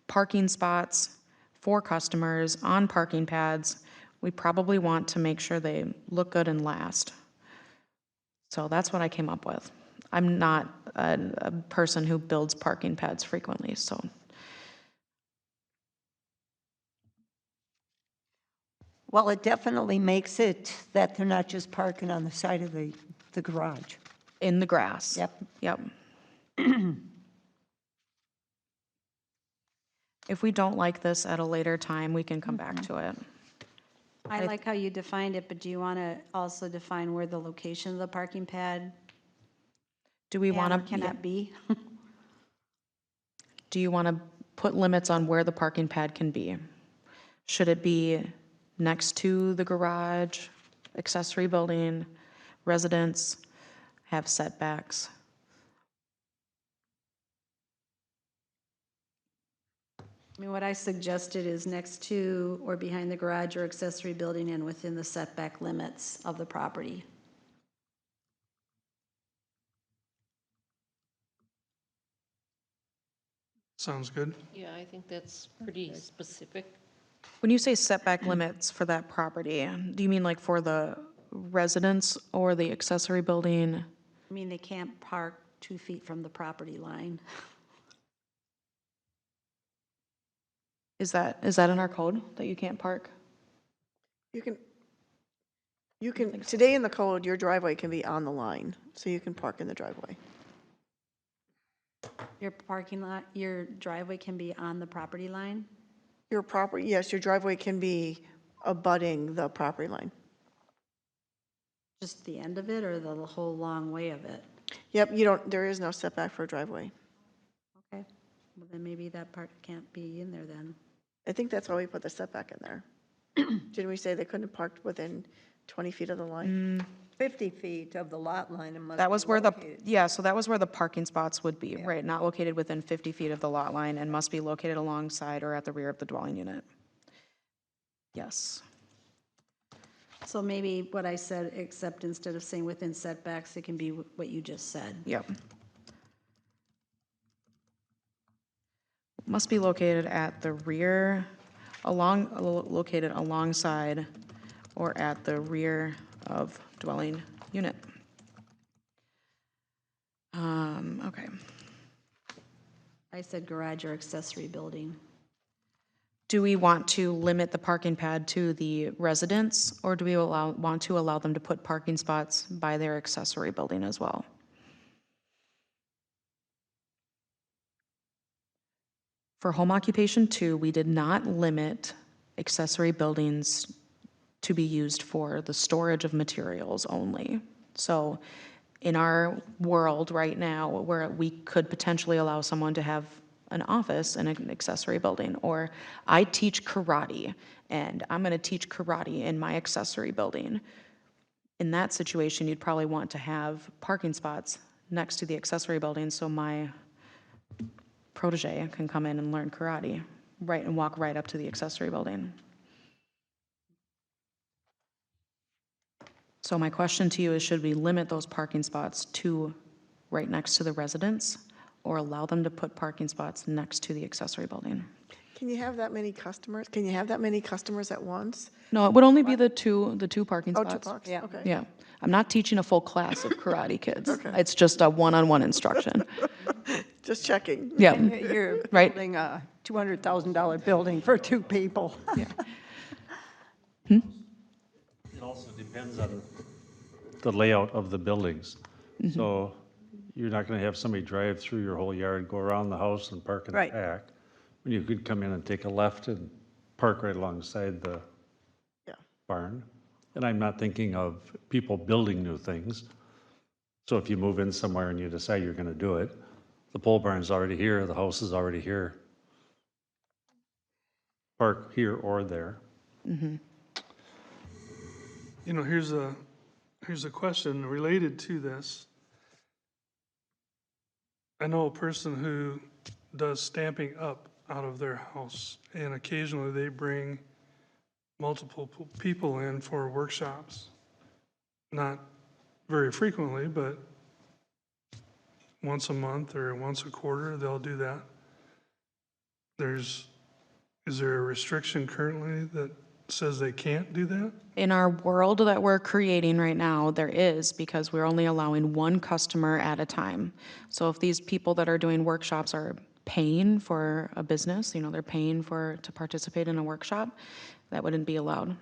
parking spots for customers on parking pads, we probably want to make sure they look good and last. So that's what I came up with. I'm not a person who builds parking pads frequently, so. Well, it definitely makes it that they're not just parking on the side of the garage. In the grass. Yep. Yep. If we don't like this at a later time, we can come back to it. I like how you defined it, but do you want to also define where the location of the parking pad Do we can want or to, cannot be? do you want to put limits on where the parking pad can be? Should it be next to the garage, accessory building, residence, have setbacks? I mean, what I suggested is next to or behind the garage or accessory building and within the setback limits of the property. Sounds good. Yeah, I think that's pretty specific. When you say setback limits for that property, do you mean like for the residence or the accessory building? I mean, they can't park 2 feet from the property line. Is that in our code that you can't park? You can, today in the code, your driveway can be on the line, so you can park in the driveway. Your parking lot, your driveway can be on the property line? Your property, yes, your driveway can be abutting the property line. Just the end of it or the whole long way of it? Yep, there is no setback for a driveway. Okay, well then maybe that part can't be in there then. I think that's why we put the setback in there. Didn't we say they couldn't have parked within 20 feet of the line? 50 feet of the lot line and must That be was where the, located. yeah, so that was where the parking spots would be, right? Not located within 50 feet of the lot line and must be located alongside or at the rear of the dwelling unit. Yes. So maybe what I said, except instead of saying within setbacks, it can be what you just said. Yep. Must be located at the rear, located alongside or at the rear of dwelling unit. Okay. I said garage or accessory building. Do we want to limit the parking pad to the residents, or do we want to allow them to put parking spots by their accessory building as well? For home occupation 2, we did not limit accessory buildings to be used for the storage of materials only. So in our world right now, where we could potentially allow someone to have an office in an accessory building, or I teach karate and I'm going to teach karate in my accessory building. In that situation, you'd probably want to have parking spots next to the accessory building so my protege can come in and learn karate, right, and walk right up to the accessory building. So my question to you is, should we limit those parking spots to right next to the residence, or allow them to put parking spots next to the accessory building? Can you have that many customers? Can you have that many customers at once? No, it would only be the two parking Oh, spots. 2 parks, Yeah. okay. Yeah, I'm not teaching a full class of karate kids. Okay. It's just a one-on-one instruction. Just checking. Yeah, You're Right. building a $200,000 building for 2 people. It also depends on the layout of the buildings. So you're not gonna have somebody drive through your whole yard, go around the house and park in the Right. back. When you could come in and take a left and park right alongside the Yeah. barn. And I'm not thinking of people building new things. So if you move in somewhere and you decide you're gonna do it, the pole barn's already here, the house is already here. Park here or there. You know, here's a question related to this. I know a person who does stamping up out of their house, and occasionally they bring multiple people in for workshops. Not very frequently, but once a month or once a quarter, they'll do that. Is there a restriction currently that says they can't do that? in our world that we're creating right now, there is, because we're only allowing one customer at a time. So if these people that are doing workshops are paying for a business, you know, they're paying to participate in a workshop, that wouldn't be allowed.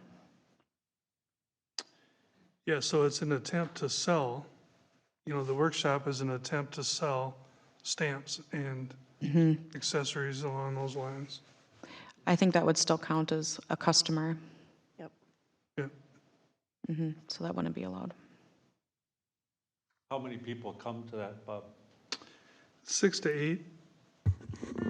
Yeah, so it's an attempt to sell, you know, the workshop is an attempt to sell stamps and accessories along those lines. I think that would still count as a customer, Yep. Yeah. so that wouldn't be allowed. How many people come to that, Bob? 6 to 8.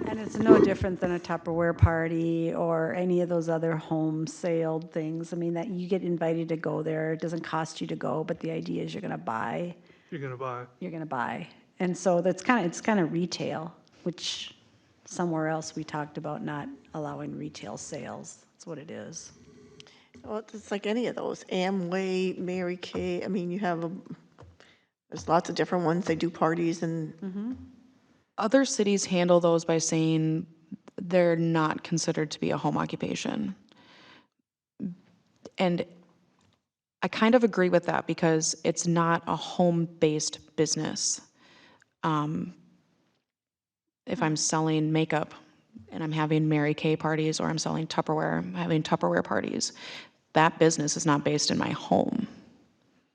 And it's no different than a Tupperware party or any of those other home sale things. I mean, that you get invited to go there. It doesn't cost you to go, but the idea is you're going to buy. You're going to buy. You're going to buy. And so it's kind of retail, which somewhere else, we talked about not allowing retail sales. That's what it is. Well, it's like any of those, Amway, Mary Kay, I mean, you have, there's lots of different ones, they do parties and, Other cities handle those by saying they're not considered to be a home occupation. And I kind of agree with that because it's not a home-based business. If I'm selling makeup and I'm having Mary Kay parties, or I'm selling Tupperware, I'm having Tupperware parties, that business is not based in my home.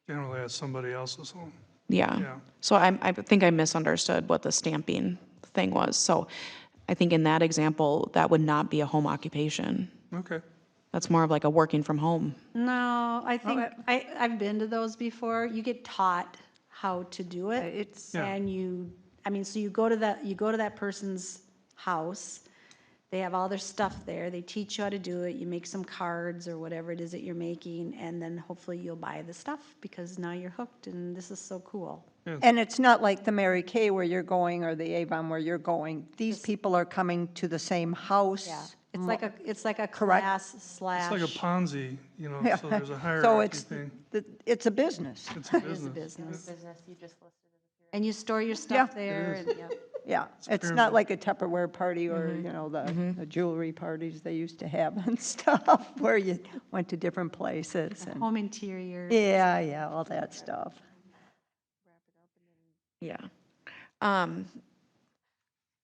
Generally at somebody else's home. Yeah. Yeah. So I think I misunderstood what the stamping thing was. So I think in that example, that would not be a home occupation. Okay. That's more of like a working from home. No, I think, I've been to those before. You get taught how to do it. It's, Yeah. And so you go to that person's house. They have all their stuff there. They teach you how to do it. You make some cards or whatever it is that you're making, and then hopefully you'll buy the stuff because now you're hooked and this is so cool. and it's not like the Mary Kay where you're going or the Avon where you're going. These people are coming to the same house. Yeah, it's like a Correct. class slash. It's like a Ponzi, Yeah. so there's a So hierarchy thing. it's a business. It's a It is a business. business. And you store your stuff there and, yeah. Yeah, it's not like a Tupperware party or, the jewelry parties they used to have and stuff where you went to different places and, Home interior. yeah, all that stuff. Yeah.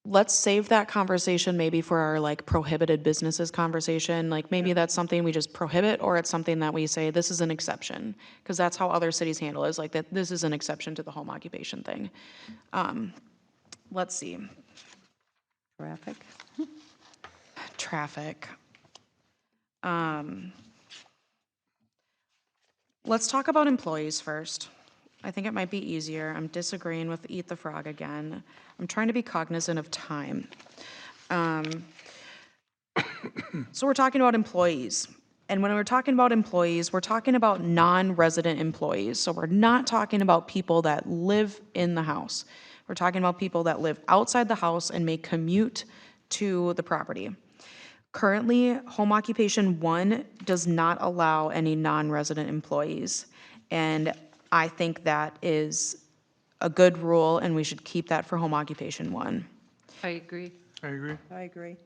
Let's save that conversation maybe for our like prohibited businesses conversation. Like maybe that's something we just prohibit, or it's something that we say this is an exception, because that's how other cities handle it, is like that this is an exception to the home occupation thing. Let's see. Traffic. Traffic. Let's talk about employees first. I think it might be easier. I'm disagreeing with Eat the Frog again. I'm trying to be cognizant of time. So we're talking about employees. And when we're talking about employees, we're talking about non-resident employees. So we're not talking about people that live in the house. We're talking about people that live outside the house and may commute to the property. Currently, home occupation 1 does not allow any non-resident employees. And I think that is a good rule, and we should keep that for home occupation 1. I agree. I agree. I agree.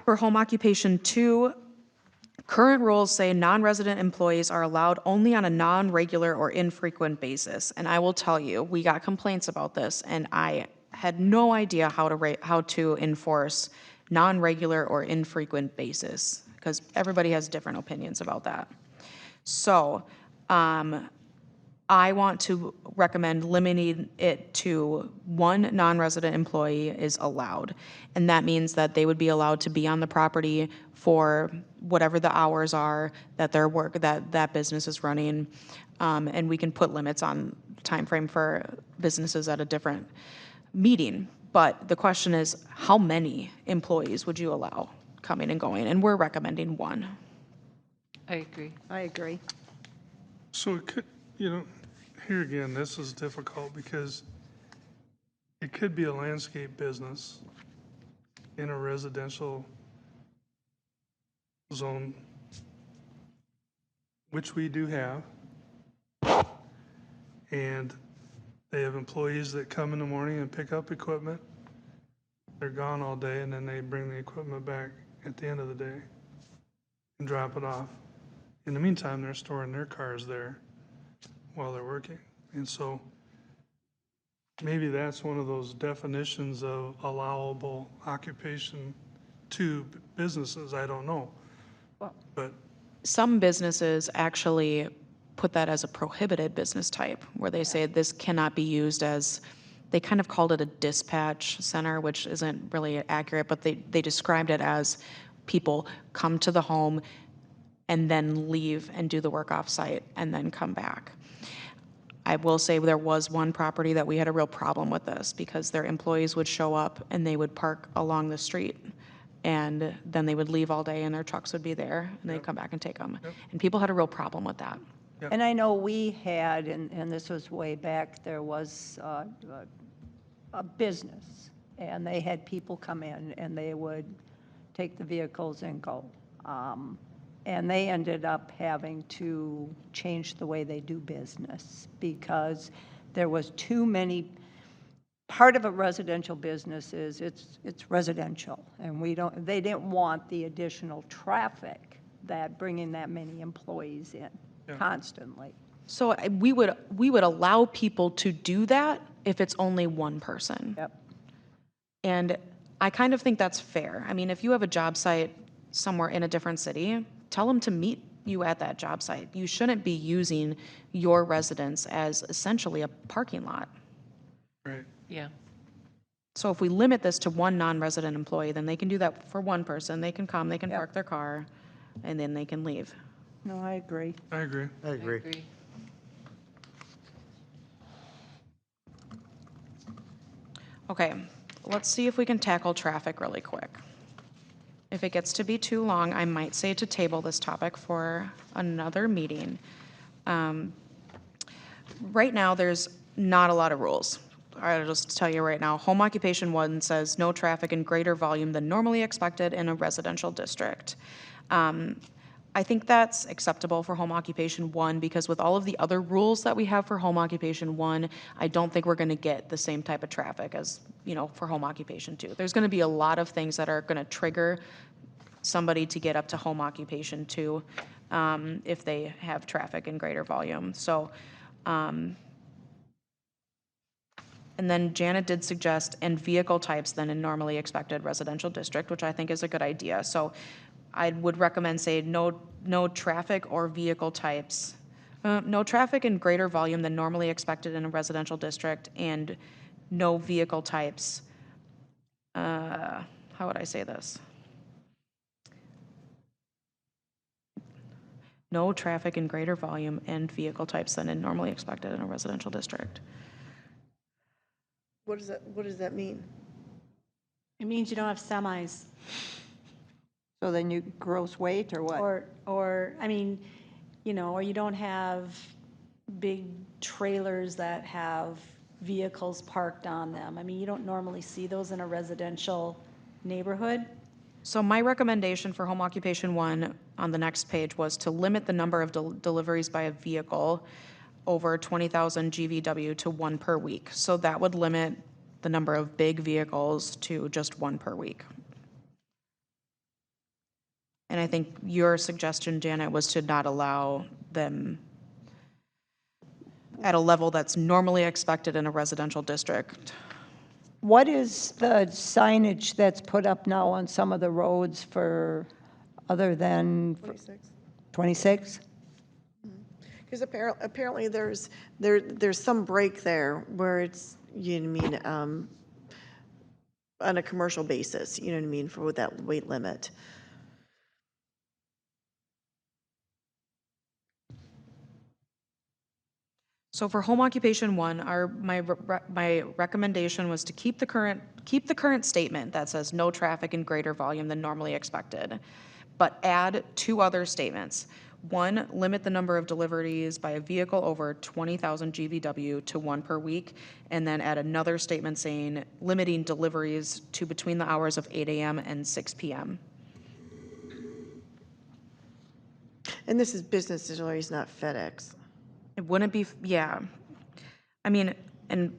For home occupation 2, current rules say non-resident employees are allowed only on a non-regular or infrequent basis. And I will tell you, we got complaints about this, and I had no idea how to enforce non-regular or infrequent basis, because everybody has different opinions about that. So, I want to recommend limiting it to 1 non-resident employee is allowed. And that means that they would be allowed to be on the property for whatever the hours are that their work, that business is running. And we can put limits on time frame for businesses at a different meeting. But the question is, how many employees would you allow coming and going? And we're recommending 1. I agree. I agree. So it could, here again, this is difficult because it could be a landscape business in a residential zone, which we do have. And they have employees that come in the morning and pick up equipment. They're gone all day, and then they bring the equipment back at the end of the day and drop it off. In the meantime, they're storing their cars there while they're working. And so maybe that's one of those definitions of allowable occupation to businesses. I don't know. But Some businesses actually put that as a prohibited business type, where they say this cannot be used as, they kind of called it a dispatch center, which isn't really accurate, but they described it as people come to the home and then leave and do the work off-site and then come back. I will say there was one property that we had a real problem with this, because their employees would show up and they would park along the street, and then they would leave all day and their trucks would be there and they'd come back and take them. And people had a real problem with that. And I know we had, and this was way back, there was a business and they had people come in, and they would take the vehicles and go. And they ended up having to change the way they do business because there was too many. Part of a residential business is it's residential, and they didn't want the additional traffic that bringing that many employees in constantly. So we would allow people to do that if it's only one person. Yep. And I kind of think that's fair. I mean, if you have a job site somewhere in a different city, tell them to meet you at that job site. You shouldn't be using your residence as essentially a parking lot. Right. Yeah. So if we limit this to one non-resident employee, then they can do that for one person. They can come, they can Yep. park their car, and then they can leave. No, I agree. I agree. I agree. Okay, let's see if we can tackle traffic really quick. If it gets to be too long, I might say to table this topic for another meeting. Right now, there's not a lot of rules. I'll just tell you right now, home occupation 1 says no traffic in greater volume than normally expected in a residential district. I think that's acceptable for home occupation 1 because with all of the other rules that we have for home occupation 1, I don't think we're gonna get the same type of traffic as, for home occupation 2. There's gonna be a lot of things that are gonna trigger somebody to get up to home occupation 2 if they have traffic in greater volume. So, and then Janet did suggest, and vehicle types than in normally expected residential district, which I think is a good idea. So I would recommend say no traffic or vehicle types, no traffic in greater volume than normally expected in a residential district, and no vehicle types. How would I say this? No traffic in greater volume and vehicle types than in normally expected in a residential district. What does that mean? It means you don't have semis, So then you gross weight or what? or, I mean, or you don't have big trailers that have vehicles parked on them. I mean, you don't normally see those in a residential neighborhood. So my recommendation for home occupation 1 on the next page was to limit the number of deliveries by a vehicle over 20,000 GVW to 1 per week. So that would limit the number of big vehicles to just 1 per week. And I think your suggestion, Janet, was to not allow them at a level that's normally expected in a residential district. What is the signage that's put up now on some of the roads for, other than 26. 26? Because apparently there's some break there where it's, on a commercial basis, for that weight limit. So for home occupation 1, my recommendation was to keep the current statement that says no traffic in greater volume than normally expected, but add 2 other statements. 1, limit the number of deliveries by a vehicle over 20,000 GVW to 1 per week, and then add another statement saying limiting deliveries to between the hours of 8 a.m. and 6 p.m. And this is business deliveries, not FedEx. It wouldn't be, yeah. I mean, and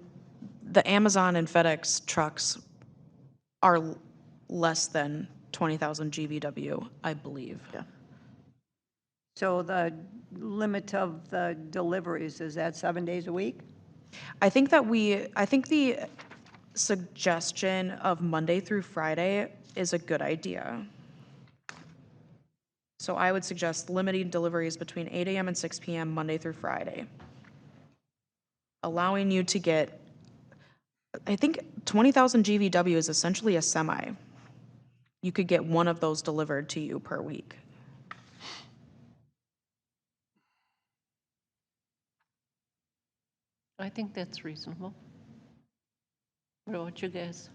the Amazon and FedEx trucks are less than 20,000 GVW, I believe. Yeah. So the limit of the deliveries, is that 7 days a week? I think the suggestion of Monday through Friday is a good idea. So I would suggest limiting deliveries between 8 a.m. and 6 p.m. Monday through Friday. Allowing you to get, I think 20,000 GVW is essentially a semi. You could get 1 of those delivered to you per week. I think that's reasonable. What about you guys?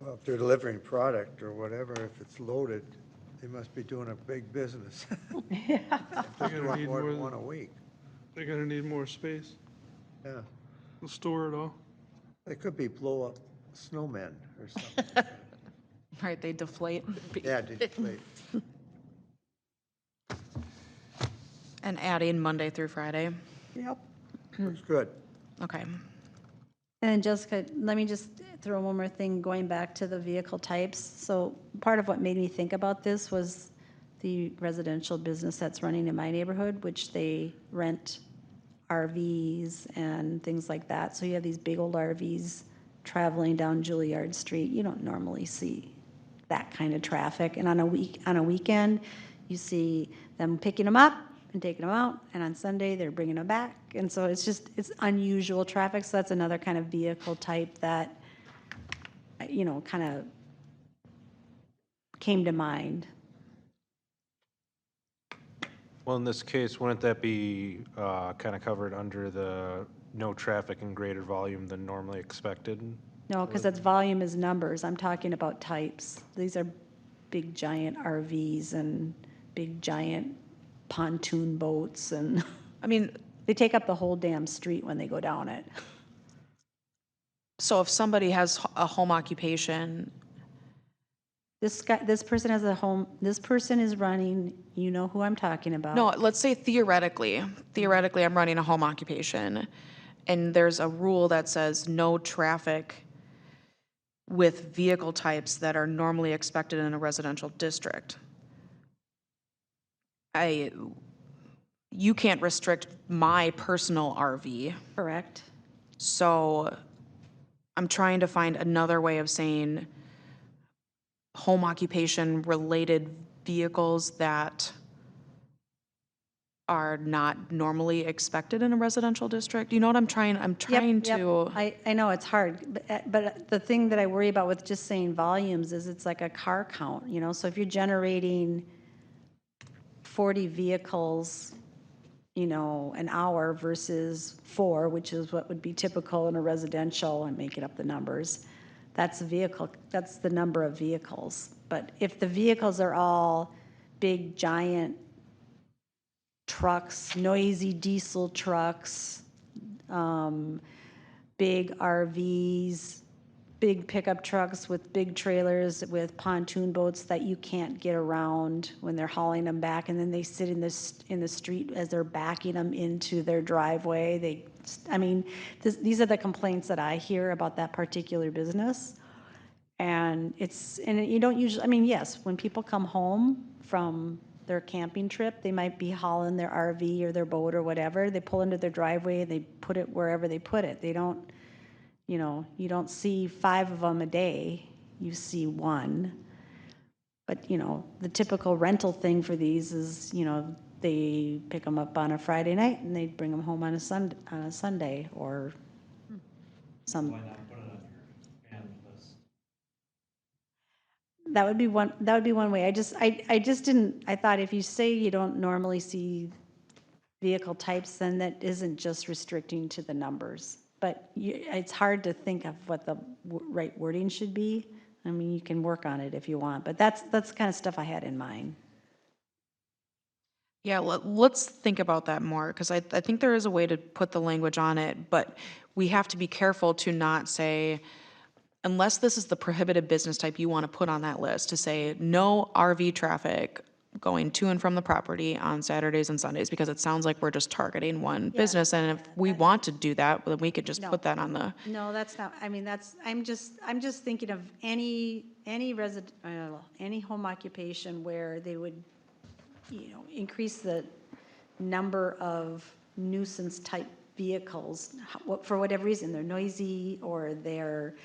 Well, if they're delivering product or whatever, if it's loaded, they must be doing a big business. They're gonna More need more than than, one a week, they're gonna need more space. yeah. They'll store it all. It could be blow-up snowmen or something. Right, they deflate. Yeah, deflate. And adding Monday through Friday. Yep. Looks good. Okay. And then Jessica, let me just throw one more thing, going back to the vehicle types. So part of what made me think about this was the residential business that's running in my neighborhood, which they rent RVs and things like that. So you have these big old RVs traveling down Juilliard Street. You don't normally see that kind of traffic. And on a weekend, you see them picking them up and taking them out, and on Sunday, they're bringing them back. And so it's unusual traffic, so that's another kind of vehicle type that, kind of came to mind. Well, in this case, wouldn't that be kind of covered under the no traffic and greater volume than normally expected? No, because that's volume is numbers. I'm talking about types. These are big giant RVs and big giant pontoon boats, and I mean, they take up the whole damn street when they go down it. so if somebody has a home occupation, This person has a home, this person is running, you know who I'm talking about. no, let's say theoretically, I'm running a home occupation, and there's a rule that says no traffic with vehicle types that are normally expected in a residential district. You can't restrict my personal RV, Correct. so I'm trying to find another way of saying home occupation related vehicles that are not normally expected in a residential district. You know what I'm trying Yep, to, I know it's hard, but the thing that I worry about with just saying volumes is it's like a car count, so if you're generating 40 vehicles, an hour versus 4, which is what would be typical in a residential, I'm making up the numbers, that's the number of vehicles. But if the vehicles are all big, giant trucks, noisy diesel trucks, big RVs, big pickup trucks with big trailers with pontoon boats that you can't get around when they're hauling them back, and then they sit in the street as they're backing them into their driveway. These are the complaints that I hear about that particular business. And you don't usually, yes, when people come home from their camping trip, they might be hauling their RV or their boat or whatever. They pull into their driveway and they put it wherever they put it. They don't, you don't see 5 of them a day. You see 1. But, the typical rental thing for these is, they pick them up on a Friday night and they bring them home on a Sunday or some. Why not put it on your banned list? That would be one way. I just didn't, I thought if you say you don't normally see vehicle types, then that isn't just restricting to the numbers. But it's hard to think of what the right wording should be. You can work on it if you want, but that's the kind of stuff I had in mind. yeah, let's think about that more, because I think there is a way to put the language on it, but we have to be careful to not say, unless this is the prohibited business type you want to put on that list, to say no RV traffic going to and from the property on Saturdays and Sundays, because it sounds like we're just targeting one business, and if we want to do that, then we could just put that on the. No, that's not, I'm just thinking of any home occupation where they would, increase the number of nuisance type vehicles, for whatever reason, they're noisy or they're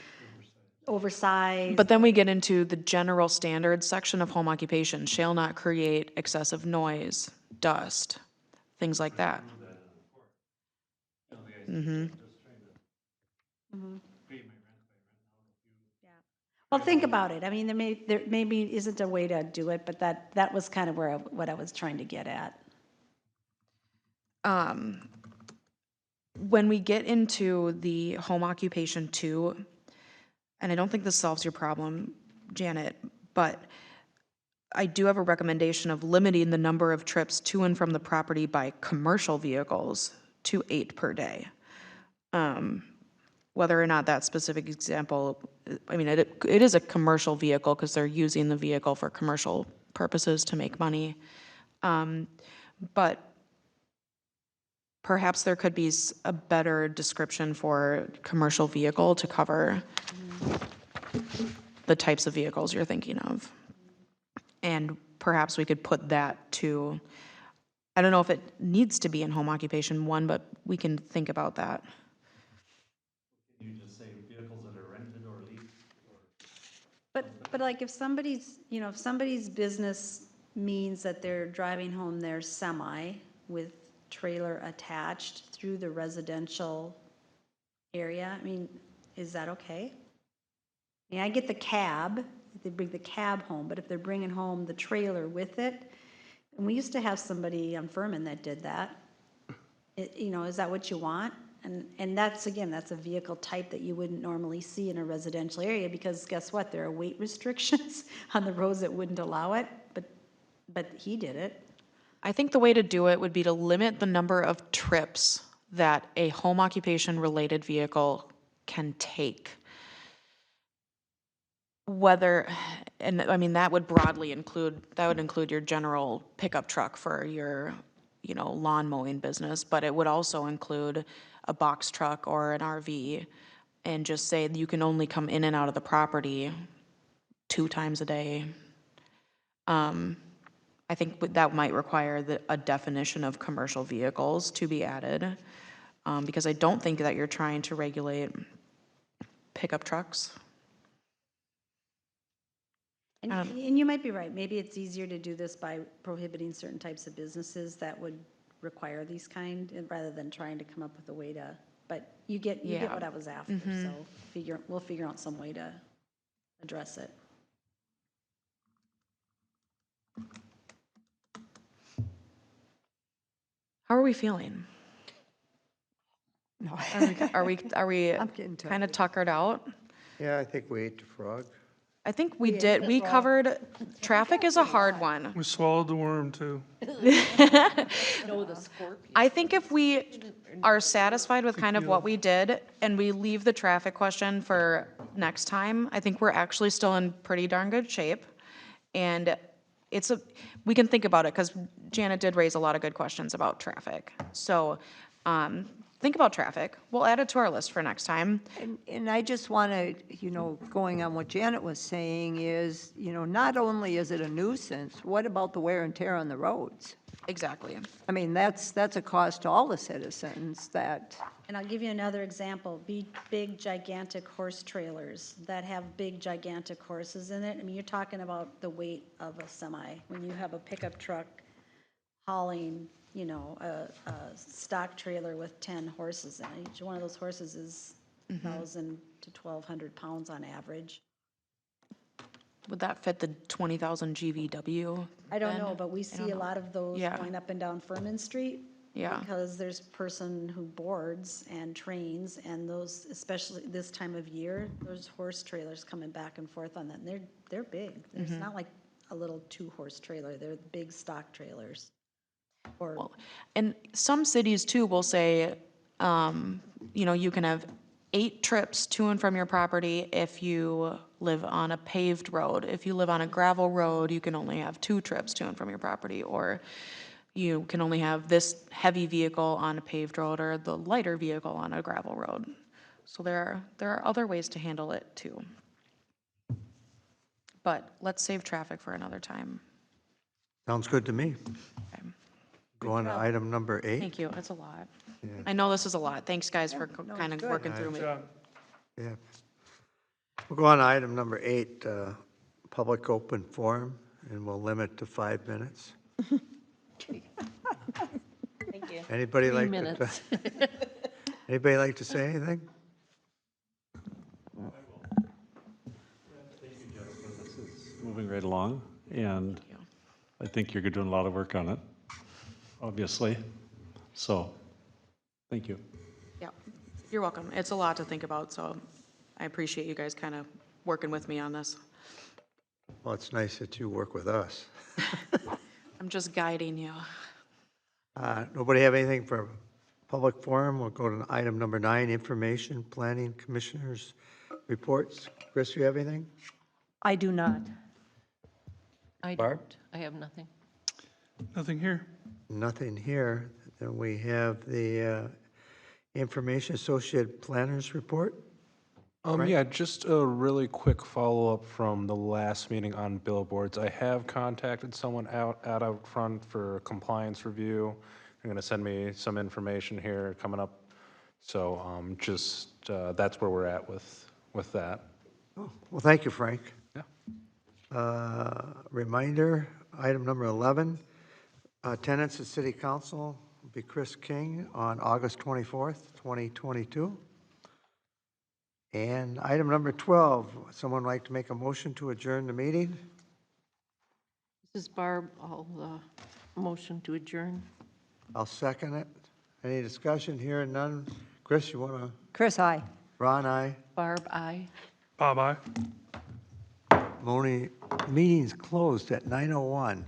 oversized. But then we get into the general standards section of home occupation, shall not create excessive noise, dust, things like that. Well, think about it. There maybe isn't a way to do it, but that was kind of what I was trying to get at. When we get into the home occupation 2, and I don't think this solves your problem, Janet, but I do have a recommendation of limiting the number of trips to and from the property by commercial vehicles to 8 per day. whether or not that specific example, I mean, it is a commercial vehicle because they're using the vehicle for commercial purposes to make money. But perhaps there could be a better description for commercial vehicle to cover the types of vehicles you're thinking of. And perhaps we could put that to, I don't know if it needs to be in home occupation 1, but we can think about that. You just say vehicles that are rented or leased? But like if somebody's, you know, if somebody's business means that they're driving home their semi with trailer attached through the residential area, I mean, is that okay? I mean, I get the cab, if they bring the cab home, but if they're bringing home the trailer with it, and we used to have somebody on Furman that did that, you know, is that what you want? And that's, again, that's a vehicle type that you wouldn't normally see in a residential area, because guess what? There are weight restrictions on the roads that wouldn't allow it, but he did it. I think the way to do it would be to limit the number of trips that a home occupation related vehicle can take. Whether, and I mean, that would broadly include, that would include your general pickup truck for your, you know, lawn mowing business, but it would also include a box truck or an RV, and just say you can only come in and out of the property 2 times a day. I think that might require a definition of commercial vehicles to be added, because I don't think that you're trying to regulate pickup trucks. And you might be right, maybe it's easier to do this by prohibiting certain types of businesses that would require these kind, rather than trying to come up with a way to, but you get Yeah. what I was after, so we'll figure out some way to address it. How are we feeling? No. Are we I'm getting tired. kind of tuckered out? Yeah, I think we ate the frog. I think we did, we covered, traffic is a hard one. We swallowed the worm, too. I think if we are satisfied with kind of what we did and we leave the traffic question for next time, I think we're actually still in pretty darn good shape. And we can think about it, because Janet did raise a lot of good questions about traffic. So, think about traffic. We'll add it to our list for next time. And I just want to, you know, going on what Janet was saying is, you know, not only is it a nuisance, what about the wear and tear on the roads? Exactly. I mean, that's a cost to all the citizens that, And I'll give you another example, big gigantic horse trailers that have big gigantic horses in it. I mean, you're talking about the weight of a semi. When you have a pickup truck hauling, you know, a stock trailer with 10 horses in it, each one of those horses is 1,000 to 1,200 pounds on average. Would that fit the 20,000 GVW? I don't then? know, but we see a lot of those Yeah. going up and down Furman Street. Yeah. Because there's person who boards and trains, and those, especially this time of year, there's horse trailers coming back and forth on that, and they're big. It's not like a little 2-horse trailer, they're big stock trailers. Or, And some cities too will say, you know, you can have 8 trips to and from your property if you live on a paved road. If you live on a gravel road, you can only have 2 trips to and from your property, or you can only have this heavy vehicle on a paved road or the lighter vehicle on a gravel road. So there are other ways to handle it too. But let's save traffic for another time. Sounds good to me. Okay. Go on to item number 8. Thank you, it's a lot. I know this is a lot. Thanks, guys, for kind of working through me. Yeah. We'll go on to item number 8, public open forum, and we'll limit to 5 minutes. Thank you. Anybody 3 like to, minutes. anybody like to say anything? This is moving right along, and I think you're doing a lot of work on it, obviously. So, thank you. Yeah, you're welcome. It's a lot to think about, so I appreciate you guys kind of working with me on this. Well, it's nice that you work with us. I'm just guiding you. Nobody have anything for public forum. We'll go to item number 9, information, planning commissioners' reports. Chris, you have anything? I do not. I Barb? don't, I have nothing. Nothing here. Nothing here. Then we have the information associated planners report. Yeah, just a really quick follow-up from the last meeting on billboards. I have contacted someone out front for a compliance review. They're gonna send me some information here coming up. So, just, that's where we're at with that. Oh, well, thank you, Frank. Yeah. Reminder, item number 11, attendance at city council will be Chris King on August 24th, 2022. And item number 12, someone like to make a motion to adjourn the meeting? This is Barb, I'll, motion to adjourn. I'll second it. Any discussion here? None? Chris, you want to? Chris, aye. Ron, aye. Barb, aye. Bye-bye. Meeting's closed at 9:01.